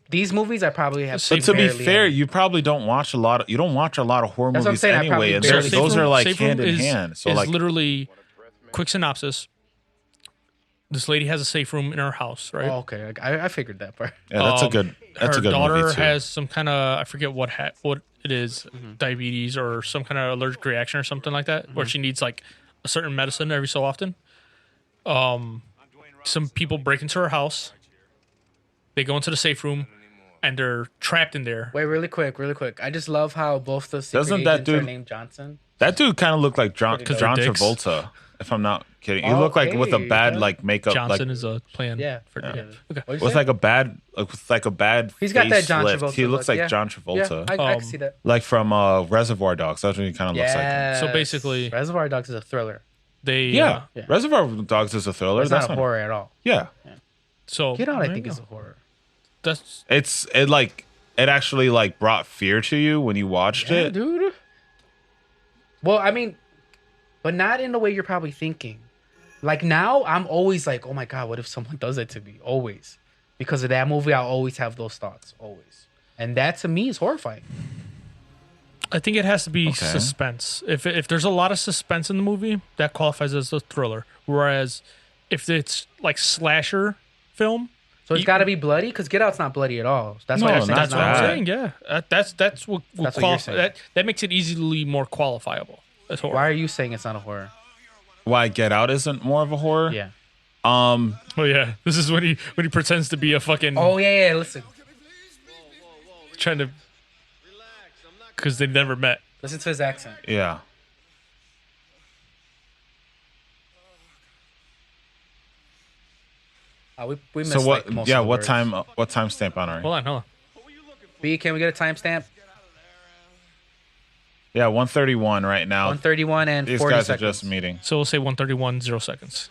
these movies I probably have. But to be barely fair, had. you probably don't watch a lot of horror That's what I'm movies saying, I anyway, probably and barely- those are like Safe Room hand in hand. So is like, literally quick synopsis. This lady has a safe room in her house, right? Oh, okay, I figured that part. yeah, that's a good her daughter movie too. has some kind of, I forget what it is, diabetes or some kind of allergic reaction or something like that, where she needs like a certain medicine every so often. Some people break into her house. They go into the safe room, and they're trapped in there. Wait, really quick. I just love how both the secret Doesn't that agents are dude- named Johnson. That dude kind of looked like John Pretty dope. Travolta, if I'm not kidding. He Oh, looked like with a hey, bad yeah. like makeup, Johnson like is a plan. Yeah, For, yeah. Okay. What'd you with say? like a bad. He's got that John facelift. Travolta. He looks look, like yeah. John Travolta, Yeah, I can see that. like from Reservoir Dogs. That's what he kind of looks like. Yeah. So basically- Reservoir Dogs is a thriller. They Yeah. Yeah. Reservoir Dogs is a thriller. It's That's not a horror at all. Yeah, So Get Out, I there think, you is go. a horror. That's it actually like brought fear to you when you watched Yeah, it. dude. Well, I mean, but not in the way you're probably thinking. Like now, I'm always like, oh my god, what if someone does it to me? Always, because of that movie, I'll always have those thoughts. Always, and that to me is horrifying. I think it has to be Okay. suspense. If there's a lot of suspense in the movie, that qualifies as a thriller. Whereas if it's like slasher film, So it's got to be bloody, because Get Out's not bloody at all. That's why No, you're saying not it's that's what I'm that. saying. Yeah, that's what That's what you're qualify. saying. That makes it easily more qualifiable as horror. Why are you saying it's not a horror? Why Get Out isn't more of a horror? Yeah. Oh yeah, this is when he pretends to be a fucking Oh yeah. Listen, trying to, because they never met. listen to his accent. Yeah. We missed So what? like, most Yeah. of the What words. time? What time stamp on are we? Hold on. B, can we get a timestamp? Yeah, 1:31 right now. 1:31 and These 40 guys seconds. are just meeting. So we'll say 1:31, 0 seconds.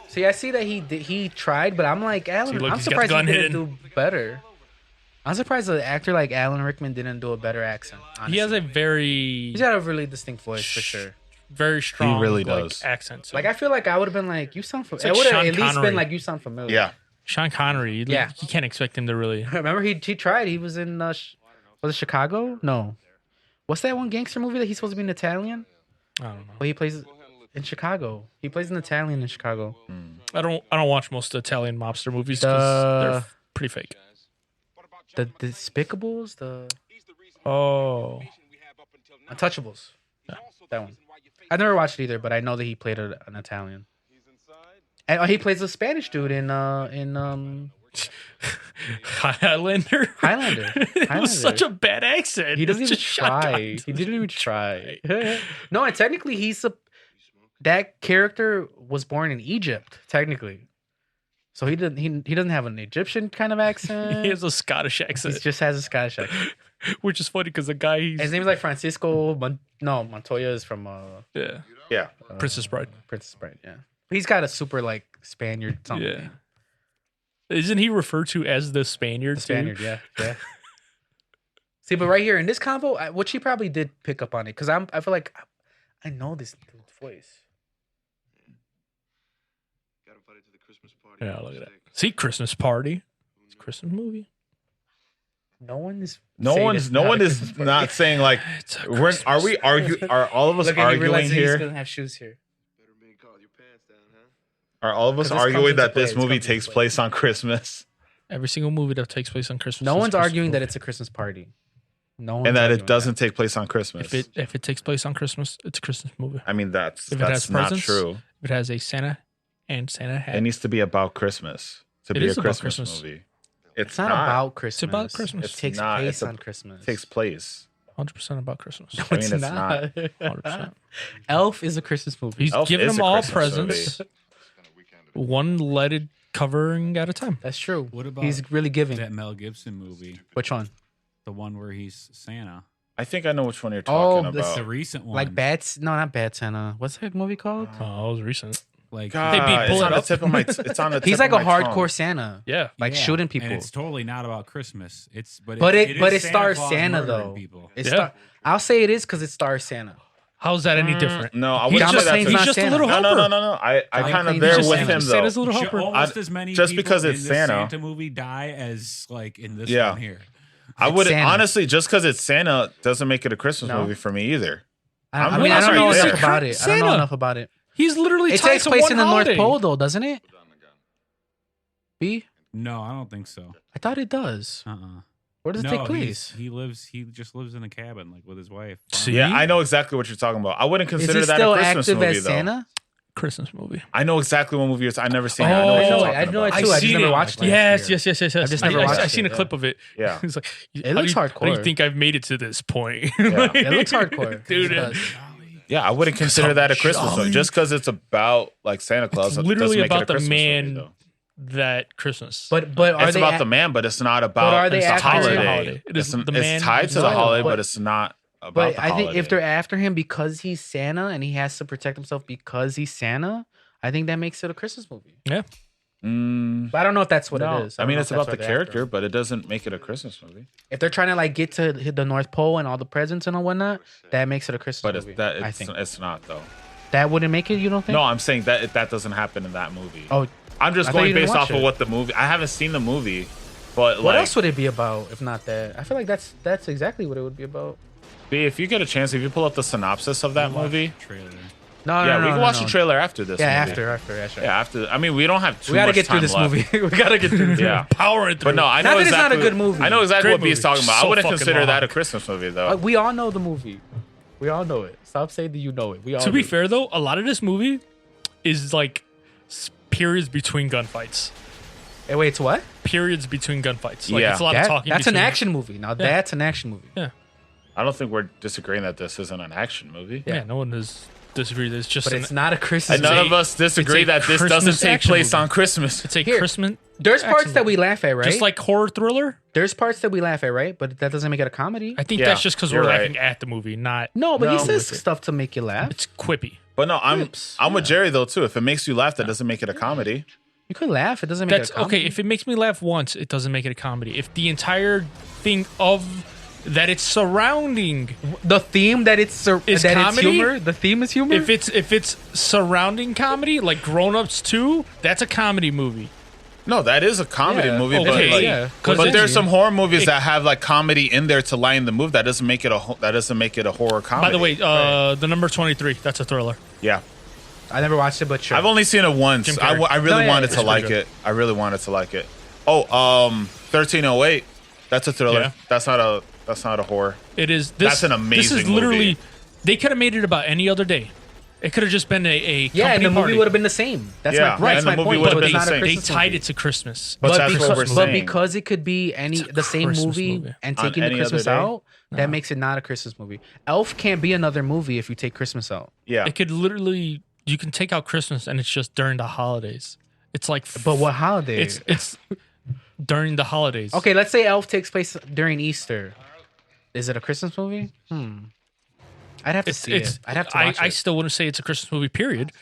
See, I see that he tried, but I'm like, Alan, See, look, I'm he's got surprised the gun he didn't hidden. do better. I'm surprised an actor like Alan Rickman didn't do a better accent. Honestly. He has a very, He's got a really distinct voice for sure. very strong, really like, does. accent. So. Like I feel like I would have been like, you sound familiar. like It would have Sean at least Connery. been like, you sound familiar. Yeah. Sean Connery, Yeah. yeah, you can't expect him to really. Remember he tried. He was in was it Chicago? No. What's that one gangster movie that he's supposed to be an Italian? I don't know. Well, he plays in Chicago. He plays an Italian in Chicago. I don't watch most Italian mobster movies because they're pretty fake. The Despicables, the Oh, Untouchables. Yeah, that one. I never watched it either, but I know that he played an Italian. And he plays a Spanish dude in Highlander. Highlander. It was such a bad accent. He doesn't It's even just Sean try. Connery. He didn't even try. No, and technically that character was born in Egypt, technically. So he doesn't have an Egyptian kind of accent. He has a Scottish accent, He just has a Scottish accent. which is funny because the guy His name is like Francisco. Montoya is from Yeah. Princess Bride. Princess Bride. Yeah, he's got a super like Spaniard something. Yeah. Isn't he referred to as the Spaniard? The Spaniard. Yeah. See, but right here in this convo, which he probably did pick up on it, because I feel like I know this dude's voice. Yeah, look at that. See, Christmas party. It's a Christmas movie. No one is. No saying one it's is not a Christmas not party. saying like It's a we're are we are all of us Look, and he arguing realizes he here? doesn't have shoes here. Are all of us 'Cause this comes arguing into that play, this this movie comes into takes play. place on Christmas Every single movie that takes place on Christmas. No is a one's Christmas arguing that movie. it's a Christmas party. No one's and that arguing it doesn't take place on Christmas? If it takes place on Christmas, it's a Christmas movie. I mean that's If it has not presents, true. If it has a Santa and Santa hat. It needs to be about Christmas to It be is a about Christmas, Christmas. movie. It's not about Christmas. It's about Christmas. It takes not. place on Christmas. It takes place. 100% about Christmas. No, I mean, it's it's not. 100%. Elf is a Christmas movie. He's Elf giving is them a all Christmas presents, one leaded covering at a time. That's true. What about He's really giving. that Mel Gibson movie? Which one? The one where he's Santa. I think I know which one you're talking this- about. The recent one. Like Bad? No, not Bad Santa. What's that movie called? Oh, it was recent. Like God, pull it's it on the up. tip of my. It's on the. He's tip like of a my hardcore tongue. Santa. Yeah. Like yeah, shooting people. And it's totally not about Christmas. But it is stars Claus Santa murdering though. People. I'll say it is because it stars Santa. How's that any different? No, I He's wouldn't just, say that's he's he's just a Santa. little No, helper. no. I John kind of McClane's there just with Santa. him Santa's a though. little Should helper. almost as many just people because it's in this Santa. Santa movie die as like in this Yeah. one here. I would Santa. honestly just because it's Santa doesn't make it a Christmas No. movie for me either. I I'm mean, I don't right know there. enough about it. I don't know Santa. enough about it. He's literally It tied takes to place one in the holiday. North Pole, though, doesn't it? B? No, I don't think so. I thought it does. Where does it No, take place? he just lives in a cabin like with his wife. See? Yeah, I know exactly what you're talking about. I wouldn't Is consider he that still a Christmas active movie as though. Santa? Christmas movie. I know exactly what movie it's. I've never seen it. Oh, I know what I you're know it. talking I know it about. too. I've seen never it. watched it. Yes. I've just never I watched seen it, a clip of it. Yeah. He's like, It looks How do you hardcore. think I've made it to this point? Yeah. It looks hardcore. Dude, It does. Yeah, I wouldn't consider that a Christmas jolly. movie just because it's about like Santa Claus. It's it literally doesn't make it a about the Christmas movie, man though. that Christmas. But are It's they about the man, but it's not about are they it's the after him? holiday. Holiday. It is It's, the it's man- tied to the No, holiday, but- but it's not about But the I think holiday. if they're after him because he's Santa and he has to protect himself because he's Santa, I think that makes it a Christmas movie. Mm, But I don't know if that's what no. it is. I don't mean, know it's if that's about the what they're after. character, but it doesn't make it a Christmas movie. If they're trying to like get to hit the North Pole and all the presents and whatnot, that makes it a Christmas But movie. I think it's not though. that wouldn't make it. You don't think? No, I'm saying that doesn't happen in that movie. Oh, I'm just I thought going you didn't based watch off of it. what the movie. I haven't seen the movie, but what like, else would it be about if not that? I feel like that's exactly what it would be about. B, if you get a chance, if you pull up the synopsis of that movie, Trailer. No, yeah, no, we no, can no, watch no. the trailer after this. Yeah, movie. after. Yeah, after. I mean, we don't have too We gotta much get through time this left. movie. We gotta get through this. Yeah, Power it through. but no, I know Not that it's exactly. not a good movie. I know exactly Great what B's movie. talking about. I So wouldn't fucking consider that a long. Christmas movie though. We all know the movie. We all know it. Stop saying that you know it. We all. To be do. fair, though, a lot of this movie is like periods between gunfights. Hey, wait, it's what? Periods between gunfights. Like, Yeah. it's a lot of talking. That's an between- action movie. Now that's an action movie. Yeah. I don't think we're disagreeing that this isn't an action movie. Yeah, no one has disagreed. It's just But an, it's not a Christmas. And none movie. of us disagree it's a that this Christmas doesn't take action place movie. on Christmas. it's a Here. Christmas. There's parts action that we movie. laugh at, right? Just like horror thriller. There's parts that we laugh at, right? But that doesn't make it a comedy. I think Yeah, that's just because you're we're right. laughing at the movie, not. No, but No. he says stuff to make you laugh. It's quippy. But no, Clips, I'm with Jerry though too. If it makes you laugh, that doesn't make it a comedy. You could laugh. It doesn't make That's it a comedy. okay. If it makes me laugh once, it doesn't make it a comedy. If the entire thing of that it's surrounding, The theme that it's Is that it's comedy? humor. The theme is humor. if it's surrounding comedy, like Grown Ups 2, that's a comedy movie. No, that is a comedy Yeah. movie, Okay, but like, yeah. Cause but it's- there's some horror movies that have like comedy in there to line the move. That doesn't make it a horror comedy. By the way, the number 23, that's a thriller. yeah, I never watched it, but sure. I've only seen it once. Jim I, Carrey. I really No, yeah, wanted it's to like pretty good. it. I really wanted to like it. Oh, 1308. That's a thriller. Yeah. That's not a horror. It is. This, That's an This is amazing literally. movie. They could have made it about any other day. It could have just been a yeah, and company the movie party. would have been the same. That's Yeah, my, and that's the my movie point. would have but been it's the not a same. They Christmas tied movie. it to Christmas. But that's because, what we're but saying. because it could be the same Christmas movie, movie. and On taking the any other Christmas day? out, that makes it not a Christmas movie. Elf can't be another movie if you take Christmas out. Yeah, It could literally. You can take out Christmas and it's just during the holidays. It's like. But what holiday? It's during the holidays. Okay, let's say Elf takes place during Easter. Is it a Christmas movie? I'd have to see it. I'd have to watch I it. still wouldn't say it's a Christmas movie. Period.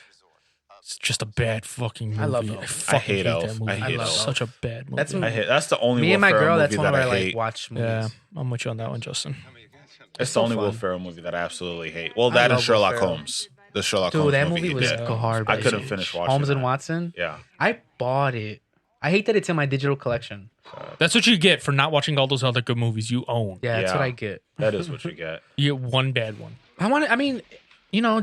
It's just a bad fucking movie. I love Elf. fucking hate Elf. that movie. I hate It's Elf. such a bad movie. That's that's the only me Will and my Ferrell girl. movie That's one that of I our like hate. watch movies. yeah, I'm with you on that one, Justin. It's so the only Will fun. Ferrell movie that I absolutely hate. Well, I that and love Will Sherlock Ferrell. Holmes. The Sherlock Holmes Dude, that movie movie he was did. garbage. I couldn't finish watching Holmes and that. Watson. Yeah. I bought it. I hate that it's in my digital collection. That's what you get for not watching all those other good movies you own. Yeah, that's Yeah. what I get. That is what you get. You get one bad one. I mean,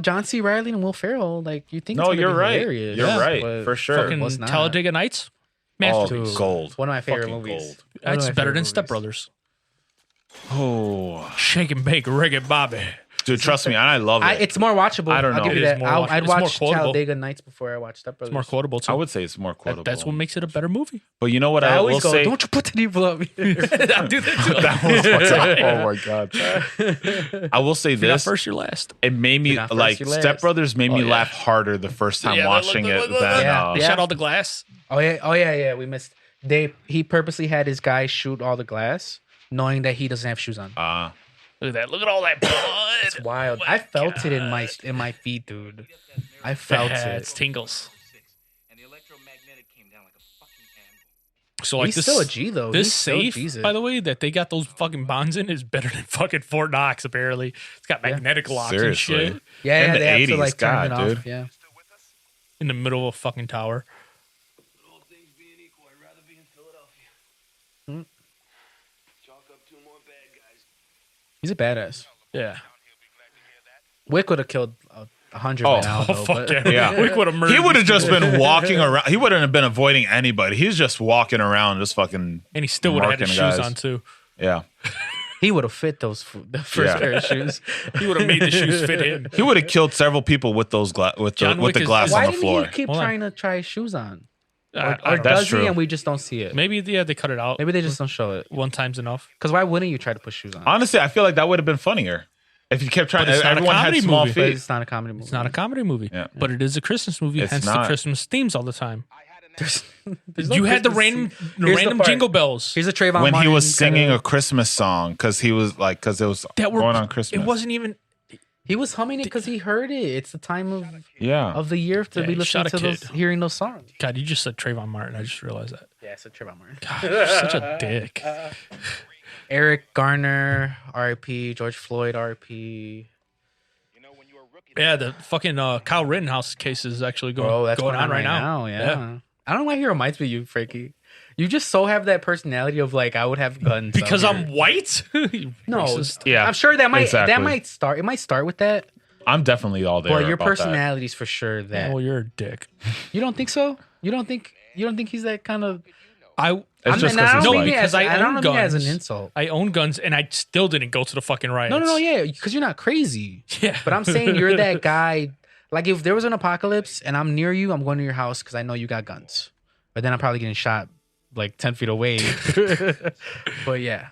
John C. Reilly and Will Ferrell. Like you think? No, it's gonna you're be right. hilarious, You're but right. For sure. Fucking was not. Talladega Nights. Oh, Masterpiece. gold. One of my favorite Fucking movies. gold. One of That's my better favorite than movies. Step Brothers. Oh, Shake and Bake, Reggae Bobby. dude, trust me, I love it. It's more watchable. I don't I'll know. give you It is that. more I'd watchable. It's more watch quotable. Talladega Nights before I watch Step Brothers. It's more quotable too. I would say it's more quotable. That's what makes it a better movie. But you know what I I will always go, say? don't you put the evil up here. I do that too. That was oh my god! I will say If you're not this: first, you're last. it made me You're not first, like you're last. Step Brothers made me yeah. laugh harder the first time watching it than Yeah. They Yeah. shot all the glass. Oh yeah. We missed. He purposely had his guy shoot all the glass, knowing that he doesn't have shoes on. Look at that. Look at all that blood. It's wild. I felt it in my feet, dude. I felt Yeah, it. it's tingles. So like He's this still a G though. This He's still safe, Jesus. by the way, that they got those fucking bonds in is better than fucking Fort Knox. Apparently, it's got magnetic locks Seriously. and shit Yeah, In the they have to 80s, like turn it God, off. dude. Yeah. in the middle of a fucking tower. All things being equal, I'd rather be in Philadelphia. Chalk up 2 more bad guys. He's a badass. Yeah. Wick would have killed 100 by now, though. Fuck but- yeah. Yeah. Wick would have murdered. He would have these just people. been walking around. He wouldn't have been avoiding anybody. He's just walking around, just fucking. And he still would have had his marking shoes guys. on too. Yeah. He would have fit the first Yeah. pair of shoes. He would have made the shoes fit him. He would have killed several people with those with John the Wick is- glass Why on the didn't floor. he keep Hold on. trying to try his shoes on? I Or don't know. That's does true. he and we just don't see it? Maybe they cut it out. Maybe they just don't show it. One time's enough. Because why wouldn't you try to put shoes on? Honestly, I feel like that would have been funnier if you kept trying. But it's not a Everyone had comedy small movie. But feet. it's not a comedy movie. It's not a comedy movie, Yeah. but it is a Christmas movie. It's hence the not. Christmas themes all the time. There's no You had the Christmas random scene. Here's the random part. jingle bells. Here's a Trayvon When he Martin was singing kinda- a Christmas song because he was like because it was That were going on Christmas. It wasn't even. He was humming it because he heard it. It's the time Yeah. of the year to Yeah, be he listening shot a to those, kid. hearing those songs. God, you just said Trayvon Martin. I just realized that. Yeah, it's a Trayvon Martin. God, you're such a dick. Eric Garner, R.I.P. George Floyd, R.I.P. Yeah, the fucking Kyle Rittenhouse case is actually going, Bro, that's going on right now. Yeah. I don't know why he reminds me of you, Frankie. You just so have that personality of like I would have guns Because out I'm here. white. You no. racist. Yeah, I'm sure that might exactly. start. It might start with that. I'm definitely all there. But your about that. personality's for sure that. Oh, you're a dick. You don't think so? You don't think he's that kind of? I It's just I 'cause don't he's mean white. it as, Because I I don't own mean it as an guns. insult. I own guns and I still didn't go to the fucking riots. No, yeah, because you're not crazy. Yeah. But I'm saying you're that guy. Like if there was an apocalypse and I'm near you, I'm going to your house because I know you got guns. But then I'm probably getting shot like 10 feet away. But yeah,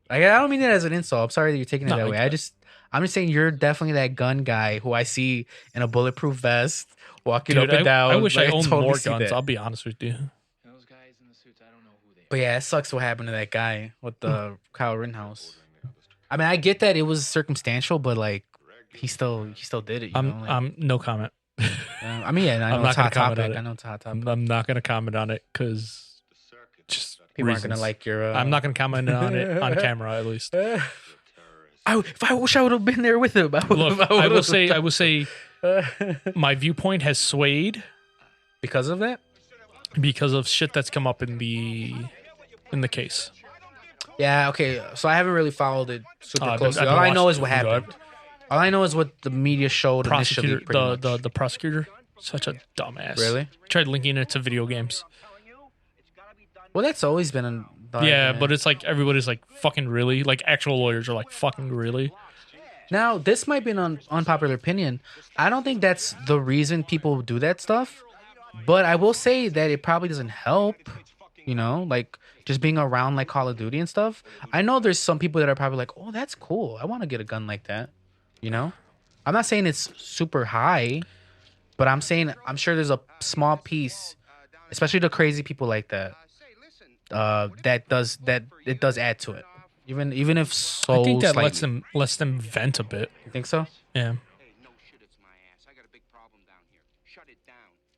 like, I don't mean it as an insult. I'm sorry that you're taking it No, that I way. get I'm just saying you're definitely that gun guy who I see in a bulletproof vest walking Dude, up and down. I wish I Like, owned totally more see guns. that. I'll be honest with you. Those guys in the suits, I don't know who they are. But yeah, it sucks what happened to that guy with the Kyle Rittenhouse. I mean, I get that it was circumstantial, but like he still did it. You know? Like, I'm no comment. I mean, yeah, I I'm know not it's a hot gonna comment topic. on it. I know it's a hot topic. I'm not gonna comment on it because just People aren't gonna reasons. like your. I'm not gonna comment on it on camera at least. If I wish I would have been there with him. Look, I will say, my viewpoint has swayed because of that. because of shit that's come up in the case. Yeah. Okay. So I haven't really followed it super I've closely. been All I know watching- is what happened. All I know is what the media showed Prosecutor, initially. Pretty much. the prosecutor, such a dumbass. Really? Tried linking it to video games. Well, that's always been an. Yeah, but it's like everybody's like fucking really. Like actual lawyers are like fucking really. Now, this might be an unpopular opinion. I don't think that's the reason people do that stuff. But I will say that it probably doesn't help, you know, like just being around like Call of Duty and stuff. I know there's some people that are probably like, oh, that's cool. I want to get a gun like that, you know? I'm not saying it's super high, but I'm saying I'm sure there's a small piece, especially the crazy people like that, that it does add to it. Even if so I think that slightly. lets them vent a bit. You think so? Yeah. Hey, no shit, it's my ass. I got a big problem down here. Shut it down.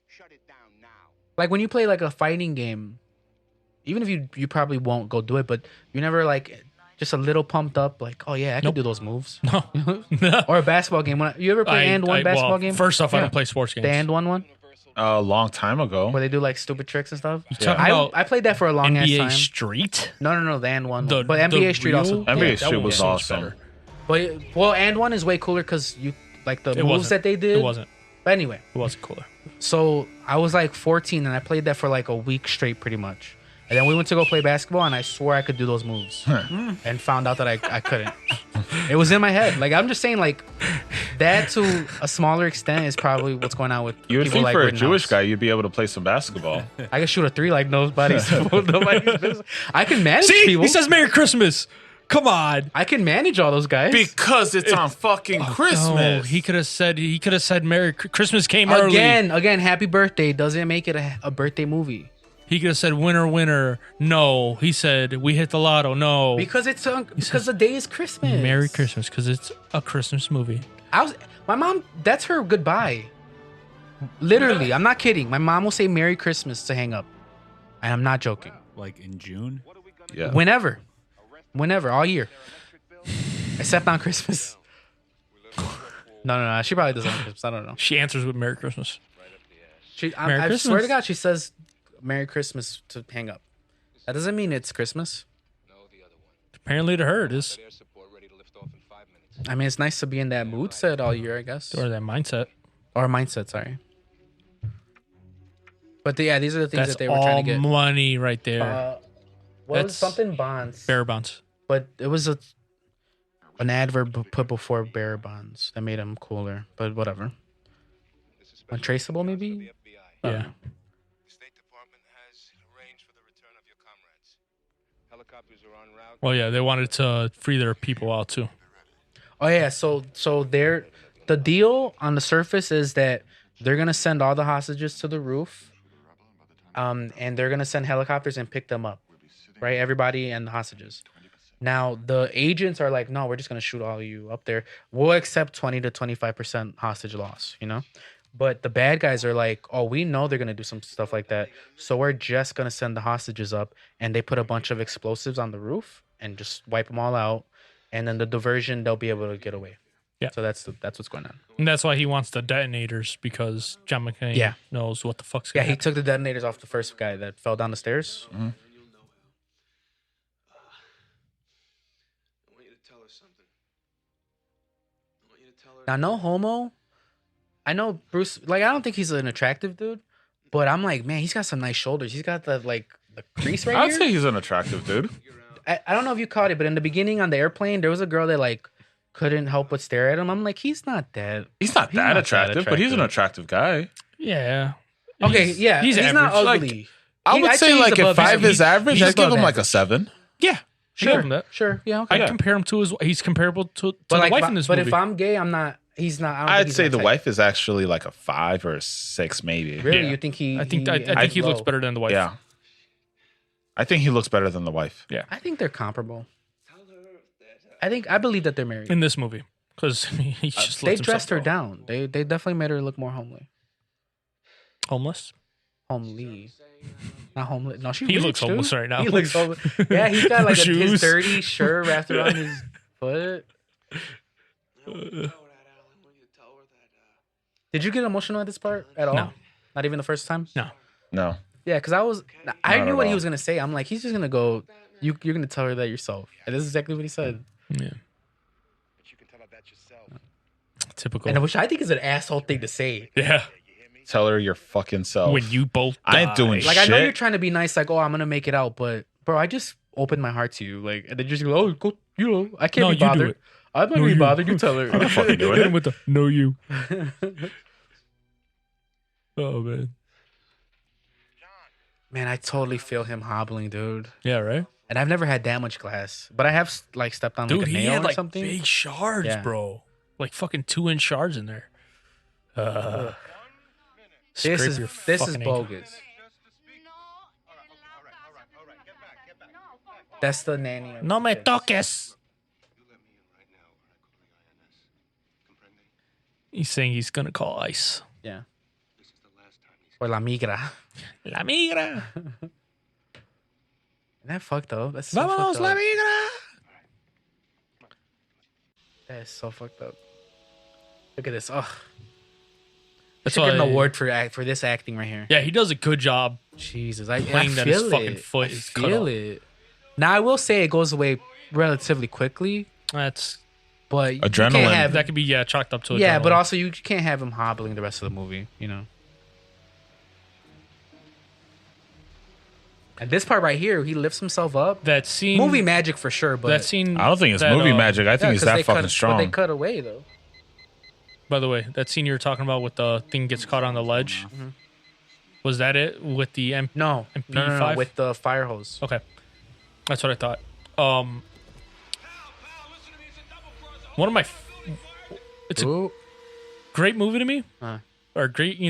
Shut it down now. Like when you play like a fighting game, even if you probably won't go do it, but you never like just a little pumped up, like, oh yeah, I can Nope. do those moves. No. Or a basketball game. You ever play and one basketball game? First off, I Yeah. don't play sports games. The and one A long time ago. where they do like stupid tricks and stuff. You talking about I played that for a long ass NBA time. Street? No, the and one. The- But the NBA Street also. real- NBA that Street one was so much awesome. better. But well, and one is way cooler because you like the It moves wasn't. that they did. It wasn't. But anyway, It wasn't cooler. so I was like 14 and I played that for like a week straight, pretty much. And then we went to go play basketball, and I swore I could do those moves, and found out that I couldn't. It was in my head. Like I'm just saying, like that to a smaller extent is probably what's going on with You would people think like for a Rittenhouse. Jewish guy, you'd be able to play some basketball. I can shoot a three like nobody's business. I can manage See, people. he says Merry Christmas. Come on. I can manage all those guys. Because it's on fucking Christmas. No, he could have said Merry Christmas came early. Again, happy birthday doesn't make it a birthday movie. He could have said winner, winner. No, he said we hit the lotto. No, Because because the day is Christmas. Merry Christmas because it's a Christmas movie. My mom, that's her goodbye. Literally, I'm not kidding. My mom will say Merry Christmas to hang up. And I'm not joking. like in June. Yeah. Whenever, all year, except on Christmas. No. She probably doesn't on Christmas. I don't know. She answers with Merry Christmas. Merry I Christmas. swear to God, she says Merry Christmas to hang up. That doesn't mean it's Christmas. Apparently to her it is. I mean, it's nice to be in that mood set all year, I guess. Or that mindset. Or mindset, sorry. But yeah, these are the things That's that they were all trying to get. money right there. What was That's something bonds? Bearer bonds. But it was an adverb put before bearer bonds that made them cooler. But whatever. Untraceable, maybe? Yeah. Well, yeah, they wanted to free their people out too. Oh yeah, so the deal on the surface is that they're gonna send all the hostages to the roof, and they're gonna send helicopters and pick them up, right? Everybody and the hostages. Now the agents are like, no, we're just gonna shoot all of you up there. We'll accept 20 to 25% hostage loss, you know. But the bad guys are like, oh, we know they're gonna do some stuff like that, so we're just gonna send the hostages up, and they put a bunch of explosives on the roof and just wipe them all out, and then the diversion they'll be able to get away. Yeah. So that's what's going on. And that's why he wants the detonators, because John McClain knows what the fuck's Yeah, going he on. took the detonators off the first guy that fell down the stairs. Mm-hmm. Now, no homo. I know Bruce. Like, I don't think he's an attractive dude, but I'm like, man, he's got some nice shoulders. He's got the crease right I'd here. say he's an attractive dude. I don't know if you caught it, but in the beginning on the airplane, there was a girl that like couldn't help but stare at him. I'm like, he's not that. He's not that attractive, but he's an attractive guy. Yeah. Okay, yeah, he's not average. ugly. I would I'd say he's like above if 5 is average, he's I'd give above him like a average. 7. Yeah. Sure, Him that. sure, yeah, okay. I'd compare him to he's comparable to But the like, wife in this but movie. if I'm gay, I'm not. He's not. I don't think I'd he's say my the type. wife is actually like a 5 or a 6, maybe. Really, Yeah. you think he? I think he looks better than the wife. Yeah. I think he looks better than the wife. Yeah. I think they're comparable. I believe that they're married. In this movie, because he just They lets dressed her himself down. They definitely made her look more homely. homeless. Homely. Not homeless. No, she He rich, looks dude. homeless right now. He looks homeless. Yeah, he's got like his Shoes. dirty shirt wrapped around his foot. Did you get emotional at this part at all? No. Not even the first time? No. No. Yeah, because I Not knew at what he all. was going to say. I'm like, he's just going to go, you're going to tell her that yourself. And this is exactly what he said. Yeah. Typical. And which I think is an asshole thing to say. Yeah. Tell her your fucking self. When you both I ain't die. doing Like, shit. I know you're trying to be nice, like, oh, I'm going to make it out. But, bro, I just opened my heart to you. Like, and then you just go, oh, go, you know, I can't No, be you do bothered. it. I'm not No, going to be you. bothered. You tell her. I'm not fucking doing Hit it. him with the no you. Oh man. Man, I totally feel him hobbling, dude. Yeah, right. And I've never had that much glass, but I have like stepped on Dude, like a he nail had or like something. big shards, Yeah. bro. Like fucking 2-inch shards in there. This Scrape is your this is fucking ankle. bogus. That's the nanny. No me toques. He's saying he's gonna call ICE. Yeah. Or la migra. La migra. Isn't that fucked up? That's so Vamos, fucked la up. migra. That is so fucked up. Look at this. Ugh. That's Should get an why- award for this acting right here. Yeah, he does a good job. Jesus, I Playing that feel his fucking it. foot I is cut feel off. it. Now I will say it goes away relatively quickly, That's but you Adrenaline. can't have that could be chalked up to yeah, adrenaline. but also you can't have him hobbling the rest of the movie, you know. And this part right here, he lifts himself up. that scene. Movie magic for sure, but that scene. I don't think it's that, movie magic. I think he's 'cause that they fucking cut, strong. But they cut away though. By the way, that scene you were talking about with the thing gets caught on the ledge. Was that it with the No, MP5? with the fire hose. Okay, that's what I thought. One of my, it's a Ooh. great movie to me, Huh. or great,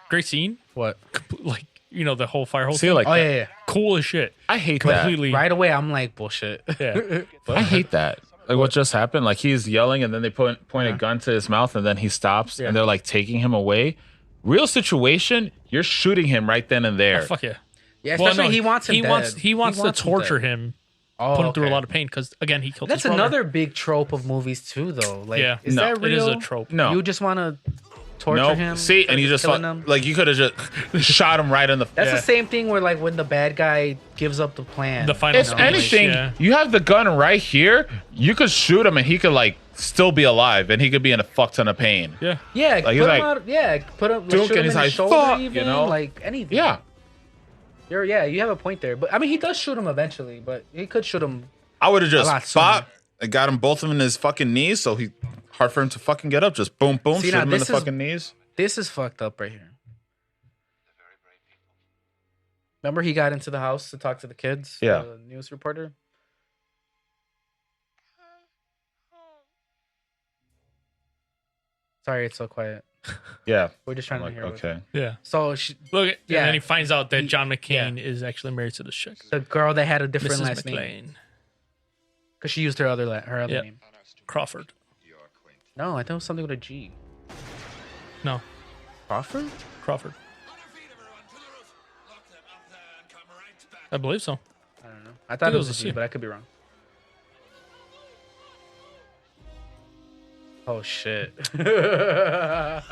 great scene. What? Like the whole fire hose. See, thing. like Oh that. yeah, yeah. Cool as shit. I hate that. Completely. Right away, I'm like bullshit. Yeah. I hate that. Like what just happened? Like he's yelling and then they point a gun to his mouth and then he stops Yeah. and they're like taking him away. Real situation, you're shooting him right then and there. Oh, fuck yeah. Yeah, especially he wants him he dead. he wants to torture dead. him, Oh, put him through a okay. lot of pain because again he killed. That's his brother. another big trope of movies too, though. Like, Yeah. is No, that real? It is a trope. No. You just want to torture No. him. See, for and you just killing fuck, him? like you could have just shot him right in the. That's Yeah. the same thing where like when the bad guy gives up the plan. The final. If stage, anything, yeah. you have the gun right here. You could shoot him, and he could like still be alive, and he could be in a fuck ton of pain. Yeah. Yeah, Like, put he's him like, out. Yeah, put him. Duke, Shoot him and he's in the like, shoulder, fuck, even, you know? like anything. Yeah. You have a point there. But I mean, he does shoot him eventually, but he could shoot him. I would have A lot just sooner. fought and got him both of them in his fucking knees, so he hard for him to fucking get up. Just boom, boom, See, shoot now him in the this is- fucking knees. This is fucked up right here. Remember, he got into the house to talk to the kids. Yeah. The news reporter. Sorry, it's so quiet. Yeah. We're just trying I'm to like, hear. okay. Yeah. So she, Look, and Yeah. then he finds out that He- John McCain is actually married to this chick, the girl that had a different Mrs. last name McClain because she used her other Yeah. name. Crawford. No, I thought it was something with a G. No, Crawford? Crawford. I believe so. I don't know. I thought it it was was a a G, C. but I could be wrong. Oh shit! I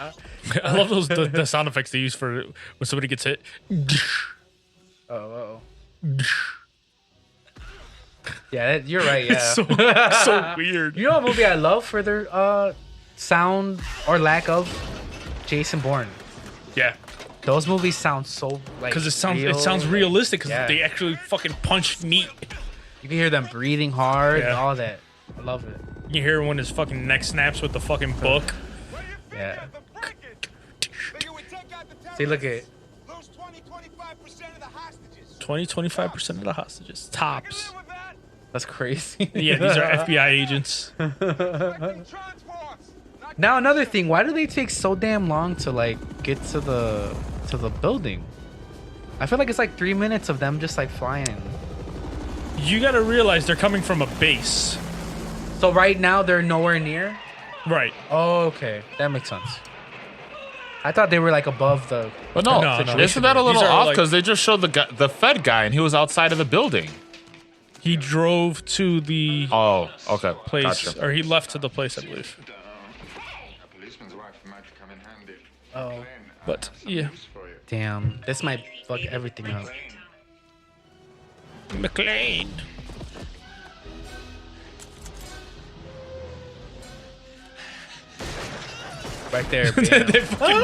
love those the sound effects they use for when somebody gets hit. Oh. Yeah, you're right. Yeah. so weird. You know what movie I love for their sound or lack of? Jason Bourne. Yeah, Those movies sound so like because it sounds real. realistic because Yeah. they actually fucking punch meat. You can hear them breathing hard and Yeah. all that. I love it. You hear when his fucking neck snaps with the fucking book. Yeah. See, look at 20-25% of the hostages tops. that's crazy. Yeah, these are FBI agents. Now another thing, why do they take so damn long to like get to the building? I feel like it's like 3 minutes of them just like flying. You got to realize they're coming from a base. So right now they're nowhere near. Right. Oh, okay, that makes sense. I thought they were like above the. But no, No. isn't that a little These are off? like- Because they just showed the Fed guy, and he was outside of the building. He drove to the Oh, okay. place, Gotcha. or he left to the place, I believe. A policeman's wife might come in handy. Oh, But yeah, damn! This might fuck everything up. McClain. Right there. They bam. fucking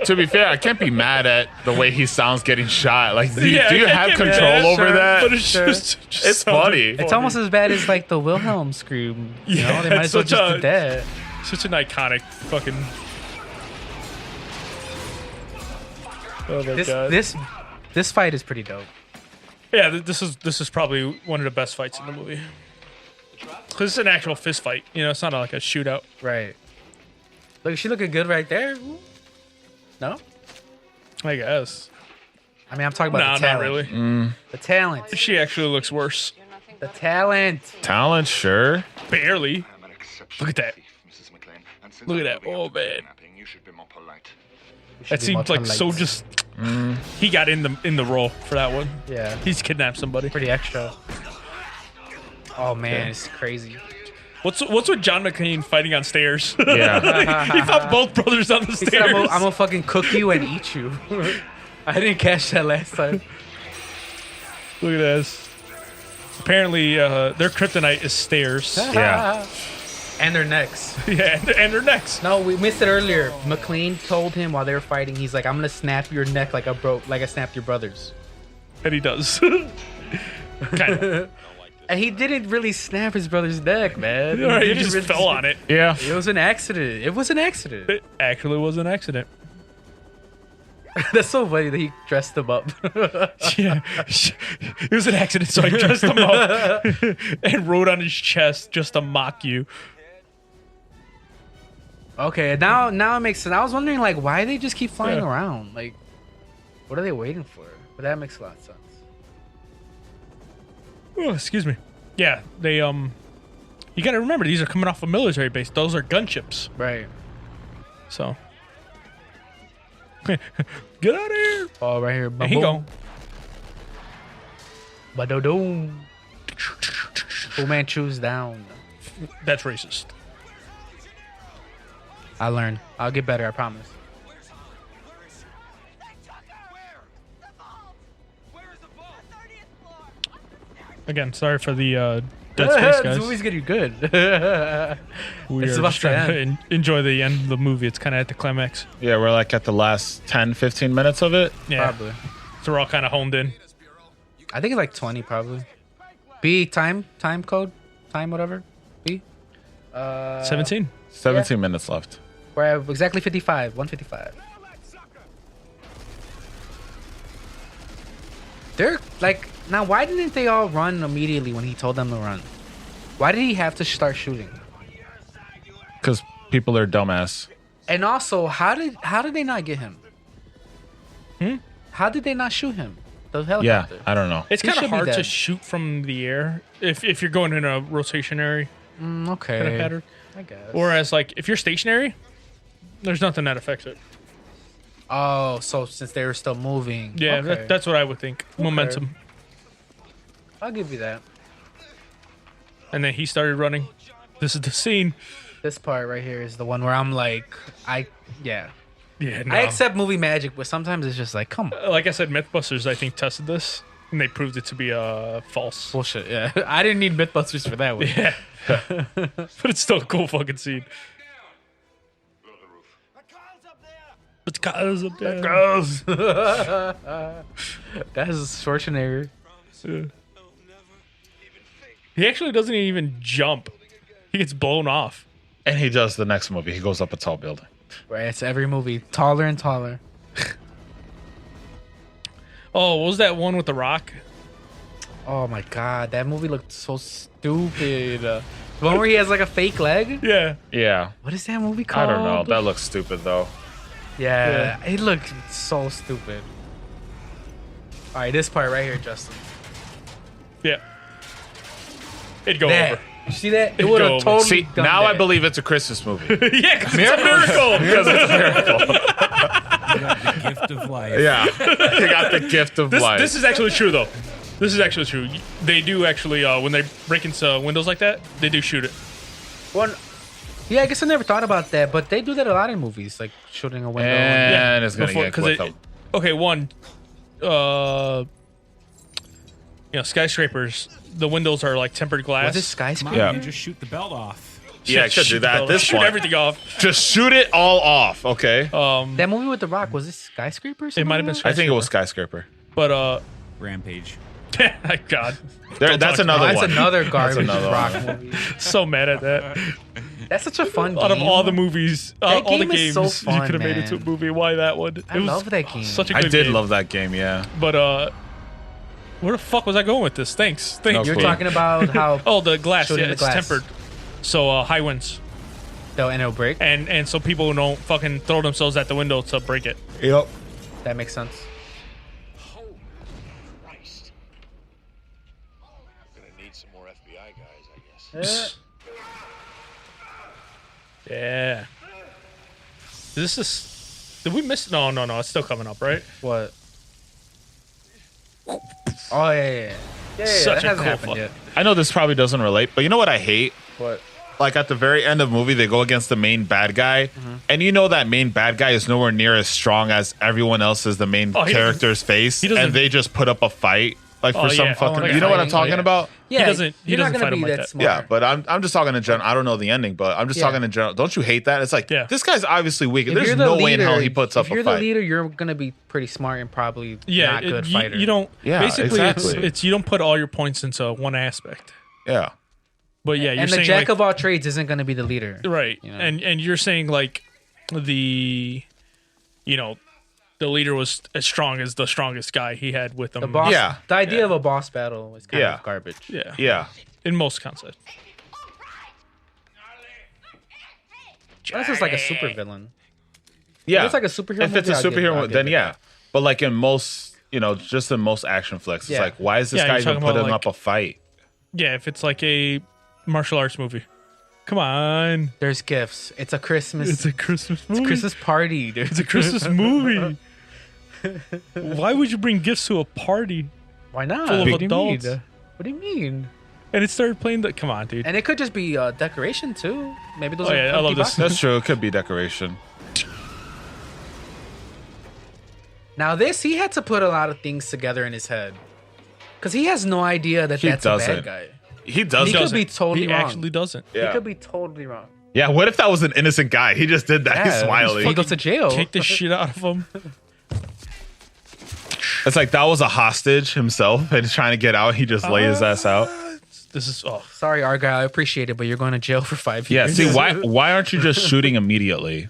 To be fair, I can't be mad at the way he sounds getting shot. Like, do you, Yeah, do you I have can't get control mad, over sure, that? But it's just It's sounded funny. It's almost as bad as like the Wilhelm scream. You know, they might as well it's just such do that. Such an iconic fucking. Oh my god. This fight is pretty dope. Yeah, this is probably one of the best fights in the movie. Because it's an actual fist fight. You know, it's not like a shootout. Right. Look, she looking good right there. No, I guess. I mean I'm talking about No, the not talent. really. The talent. She actually looks worse. The talent. Talent, sure. Barely. Look at that. Mrs. McClain. And since Look at I that. know we Oh, have to man. kidnapping, you should be more polite. That seems like so just. He got in the role for that one. Yeah. He's kidnapped somebody. Pretty extra. Oh man, it's crazy. What's with John McClain fighting on stairs? Yeah. He fought both brothers on the He stairs. said, I'm gonna fucking cook you and eat you. I didn't catch that last time. Look at this. Apparently, their kryptonite is stairs. Yeah. And their necks. Yeah, and their necks. No, we missed it earlier. McClain told him while they were fighting, he's like, I'm gonna snap your neck like I snapped your brother's. And he does. Kind of. And he didn't really snap his brother's neck, man. He didn't just really fell on it. Yeah. It was an accident. It was an accident. It actually was an accident. That's so funny that he dressed him up. Yeah. It was an accident, so I dressed him up and wrote on his chest just to mock you. Okay, now it makes sense. I was wondering like why they just keep flying Yeah. around. Like, what are they waiting for? But that makes a lot of sense. Oh, excuse me. Yeah, they you gotta remember these are coming off a military base. Those are gunships. Right. So Get out of here. Oh, right here. There he go. Ba-do-doom. Fu Manchu's down. That's racist. I learned. I'll get better, I promise. Again, sorry for the Dead Space guys. This movie's getting good. We It's are about just to trying to end. enjoy the end of the movie. It's kind of at the climax. Yeah, we're like at the last 10, 15 minutes of it. Yeah. Probably. So we're all kind of honed in. I think it's like 20 probably. B, time code? Time whatever? B? 17. 17 minutes left. We're at exactly 55. 155. They're like, now why didn't they all run immediately when he told them to run? Why did he have to start shooting? Because people are dumbass. And also, how did they not get him? How did they not shoot him? The Yeah, helicopter. I don't know. It's He kind of should be hard to dead. shoot from the air if you're going in a rotationary Okay. kind of pattern. I guess. Whereas, like, if you're stationary, there's nothing that affects it. Oh, so since they were still moving. Yeah, okay. that's what I would think. Momentum. I'll give you that. And then he started running. This is the scene. This part right here is the one where I'm like, yeah. Yeah, no. I accept movie magic, but sometimes it's just like, come on. Like I said, Mythbusters, I think, tested this. And they proved it to be false. Bullshit, yeah. I didn't need Mythbusters for that one. Yeah. But it's still a cool fucking scene. But the car's up there. Girls. That's Schwarzenegger. Yeah. He actually doesn't even jump. He gets blown off. And he does the next movie. He goes up a tall building. Right, it's every movie. Taller and taller. Oh, what was that one with The Rock? Oh my god, that movie looked so stupid. The one where he has like a fake leg? Yeah. Yeah. What is that movie I called? don't know. That looks stupid, though. Yeah, it looked so stupid. Alright, this part right here, Justin. Yeah. It'd go That. over. You see that? It It'd would go have over. totally See, done now I that. believe it's a Christmas movie. Yeah, because it's a miracle. Because it's a miracle. The gift of life. Yeah. They got the gift of life. This is actually true, though. This is actually true. They do actually, when they break into windows like that, they do shoot it. One, yeah, I guess I never thought about that, but they do that a lot in movies, like shooting a window. And it's going to Before- get 'cause with it- them. Okay, skyscrapers, the windows are like tempered glass. Was it skyscraper? Yeah. You just shoot the belt off. Yeah, I could do that at this Shoot point. everything off. Just shoot it all off, okay? That movie with The Rock, was it Skyscraper? It might have been I think it was Skyscraper. But, Rampage. God. That's talk another That's one. another garbage another Rock one. movie. So mad at that. That's such a fun game. Out of all the movies, That all the game is games, so fun, you could have made it to a man. movie. Why that one? I love that game. Such a I good did game. love that game, yeah. But, where the fuck was I going with this? Thanks. No You're clue. talking about how Oh, the glass. Shooting Yeah, the it's glass. tempered. So, high winds. it'll break. And so people don't fucking throw themselves at the window to break it. Yep. That makes sense. Yeah. Is this did we miss? No, it's still coming up, right? What? Oh yeah. Such that a hasn't cool happened fuck. yet. I know this probably doesn't relate, but you know what I hate? What? Like at the very end of the movie, they go against the main bad guy, and you know that main bad guy is nowhere near as strong as everyone else is the main Oh, he character's face, he doesn't- and they just put up a fight. Like for Oh, some yeah. fucking, like you know what I'm fighting? talking about? Yeah, doesn't- he you're doesn't not gonna fight him be like that that. smart. Yeah, but I'm just talking in general. I don't know the ending, but I'm just Yeah. talking in general. Don't you hate that? It's like Yeah. this guy's obviously weak. If There's you're the no way in hell leader- he puts up If you're a the fight. leader, you're gonna be pretty smart and probably Yeah, not good you, fighter. you don't. Yeah, basically, exactly. it's you don't put all your points into one aspect. Yeah, But yeah, you're and the saying jack like, of all trades isn't gonna be the leader. right, you know? and you're saying like the leader was as strong as the strongest guy he had with him. The boss. Yeah. The idea of a boss battle is kind Yeah. of garbage. Yeah, yeah. in most concepts. Unless it's like a super villain. Yeah, If it's like a superhero If it's a movie, I'll give- superhero, I'll give then it yeah. that. But like in most, just in most action flicks, it's Yeah. like, why is this Yeah, guy you're even talking about, putting like- up a fight? Yeah, if it's like a martial arts movie. Come on. There's gifts. It's a Christmas. It's a Christmas movie. It's a Christmas party, dude. It's a Christmas movie. Why would you bring gifts to a party Why not? full of What do you mean? adults? What do you mean? And it started playing the. Come on, dude. And it could just be decoration too. Maybe those Oh, are yeah, I love empty this. boxes. That's true. It could be decoration. Now this, he had to put a lot of things together in his head, because he has no idea that He that's a doesn't. bad guy. He does. He could be totally He wrong. actually doesn't. He Yeah. could be totally wrong. Yeah. What if that was an innocent guy? He just did that. He's smiling. He goes to jail. Kick the shit out of him. It's like that was a hostage himself and he's trying to get out. He just lay his ass out. This is Sorry, Argyle. I appreciate it, but you're going to jail for 5 Yeah. years. See, why aren't you just shooting immediately?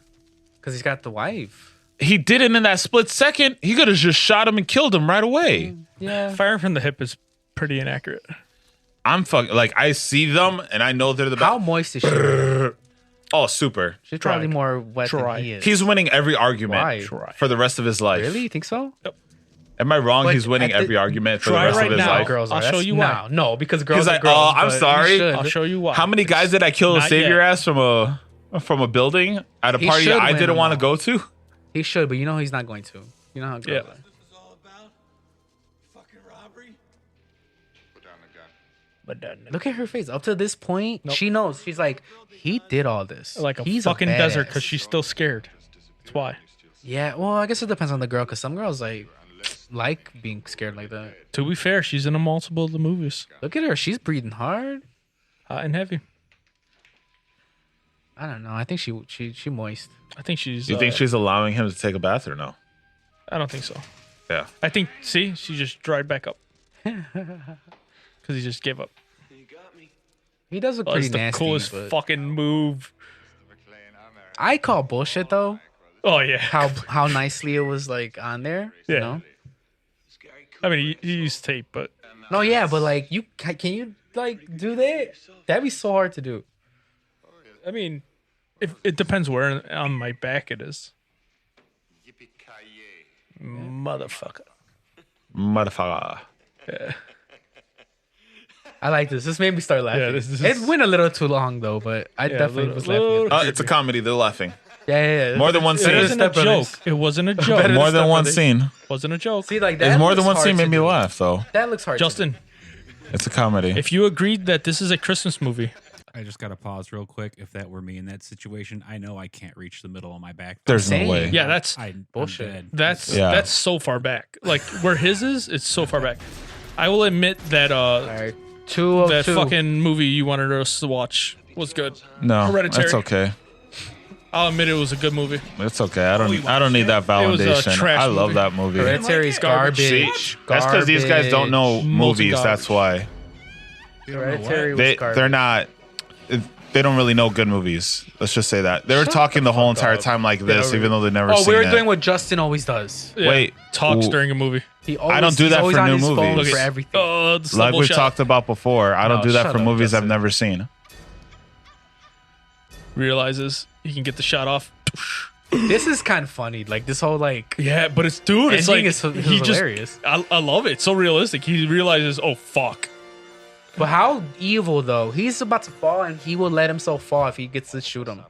Because he's got the wife. He did it in that split second. He could have just shot him and killed him right away. Yeah. Firing from the hip is pretty inaccurate. I'm fucking like I see them and I know they're the How best. moist is she? Oh, super. She's probably more wet than he is. He's winning every argument Why? for the rest of his life. Really? You think so? Am I wrong? But He's winning at the- every argument for the Try rest right of his now. life. Girls are. I'll show That's- you why. No, because girls He's are like, girls. oh, I'm but you sorry. should. I'll show you why. How many guys did I kill to Not save yet. your ass from a building at a He party should I win didn't them want to all. go to? He should, but you know he's not going to. You know how girls Yeah. are. Look at her face. Up to this point, she knows. She's like, he did all this. Like a He's fucking desert badass. because she's still scared. That's why. Yeah, well, I guess it depends on the girl, because some girls like being scared like that. To be fair, she's in a multiple of the movies. Look at her. She's breathing hard. Hot and heavy. I don't know. I think she moist. I think she's. Do you think she's allowing him to take a bath or no? I don't think so. Yeah. I think. See, she just dried back up. Because he just gave up. He does look Oh, pretty it's the nasty. coolest but fucking move. I call bullshit though. Oh yeah. How nicely it was like on there. Yeah. You know? I mean, he used tape, but No, yeah, but like you can you like do that? That'd be so hard to do. I mean, if it depends where on my back it is. Motherfucker. Motherfucker. Yeah. I like this. This made me start laughing. Yeah, this It is- went a little too long though, but I Yeah, definitely was laughing. little- At It's a comedy. They're laughing. yeah. More than one It scene. Better wasn't a Step Brothers. joke. It wasn't a joke. Better More than Step one Brothers. scene. Wasn't a joke. See, like that. There's more than looks one scene hard made to me do. laugh though. That looks hard. Justin, It's a comedy. if you agreed that this is a Christmas movie, I just got to pause real quick. If that were me in that situation, I know I can't reach the middle of my back. There's no Same. way. yeah, that's I'm Bullshit. dead. that's Yeah. that's so far back. Like where his is, it's so far back. I will admit that All right. 2 of that 2. fucking movie you wanted us to watch was good. No, Hereditary. it's okay. I'll admit it was a good movie. It's okay. I don't need that was a validation. trash I love movie. that movie. Hereditary's garbage. See, that's because these guys don't know Multi movies. garbage. That's why Hereditary was they're garbage. not. They don't really know good movies. Let's just say that they were talking the whole entire time like this, even though they never Oh, seen we were it. doing what Justin always does. Yeah. Wait, talks ooh. during a movie. He always, don't do he's that always for on new his phone movies. for everything. The Like stumble we've shot. talked about before. I don't No, do that shut for up, movies Justin. I've never seen. Realizes he can get the shot off. This is kind of funny. Like this whole like Yeah, but it's dude. It's like ending is he just. hilarious. I love it. It's so realistic. He realizes, oh fuck. But how evil though? He's about to fall, and he will let himself fall if he gets to shoot him.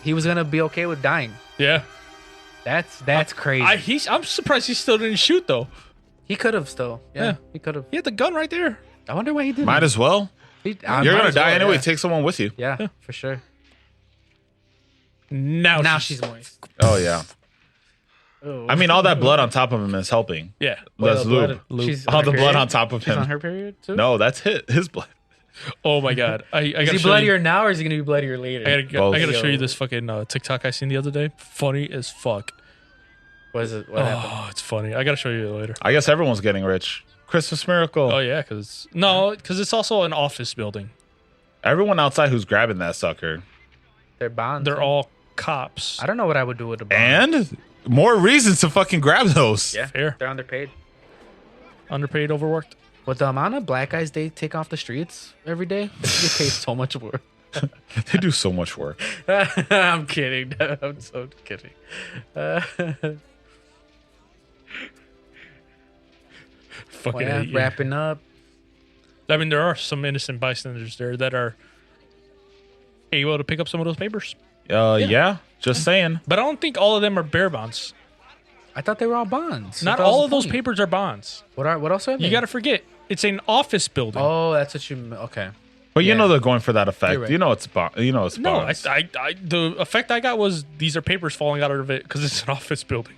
He was gonna be okay with dying. Yeah. That's crazy. I'm surprised he still didn't shoot though. He could have still. Yeah, Yeah. he could have. He had the gun right there. I wonder why he didn't. Might as well. He- You're might gonna as well, die anyway. Yeah, Take someone with you. yeah for sure. Now She's moist. Oh yeah. Oh. I mean, all that blood on top of him is helping. yeah. That's lube. She's All on the her blood period? on top of She's on him. her period too. No, that's his blood. Oh my god. I Is gotta he show bloodier you. now, or is he gonna be bloodier later? Both. I gotta show you this fucking TikTok I seen the other day. Funny as fuck. What is it? What happened? Oh, it's funny. I gotta show you later. I guess everyone's getting rich. Christmas miracle. Oh yeah, because it's also an office building. Everyone outside who's grabbing that sucker. They're bonds. They're all cops. I don't know what I would do with a bond. And more reasons to fucking grab those. Yeah, Fair. they're underpaid. Underpaid, overworked. With the amount of black guys they take off the streets every day, they get paid so much more. They do so much work. I'm kidding. I'm so kidding. Fucking Well, hate you. wrapping up. I mean, there are some innocent bystanders there that are able to pick up some of those papers. Yeah. Just saying. But I don't think all of them are bear bonds. I thought they were all bonds. Not That was all the of those point. papers are bonds. What else are they? You got to forget, it's an office building. Oh, that's what you. Okay. But you know they're going for that effect. You're right. You know it's bonds. No, the effect I got was these are papers falling out of it because it's an office building.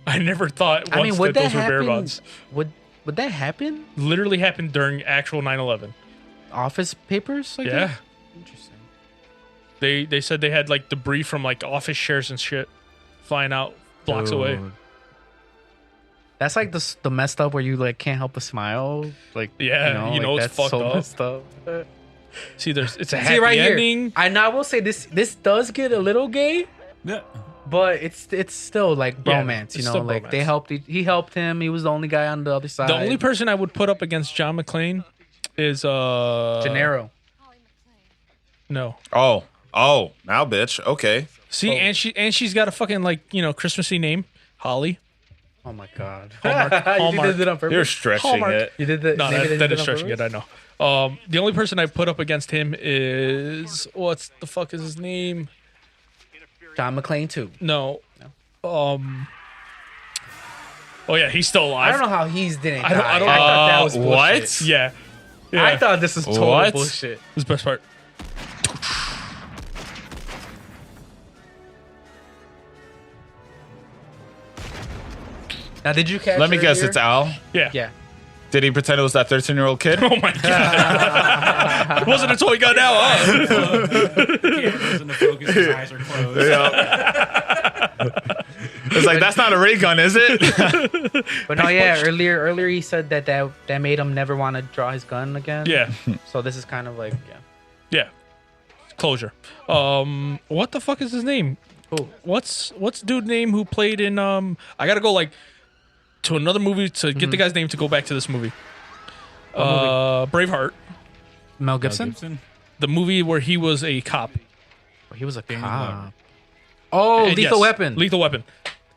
I never thought once would that that those were bear happen? bonds. Would that happen? Literally happened during actual 9/11. Office papers? Like Yeah. that? Interesting. They said they had like debris from like office chairs and shit flying out blocks away. Dude. That's like the messed up where you like can't help but smile. Like Yeah, you know like, it's that's fucked up. messed up. See, it's a See happy right ending. here. And I will say this does get a little gay, Yeah. but it's still like Yeah, bromance. it's You know, still like they bromance. helped. He helped him. He was the only guy on the other side. The only person I would put up against John McClain is Gennaro. No. Oh, now, bitch. Okay. See, and she's got a fucking like Christmassy name, Holly. Oh my god. Hallmark. You did it on purpose. You're stretching Hallmark. it. You did that. No, maybe they that did is on stretching it. purpose? I know. The only person I put up against him is what's the fuck is his name? John McClain too. No. Oh yeah, he's still alive. I don't know how he's didn't die. I don't- thought that was bullshit. what? Yeah. I thought this was total What? bullshit. This is the best part. Now, did you catch? Let me guess, earlier? it's Al. Yeah. Yeah. Did he pretend it was that 13-year-old kid? Oh my god. It wasn't a toy gun now, huh? Camera's in the focus, his eyes are closed. It's like, that's not a ray gun, is it? But no, yeah. Earlier he said that made him never want to draw his gun again. Yeah. So this is kind of like Yeah. Closure. What the fuck is his name? Who? What's dude name who played in I gotta go like to another movie to get the guy's name to go back to this movie. Braveheart. Mel Gibson. The movie where he was a cop. He was a Daniel cop. Oh, And Lethal yes, Weapon. Lethal Weapon.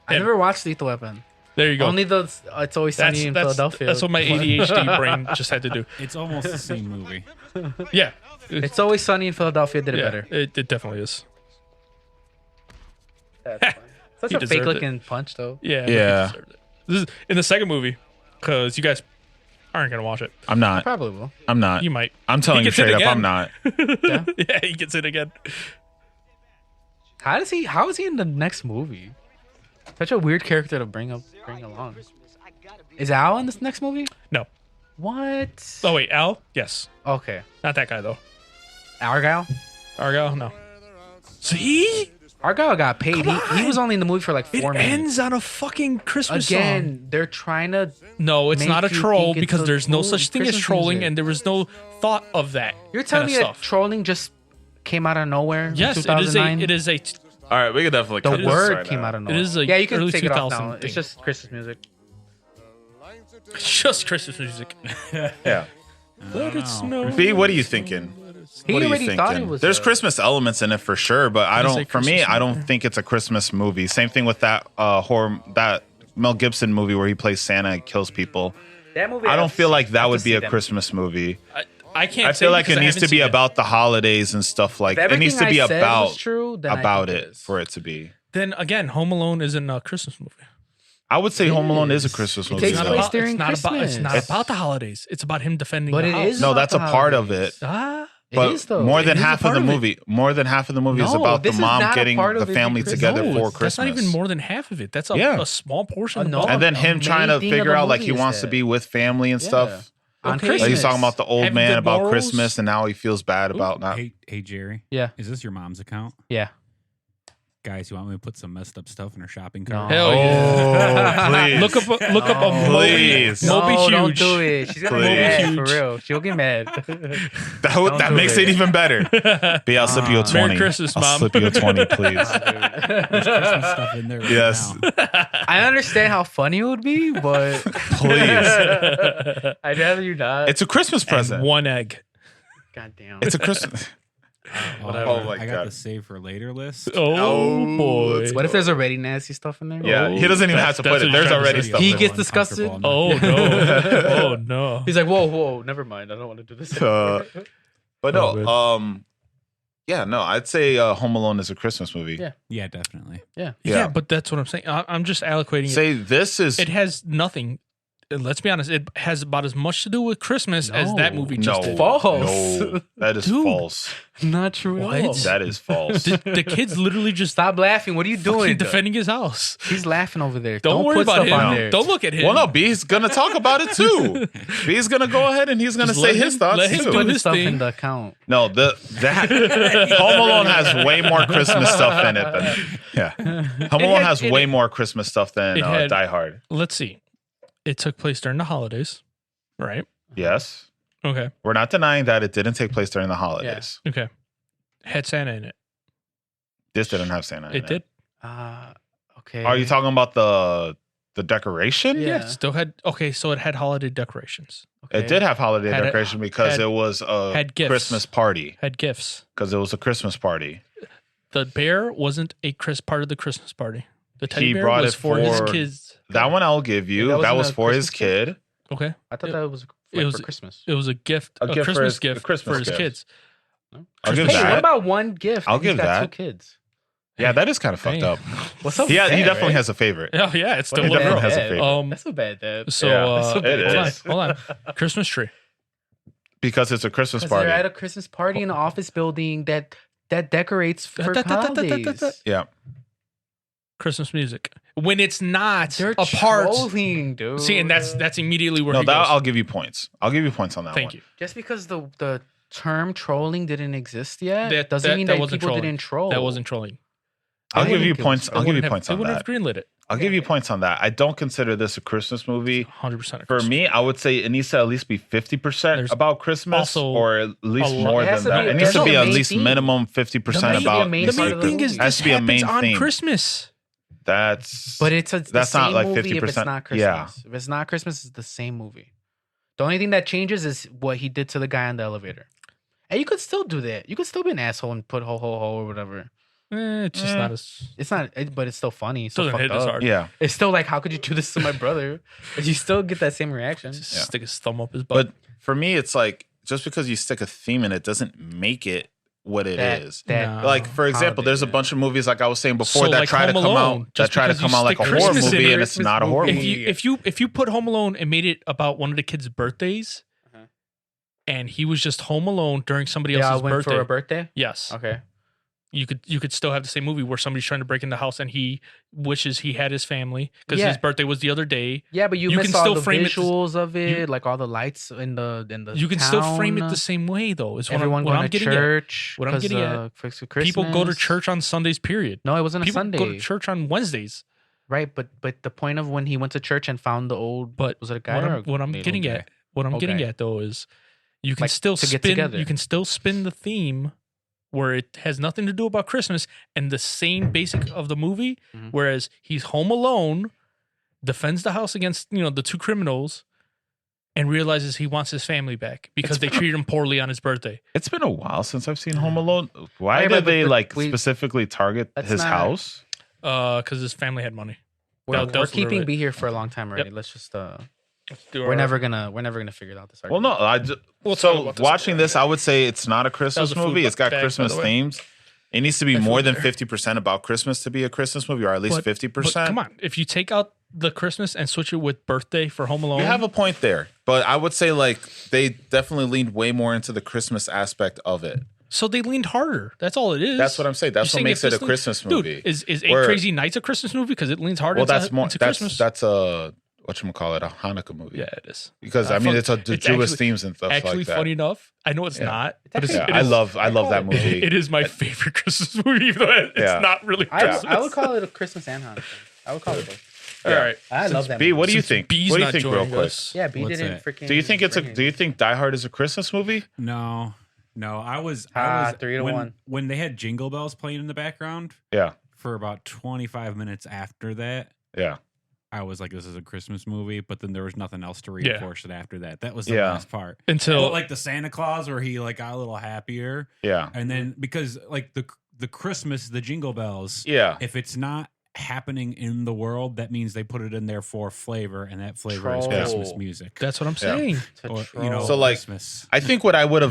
I Him. never watched Lethal Weapon. There you go. Only the It's Always Sunny in Philadelphia. That's what my ADHD brain just had to do. It's almost the same movie. Yeah. It's Always Sunny in Philadelphia did it Yeah, better. it definitely is. That's fine. Such He a deserved fake looking punch though. Yeah. but he Yeah. deserved it. This is in the second movie because you guys aren't gonna watch it. I'm not. Probably will. I'm not. You might. I'm telling He you gets it straight up, again. I'm not. Yeah. Yeah, he gets it again. How is he in the next movie? Such a weird character to bring along. Is Al in this next movie? No. What? Oh wait, Al? Yes. Okay. Not that guy though. Argyle? Argyle? No. See? Argyle got paid. He was only in the movie for like It 4 minutes. ends on a fucking Christmas song. Again, they're trying to. No, it's make not a you troll think it's because a there's no cool such thing as Christmas trolling, music. and there was no thought of that. You're telling me kind that of stuff. trolling just came out of nowhere? Yes, in 2009? it is a. All right, we could definitely cut The this word right came now. out of nowhere. It is a yeah, you can early take it off 2000 now. thing. It's just Christmas music. Just Christmas music. Yeah. Let it snow. B, what are you thinking? He What are you already thought it thinking? was. There's Christmas elements in it for sure, but I It is don't. a For me, Christmas I don't movie. think it's a Christmas movie. Same thing with that that Mel Gibson movie where he plays Santa and kills people. That movie. I don't feel like that would be a Christmas. Christmas movie. I can't. I say feel like because it I needs haven't to be seen it. about the holidays and stuff like. If It needs to everything be I said was about true, then I about think it is. for it to be. Then again, Home Alone isn't a Christmas movie. I would say Home Alone is a is. Christmas It movie. takes It's not though. place about. during It's not about. It's not Christmas. about the holidays. It's about him defending. But the it house. is No, about that's a the part of holidays. it. Ah. But It is though. more than It is a half of part the of it. movie, more than half of the movie is No, about the this is mom not a getting part the of it family because- together No, for that's Christmas. not even more than half of it. That's a, Yeah. a small portion. of the No, movie. And then the him trying to main thing of figure the out like movie he is wants to that. be with family and Yeah. stuff. On Okay. Christmas. Like he's talking about the old Having man good about morals. Christmas, and now he feels bad about not. Hey, Jerry. Yeah. Is this your mom's account? Yeah. Guys, you want me to put some messed up stuff in her shopping No. cart? Hell yeah. Oh, please. Look up a No. Please. Moby No, huge. don't do it. She's gonna get Please. mad for real. She'll get mad. That do makes it. it even better. B, I'll slip you a 20. Merry Christmas, I'll Mom. slip you a 20, please. There's Christmas stuff in there right Yes. now. I understand how funny it would be, but Please. I'd rather you not. It's a Christmas present. And one egg. God damn. It's a Christmas. Oh my I got God. the save for later list. Oh, boy. What if there's already nasty stuff in there? Yeah, he doesn't even have to put That's it. what There's you're trying to already say. stuff. He in gets it. disgusted. Uncomfortable. Oh no. Oh no. He's like, whoa, never mind. I don't want to do this. But Oh, no, Yeah, no, I'd say Home Alone is a Christmas movie. Yeah. Yeah, definitely. Yeah, but that's what I'm saying. I'm just allocating Say it. this is It has nothing. Let's be honest. It has about as much to do with Christmas as that movie just did. False. No, that is Dude. false. Not true at all. What? That is false. The kids literally just Stop laughing. What are you fucking doing? defending his house. He's laughing over there. Don't worry put about stuff him. on there. Don't look at him. Well, no, B's gonna talk about it too. B's gonna go ahead and he's gonna Just say let his him- thoughts let him too. do Put his stuff thing. in the account. No, that Home Alone has way more Christmas stuff in it than Home Alone has way more Christmas stuff than it had- Die Hard. Let's see. It took place during the holidays, right? Yes, Okay. we're not denying that it didn't take place during the holidays. Okay. Had Santa in it. This didn't have Santa in it. It did. Okay. Are you talking about the decoration? Yeah. It still had. Okay, so it had holiday decorations. It did have holiday Had it- decoration because had- it was a had gifts. Christmas party. Had gifts. Because it was a Christmas party. The bear wasn't a part of the Christmas party. The teddy He bear brought was it for his for- kids. That one I'll give you. That That wasn't was a for his Christmas kid. Okay. I thought It- that was it was for Christmas. It was a gift, A gift for Christmas his- a gift Christmas for his gift. kids. I'll give Hey, that. what about one gift? I'll and he's give got that. 2 kids. Yeah, that is kind of fucked Damn. up. What's up? He bad, definitely right? has a favorite. Oh yeah, it's still He a little definitely girl. has a bad. favorite. That's so bad, Dad. So Yeah, uh, it hold is. on. Christmas tree. Because it's a Christmas Because they're party. at a Christmas party in an office building that decorates for holidays. Yeah. Christmas music. When it's not They're a part. trolling, dude. See, and that's immediately where No, he that goes. I'll give you points. I'll give you points on that Thank one. you. Just because the term trolling didn't exist yet That- doesn't that- mean that that wasn't people trolling. didn't troll. That wasn't trolling. I'll They give you wouldn't give points. us- I'll give you They points on wouldn't that. have greenlit it. I'll give you points on that. I don't consider this a Christmas movie. 100%. For me, I would say it needs to at least be 50% There's about Christmas, also or at least a lot- more It has than to that. be- It needs to there's be no at main least theme. minimum 50% The main- about. main The part main of the thing is movie. Has this to be a happens main on theme. Christmas. That's But it's the That's not same like movie if it's 50%. not Christmas. Yeah. If it's not Christmas, it's the same movie. The only thing that changes is what he did to the guy on the elevator. And you could still do that. You could still be an asshole and put ho ho ho or whatever. It's just not as. It's not, but it's still funny. It's still Doesn't hit fucked as up. hard. yeah. It's still like, how could you do this to my brother? But you still get that same reaction. Just Yeah. stick his thumb up his butt. But for me, it's like just because you stick a theme in it doesn't make it what it is. No. Like for example, there's a holiday, bunch of movies like I was saying before So, that like try to Home come Alone, out that just try to because you come out like a stick horror Christmas in movie it, and it's not a horror Christmas movie. if you put Home Alone and made it about one of the kids' birthdays, Uh-huh. and he was just home alone during somebody Yeah, I else's went birthday, for a birthday. yes, Okay. you could still have the same movie where somebody's trying to break in the house and he wishes he had his family because Yeah. his birthday was the other day. Yeah, but you You miss can all still the frame it visuals of it, you- like all the lights in the You can still frame it town, the same way though. Is what everyone what going I'm to getting at. church. What I'm 'cause, getting at. for Christmas. People go to church on Sundays. Period. No, it wasn't a People Sunday. go to church on Wednesdays. Right, but the point of when he went to church and found the old, But was it a guy what or I'm, what I'm lady? getting at, what I'm getting Okay. at though is, you can Like, still to get spin. together. You can still spin the theme where it has nothing to do about Christmas and the same basic of the movie. Mhm. Whereas he's home alone, defends the house against the 2 criminals, and realizes he wants his family back because they treated him poorly on his birthday. It's been a while since I've seen Home Alone. Why Right, did they but we- specifically target That's his not- house? Because his family had money. We're, That we're was keeping literally- B here for a long time already. Yep. Let's just Let's do we're our- never gonna figure out this. Well, no, We'll talk so about this watching later. this, I would say it's not a That Christmas was a food movie. It's got bag, by Christmas the way. themes. It needs to be That more food than there. 50% about Christmas to be a Christmas movie, or at least But 50%. come on, if you take out the Christmas and switch it with birthday for Home Alone, You have a point there, but I would say like they definitely leaned way more into the Christmas aspect of it. so they leaned harder. That's all it is. That's what I'm saying. That's You're what saying makes if it a this Christmas Dude, movie. is Eight Where- Crazy Nights a Christmas movie because it leans harder Well, into, that's more. into That's Christmas? that's a whatchamacallit, a Hanukkah movie. Yeah, it is. Because I mean, it's a the it's Jewish actually- themes and stuff Actually, like that. funny enough, I know it's Yeah. not, but it's, Yeah, it I is- love that movie. It is my favorite Christmas movie, even though it's Yeah. not really I Christmas. would call it a Christmas and Hanukkah. I would call it both. All right. I love that. B, movie. what do you Since think? B's What do you not think, real joining quick? us. Yeah, B What's didn't that? freaking. Do you think bring it. Do you think Die Hard is a Christmas movie? No. I was 3 to when, 1. when they had Jingle Bells playing in the background Yeah, for about 25 minutes after that. yeah. I was like, this is a Christmas movie, but then there was nothing else to reinforce it after that. That was the Yeah. last part. Until Well, like the Santa Claus where he like got a little happier. Yeah. And then because like the Christmas, the Jingle Bells, Yeah. if it's not happening in the world, that means they put it in there for flavor, and that flavor is Troll. Christmas music. That's what I'm saying. Or, So, like, Christmas. I think what would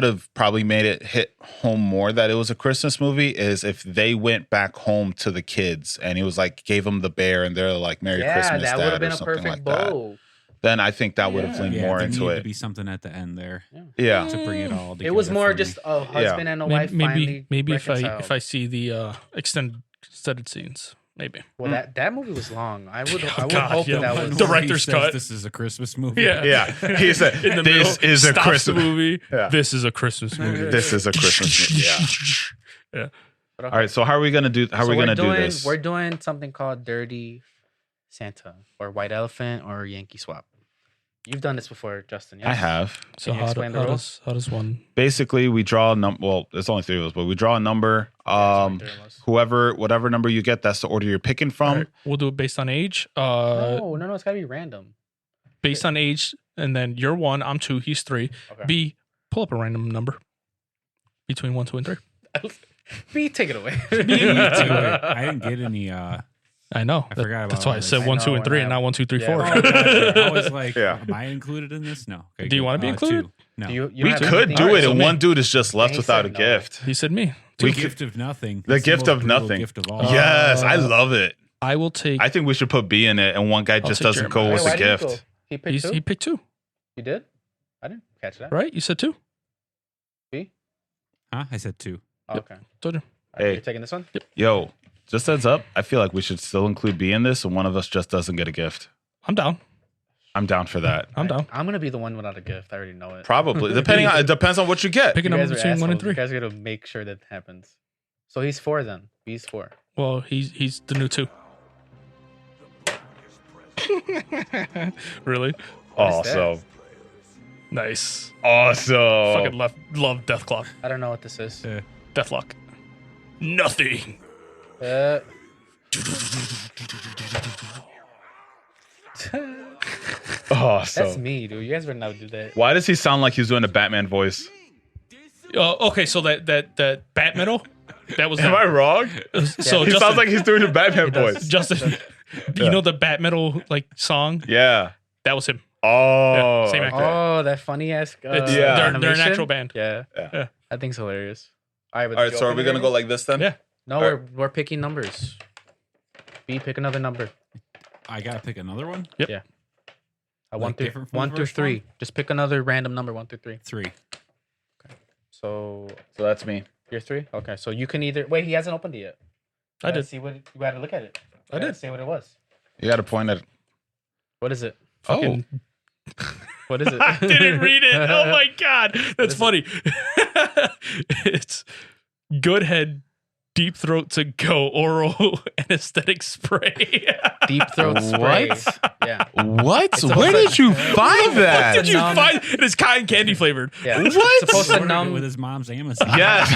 have probably made it hit home more that it was a Christmas movie is if they went back home to the kids and he was like gave them the bear and they're like Merry Christmas, that Dad, would have been or a something perfect like that. bow. Then I think that would have leaned more there into needed it. to be something at the end there. Yeah. To bring it all together. It was more for me. just a husband and a wife finally Maybe if reconciled. I see the extended scenes, maybe. Well, that movie was long. I would God, hope yeah. that was Director's He says cut. This is a Christmas movie. Yeah. Yeah. He said, In the this middle, is a stops Christmas the movie. Yeah. This is a Christmas movie. This is a Christmas movie. Yeah. Yeah. But okay. All right. So how are we gonna do? How are we we're gonna do doing- this? We're doing something called Dirty Santa or White Elephant or Yankee Swap. You've done this before, Justin. Yes? I have. So Can you explain the rules? how does one? Basically, we draw a number. Well, there's only 3 of us, but we draw a number. Whatever number you get, that's the order you're picking from. All right, we'll do it based on age. No, it's gotta be random. Based on age, and then you're 1, I'm 2, he's 3. Okay. B, pull up a random number between 1, 2, and 3. B, take it away. I didn't get any. I know. I forgot about That's why I this. said I 1, know, 2, and and 3, I- and not 1, 2, 3, Yeah. 4. Oh, gotcha. I was like, Yeah. am I included in this? No. Okay, Do you good. wanna be included? 2. No. You We have could anything? do Alright, it, so and me- one dude is just left He without a said no. gift. He said me. We The could- gift of nothing. The It's gift most of brutal nothing. Gift of all. Yes, I love it. I will take. I think we should put B in it, and one guy just take doesn't go Jeremiah. with Wait, the why did you gift. go? He picked two? He picked 2, You did? I didn't catch that. right? You said 2. B? Huh? I said 2. Oh, okay. Told you. Hey. You're taking this one? Yo, just heads up. I feel like we should still include B in this, and one of us just doesn't get a gift. I'm down. I'm down for that. I'm down. I'm gonna be the one without a gift. I already know it. Probably, depending on it depends on what you get. Pick a You number guys are between 1 and assholes. 3. You guys are gonna make sure that happens. So he's 4 then. B's 4. Well, he's the new 2. Really? Awesome, Nice. awesome. Fucking love Deathclock. I don't know what this is. Deathlock. Nothing. Awesome. That's me, dude. You guys better not do that. Why does he sound like he's doing a Batman voice? Okay, so that bat metal, that was Am I wrong? So He Justin, sounds like he's doing a Batman voice. Justin, you know the bat metal like song? Yeah. That was him. Oh. Yeah, same actor. Oh, that funny ass. It's, Yeah. they're an animation? actual band. Yeah. Yeah. I think it's hilarious. All right, but All right. So are we gonna go like this then? Yeah. No, All we're right. we're picking numbers. B, pick another number. I gotta pick another one. Yeah. Like One through different from the 1 through first 3. one? Just pick another random number. 1 through 3. 3. So So that's me. you're 3. Okay. So you can either wait. He hasn't opened it yet. I did. See what you gotta look at it. I did. See what it was. You got to point at. What is it? Fucking, What is it? I didn't read it. Oh my god, that's funny. It's good head, deep throat to go, oral anesthetic spray. Deep throat spray. What? Yeah. What? It's Where almost did you find that? Did you numb. find it is cotton candy flavored? Yeah. What? It's supposed to Ordered it numb. with his mom's Amazon. Yes.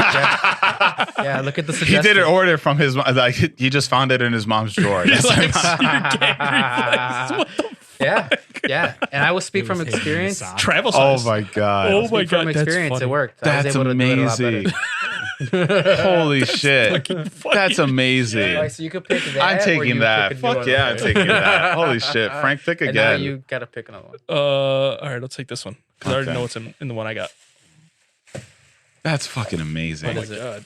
Yeah. Look at the He suggestion. didn't order from his. Like he just found it in his mom's drawer. He That's likes like- your gang reflex. What the Yeah. Yeah. And I will speak It from was hidden in the experience. sock. travel oh size? my god. Oh my Speak from god, that's experience. funny. It worked. I was That's able to do it a lot amazing. better. Holy shit. Fucking funny. That's amazing. All right, so you could pick that. I'm or taking you that. pick a new Fuck one. yeah, I'm taking that. Holy shit. Frank, pick And now again. you gotta pick another one. All right, let's take this one because I already Okay. know what's in the one I got. That's fucking amazing. What is it? God.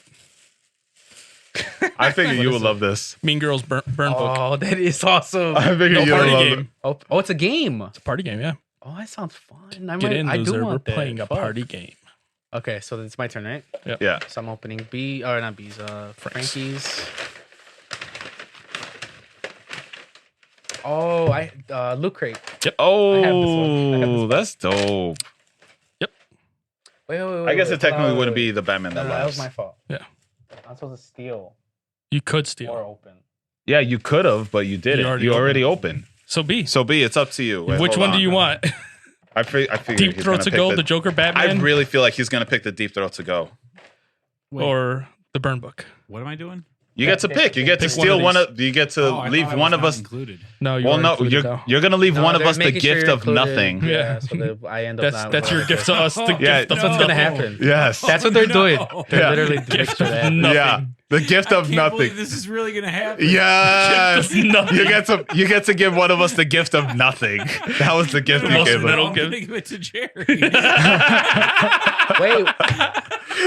I figured you is would it? love this. Mean Girls burn book. Oh, that is awesome. I figured No you would party love game. it. Oh, it's a game. It's a party game, yeah. Oh, that sounds fun. I Get in, I do loser. We're want that. playing a Fuck. party game. Okay, so it's my turn, right? Yeah. So I'm opening B, or not B's, Frankie's. Oh, Loot Crate. Oh, that's dope. Wait. I guess it technically wouldn't be the Batman No, that that was lives. my fault. Yeah. I'm supposed to steal You could or steal. open. Yeah, you could have, but you didn't. You already opened. So B. So B, it's up to you. Wait, Which hold one do on. you want? I figured Deep he's Throat gonna to pick Go, the Joker I Batman, really feel like he's gonna pick the Deep Throat to Go. Wait, or the Burn Book? what am I doing? You get to pick. You get to Pick one steal of one these. of. You get to Oh, I leave thought I one was of not us. included. No, you Well, are no, included, though. you're gonna leave No, one of they're us the making sure gift you're of included. nothing. Yeah. So that I end up not. That's your gift to us. The Yeah, gift of That's what's gonna nothing. happen. Yes. That's what they're doing. They're Yeah. literally doing Gift for of that. nothing. Yeah. The gift I of can't nothing. believe this is really gonna happen. Yes, Gift of nothing. you get to give one of us the gift of nothing. That was the gift you most gave middle us. I'm gift. gonna give it to Jerry.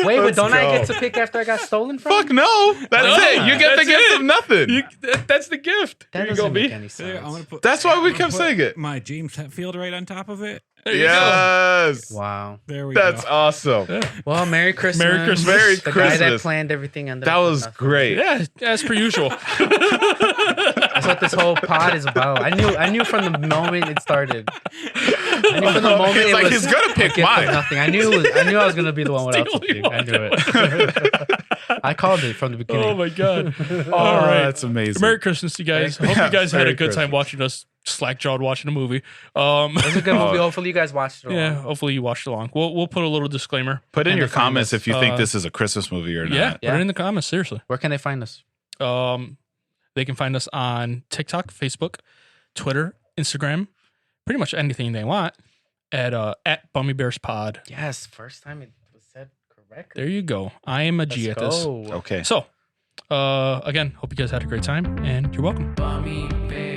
Wait, but Let's don't I go. get to pick after I got stolen from? Fuck no, that's No, it. You get the that's gift it. of nothing. That's the gift. That There you go, doesn't make B. any I'm sense. gonna put, That's why we I'm gonna kept put saying it. My James Hetfield right on top of it. There you go. Yes, Wow. There we that's go. awesome. Well, Merry Christmas. Merry Christmas. Merry the guy Christmas. that planned everything ended That up with was nothing. great. Yeah, as per usual. That's what this whole pod is about. I knew from the moment it started. I knew from the moment He's it like, was he's gonna a pick gift of mine. Nothing. I knew I was gonna be the one without Steal something. I knew it. I called it from the beginning. Oh my god. Oh, All right. that's amazing. Merry Christmas, you guys. Hope you guys had a Merry good time Christmas. watching us slack-jawed watching a movie. It was a good movie. Oh. Hopefully you guys watched it. Yeah, along. hopefully you watched along. We'll put a little disclaimer. Put in And your to find comments us, if you think this is a Christmas movie or Yeah, not. put it in the comments. Seriously. Where can they find us? They can find us on TikTok, Facebook, Twitter, Instagram, pretty much anything they want at Bummy Bears Pod. Yes, first time it was said correctly. There you go. I am a Let's G at this. go. Okay. So, again, hope you guys had a great time, and you're welcome. Bummy Bears.